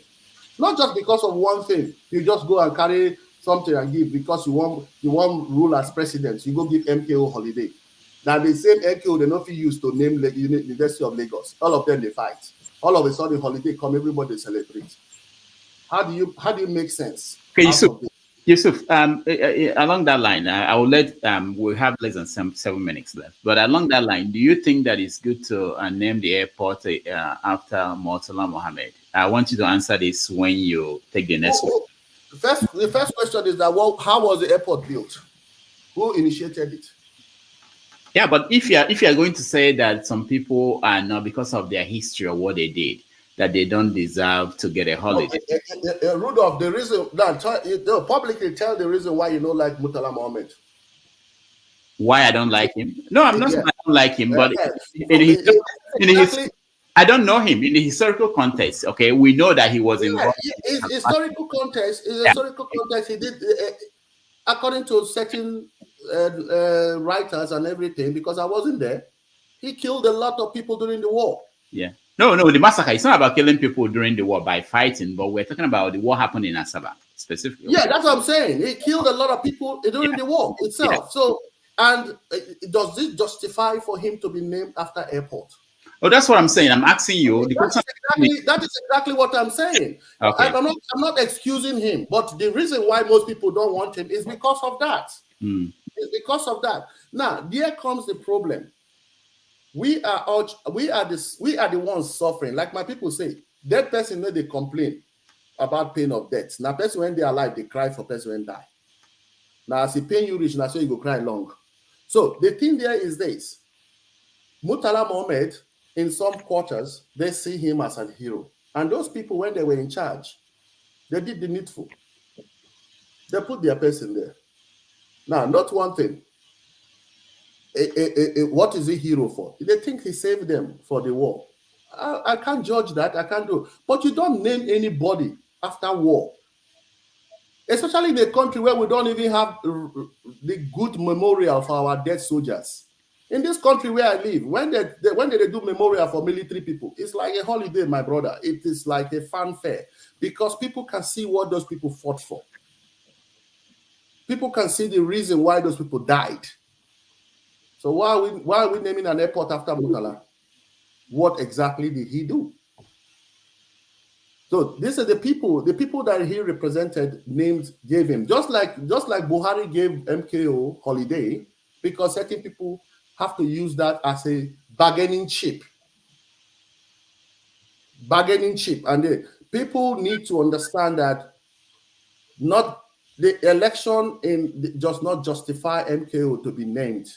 Not just because of one thing. You just go and carry something and give because you want rule as president. You go give MKO holiday. Now the same MKO they not use to name the University of Lagos. All of them they fight. All of a sudden holiday come, everybody celebrate. How do you make sense? Okay, Yusuf, along that line, I will let we have less than 7 minutes left. But along that line, do you think that it's good to name the airport after Murtala Mohammed? I want you to answer this when you take the next one. The first question is that how was the airport built? Who initiated it? Yeah, but if you're going to say that some people are not, because of their history or what they did, that they don't deserve to get a holiday. Rudolph, the reason that publicly tell the reason why you don't like Murtala Mohammed. Why I don't like him? No, I'm not saying I don't like him, but I don't know him in the historical context. Okay, we know that he was involved. Historical context is historical context. He did according to certain writers and everything, because I wasn't there. He killed a lot of people during the war. Yeah. No, the massacre, it's not about killing people during the war by fighting, but we're talking about the war happened in Asaba specifically. Yeah, that's what I'm saying. He killed a lot of people during the war itself. Yeah. So, and does this justify for him to be named after airport? Oh, that's what I'm saying. I'm asking you. That is exactly what I'm saying. Okay. I'm not excusing him, but the reason why most people don't want him is because of that. It's because of that. Now, there comes the problem. We are the ones suffering. Like my people say, dead person know they complain about pain of death. Now, person when they are alive, they cry for person when die. Now, as the pain you reach, now so you go cry long. So the thing there is this: Murtala Mohammed, in some quarters, they see him as a hero, and those people, when they were in charge, they did the needful. They put their person there. Now, not one thing. What is he hero for? They think he saved them for the war. I can't judge that. I can't do. But you don't name anybody after war, especially in a country where we don't even have the good memorial for our dead soldiers. In this country where I live, when they do memorial for military people, it's like a holiday, my brother. It is like a fanfare because people can see what those people fought for. People can see the reason why those people died. So why are we naming an airport after Murtala? What exactly did he do? So these are the people that he represented, gave him. Just like Buhari gave MKO holiday, because certain people have to use that as a bargaining chip. And people need to understand that not the election does not justify MKO to be named.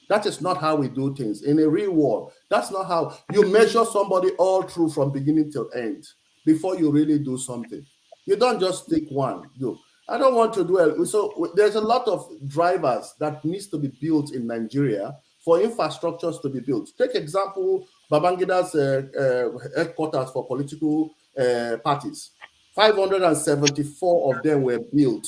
That is not how we do things. In a real war, that's not how you measure somebody all through from beginning till end before you really do something. You don't just take one. I don't want to dwell. So there's a lot of drivers that needs to be built in Nigeria for infrastructures to be built. Take example, Babangida's headquarters for political parties. 574 of them were built.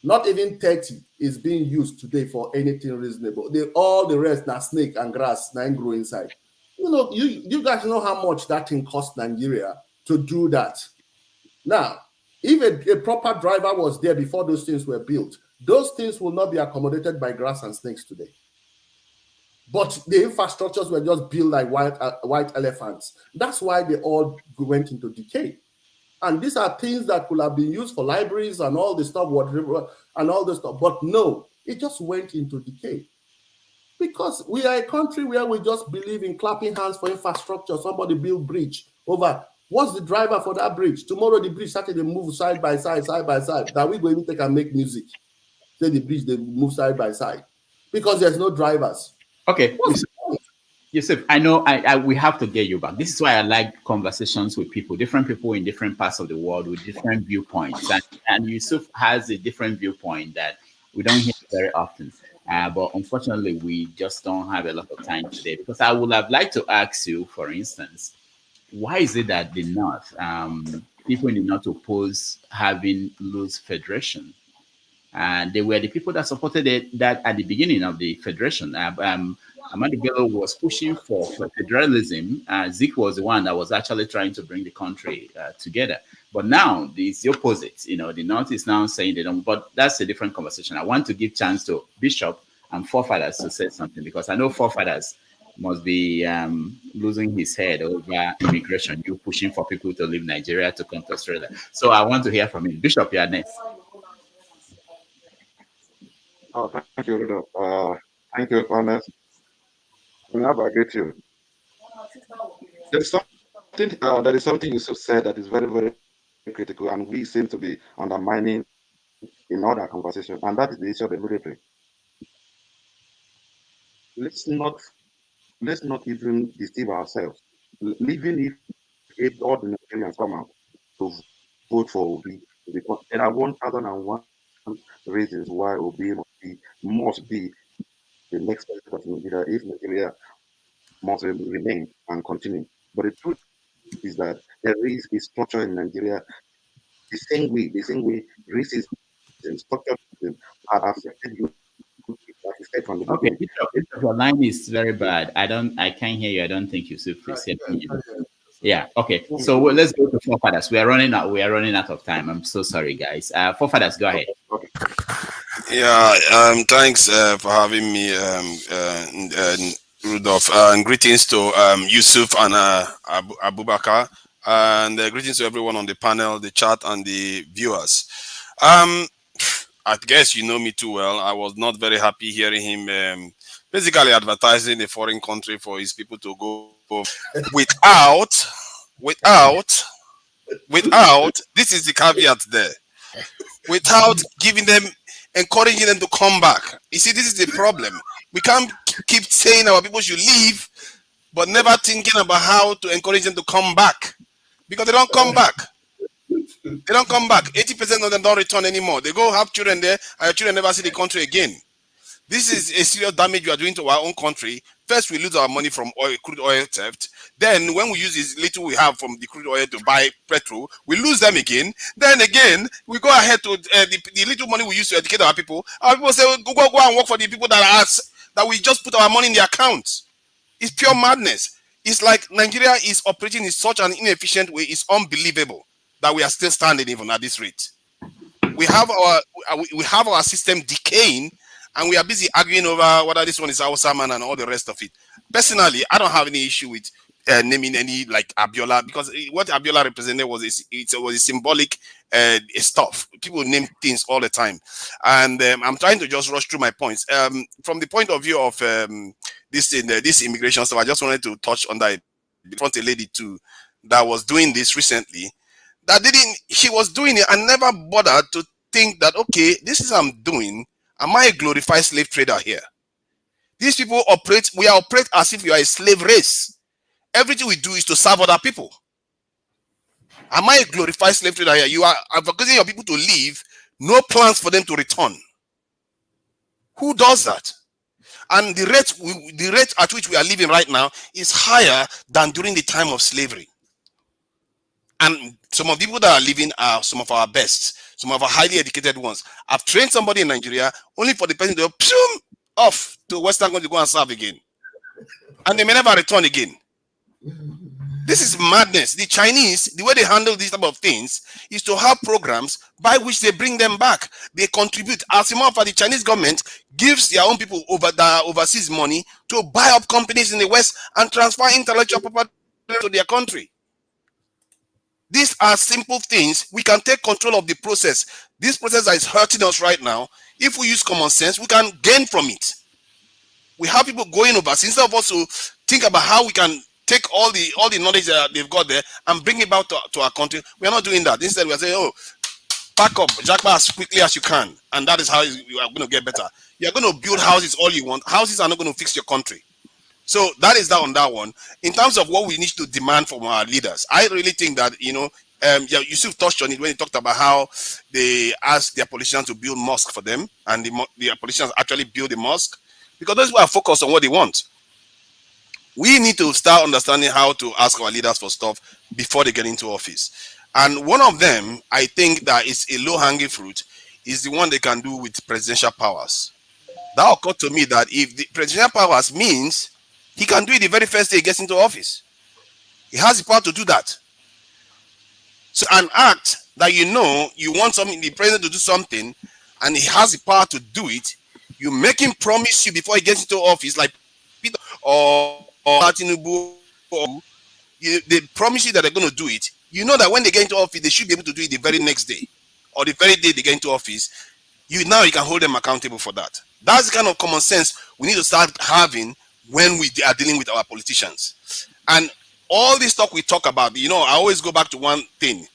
Not even 30 is being used today for anything reasonable. All the rest now snake and grass now grow inside. You know, you guys know how much that thing cost Nigeria to do that. Now, if a proper driver was there before those things were built, those things will not be accommodated by grass and snakes today. but the infrastructures were just built like white elephants. That's why they all went into decay. And these are things that could have been used for libraries and all the stuff, whatever, and all the stuff. But no, it just went into decay. Because we are a country where we just believe in clapping hands for infrastructure. Somebody build bridge over. What's the driver for that bridge? Tomorrow the bridge started to move side by side. That we go even take and make music. Say the bridge, they move side by side. Because there's no drivers. Okay. Yusuf, I know we have to get you back. This is why I like conversations with different people in different parts of the world with different viewpoints. And Yusuf has a different viewpoint that we don't hear very often. But unfortunately, we just don't have a lot of time today, because I would have liked to ask you, for instance, why is it that the North, people in the North oppose having loose federation? And they were the people that supported that at the beginning of the federation. Amadu Bello was pushing for federalism. Zik was the one that was actually trying to bring the country together. But now it's the opposite. You know, the North is now saying they don't. But that's a different conversation. I want to give chance to Bishop and Forefathers to say something, because I know Forefathers must be losing his head over immigration. You pushing for people to leave Nigeria to come to Australia. So I want to hear from him. Bishop, you are next. Oh, thank you, Rudolph. Thank you, Honest. I get you. There's something you said that is very, very critical, and we seem to be undermining in all that conversation, and that is the issue of the military. Let's not even deceive ourselves. Even if all the Nigerians come out to vote for Obi, because there are 1,001 reasons why Obi must be the next president of Nigeria if Nigeria must remain and continue. But the truth is that there is a structure in Nigeria the same way racism, structure are affected you. From the okay, Bishop, your line is very bad. I can't hear you. I don't think Yusuf is hearing you. Yeah. Okay. So let's go to Forefathers. We are running out of time. I'm so sorry, guys. Forefathers, go ahead. Okay. Yeah. Thanks for having me, Rudolph. And greetings to Yusuf and Abubakar, and greetings to everyone on the panel, the chat, and the viewers. I guess you know me too well. I was not very happy hearing him basically advertising a foreign country for his people to go without. This is the caveat there. Without encouraging them to come back. You see, this is the problem. We can't keep saying our people should leave, but never thinking about how to encourage them to come back, because they don't come back. They don't come back. 80% of them don't return anymore. They go have children there, and your children never see the country again. This is a serious damage we are doing to our own country. First, we lose our money from crude oil theft. Then, when we use this little we have from the crude oil to buy petrol, we lose them again. Then again, we go ahead to the little money we use to educate our people. Our people say, go and work for the people that we just put our money in the account. It's pure madness. It's like Nigeria is operating in such an inefficient way. It's unbelievable that we are still standing even at this rate. We have our system decaying, and we are busy arguing over whether this one is Hausa man and all the rest of it. Personally, I don't have any issue with naming any like Abiola, because what Abiola represented was a symbolic stuff. People name things all the time, and I'm trying to just rush through my points. From the point of view of this immigration stuff, I just wanted to touch on that. Front a lady too that was doing this recently. She was doing it and never bothered to think that, okay, this is what I'm doing. Am I a glorified slave trader here? These people we operate as if we are a slave race. Everything we do is to serve other people. Am I a glorified slave trader here? You are advocating your people to leave, no plans for them to return. Who does that? And the rate at which we are living right now is higher than during the time of slavery. And some of the people that are living are some of our best, some of our highly educated ones. I've trained somebody in Nigeria only for the person to go off to Western country to go and serve again. And they may never return again. This is madness. The Chinese, the way they handle these type of things is to have programs by which they bring them back. They contribute. As a matter of fact, the Chinese government gives their own people overseas money to buy up companies in the West and transfer intellectual property to their country. These are simple things. We can take control of the process. This process that is hurting us right now, if we use common sense, we can gain from it. We have people going overseas instead of us to think about how we can take all the knowledge that they've got there and bring it back to our country. We are not doing that. Instead, we are saying, oh, pack up, jackpot as quickly as you can, and that is how you are going to get better. You are going to build houses all you want. Houses are not going to fix your country. So that is that on that one. In terms of what we need to demand from our leaders, I really think that, Yusuf touched on it when he talked about how they ask their politicians to build mosque for them, and the politicians actually build a mosque, because those who are focused on what they want. We need to start understanding how to ask our leaders for stuff before they get into office. And one of them, I think that is a low-hanging fruit, is the one they can do with presidential powers. That occurred to me that if the presidential powers means he can do it the very first day he gets into office. He has the power to do that. So an act that you want the president to do something, and he has the power to do it, you make him promise you before he gets into office, like Peter or Tinubu, they promise you that they're going to do it. You know that when they get into office, they should be able to do it the very next day, or the very day they get into office. You can hold them accountable for that. That's the kind of common sense we need to start having when we are dealing with our politicians. And all this talk we talk about, I always go back to one thing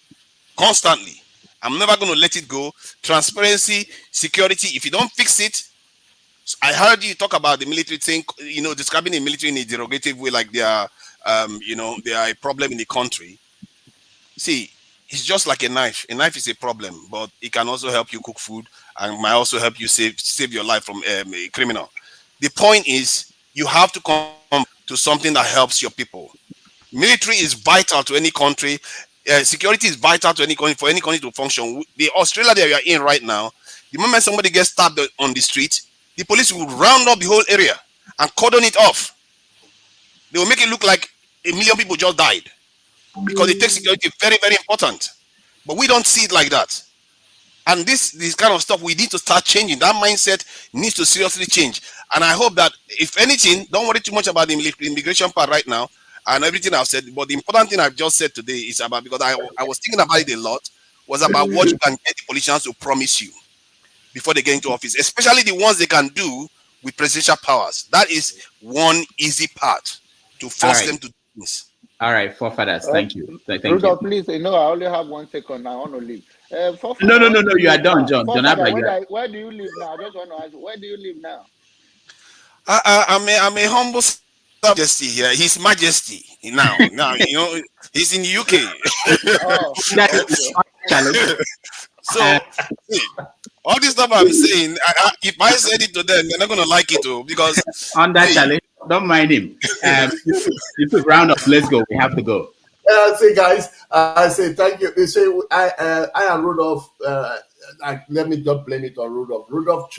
constantly. I'm never going to let it go. Transparency, security. If you don't fix it, I heard you talk about the military thing, describing the military in a derogative way, like they are a problem in the country. See, it's just like a knife. A knife is a problem, but it can also help you cook food and might also help you save your life from a criminal. The point is, you have to come to something that helps your people. Military is vital to any country. Security is vital to any country, for any country to function. The Australia that we are in right now, the moment somebody gets stabbed on the street, the police will round up the whole area and cordon it off. They will make it look like 1 million people just died, because they take security very, very important. But we don't see it like that. And this kind of stuff, we need to start changing. That mindset needs to seriously change. And I hope that, if anything, don't worry too much about the immigration part right now and everything I've said. But the important thing I've just said today is about, because I was thinking about it a lot, was about what you can get the politicians to promise you before they get into office, especially the ones they can do with presidential powers. That is one easy part to force them to do things. All right, forefathers, thank you. Thank Rudolph, you. please, I only have 1 second. I want to leave. No, you are done, John. Where do you live now? I just want to ask, where do you live now? I'm a humble majesty here. His Majesty now. He's in the UK. So all this stuff I'm saying, if I said it to them, they're not gonna like it too, because on that challenge, don't mind him. You took round up. Let's go. We have to go. Say, guys, I say thank you. They say I am Rudolph. Let me not blame it on Rudolph. Rudolph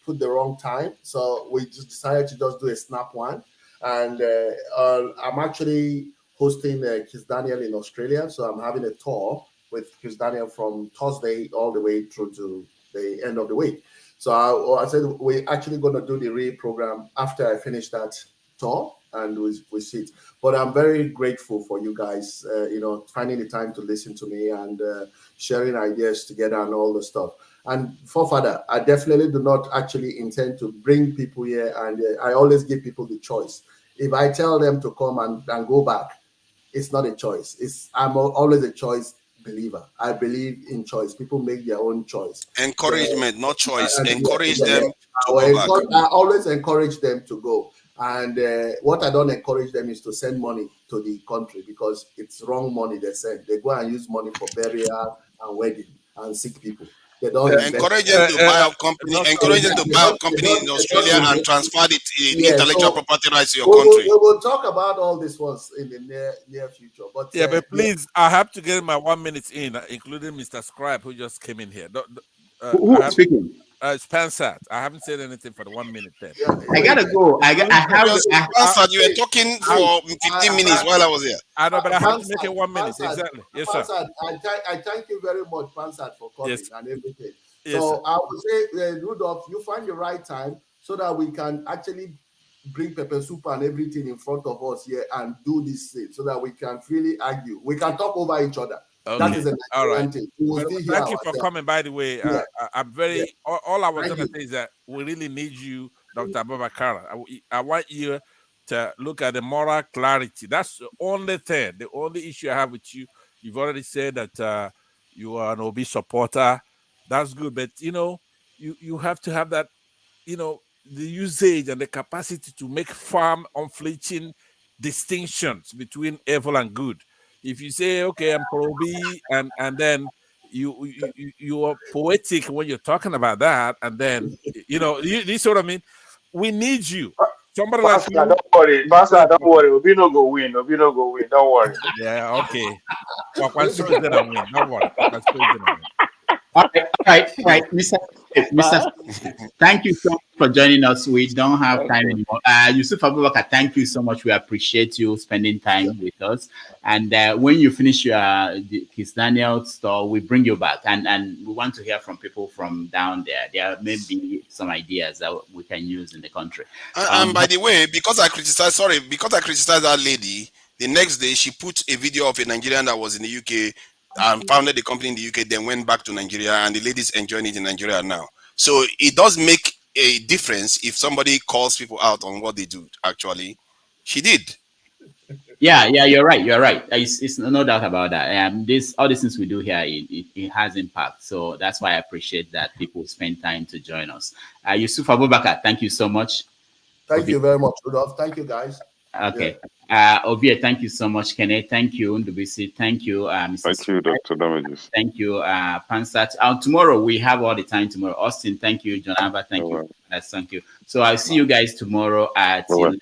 put the wrong time, so we just decided to just do a snap one. And I'm actually hosting Chris Daniel in Australia, so I'm having a tour with Chris Daniel from Thursday all the way through to the end of the week. So I said we're actually going to do the real program after I finish that tour, and we sit. But I'm very grateful for you guys, finding the time to listen to me and sharing ideas together and all the stuff. And forefather, I definitely do not actually intend to bring people here, and I always give people the choice. If I tell them to come and go back, it's not a choice. I'm always a choice believer. I believe in choice. People make their own choice. Encouragement, not choice. Encourage them to go back. I always encourage them to go. And what I don't encourage them is to send money to the country, because it's wrong money they send. They go and use money for burial and wedding and sick people. They don't encourage them to buy up company. Encourage them to buy up company in Australia and transfer the intellectual property rights to your country. We will talk about all these ones in the near future. But but please, I have to get my 1 minute in, including Mr. Scribe, who just came in here. Who is speaking? Spansat. I haven't said anything for the 1 minute then. I gotta go. I have. Spansat, you were talking for 15 minutes while I was here. I know, but I have to Pansat, make it 1 minute. Pansat, Exactly. Yes, sir. Pansat, I thank you very much, Pansat, for coming Yes. and everything. Yes, So sir. I would say, Rudolph, you find the right time so that we can actually bring pepper soup and everything in front of us here and do this thing so that we can freely argue. We can talk over each other. Okay. That is a Nigerian thing. We will still hear Thank you for ourselves. coming, by the way. Yeah. I'm very, all I was Thank going to you. say is that we really need you, Dr. Abubakar. I want you to look at the moral clarity. That's the only thing, the only issue I have with you. You've already said that you are an Obi supporter. That's good, but you have to have that, the usage and the capacity to make firm, unflinching distinctions between evil and good. If you say, okay, I'm pro-B, and then you are poetic when you're talking about that, and then you see what I mean. We need you. Somebody like Pastor, you. don't worry. Pastor, don't worry. Obi no go win. Obi no go win. Don't worry. Yeah, okay. Don't worry. All right, Mr. Thank you so much for joining us. We don't have time anymore. Yusuf Abubakar, thank you so much. We appreciate you spending time with us. And when you finish his Daniel store, we bring you back. And we want to hear from people from down there. There may be some ideas that we can use in the country. And by the way, because I criticized that lady, the next day she put a video of a Nigerian that was in the UK and founded the company in the UK, then went back to Nigeria, and the ladies enjoying it in Nigeria now. So it does make a difference if somebody calls people out on what they do. Actually, she did. Yeah, you're right. It's no doubt about that. All these things we do here, it has impact. So that's why I appreciate that people spend time to join us. Yusuf Abubakar, thank you so much. Thank you very much, Rudolph. Thank you, guys. Okay. Ovia, thank you so much. Kenneth, thank you. Ndubisi, thank you. Mr. Thank you, Dr. Damages. Thank you, Pansat. Tomorrow, we have all the time tomorrow. Austin, thank you. John Abba, thank you. Thank you. So I'll see you guys tomorrow at 11.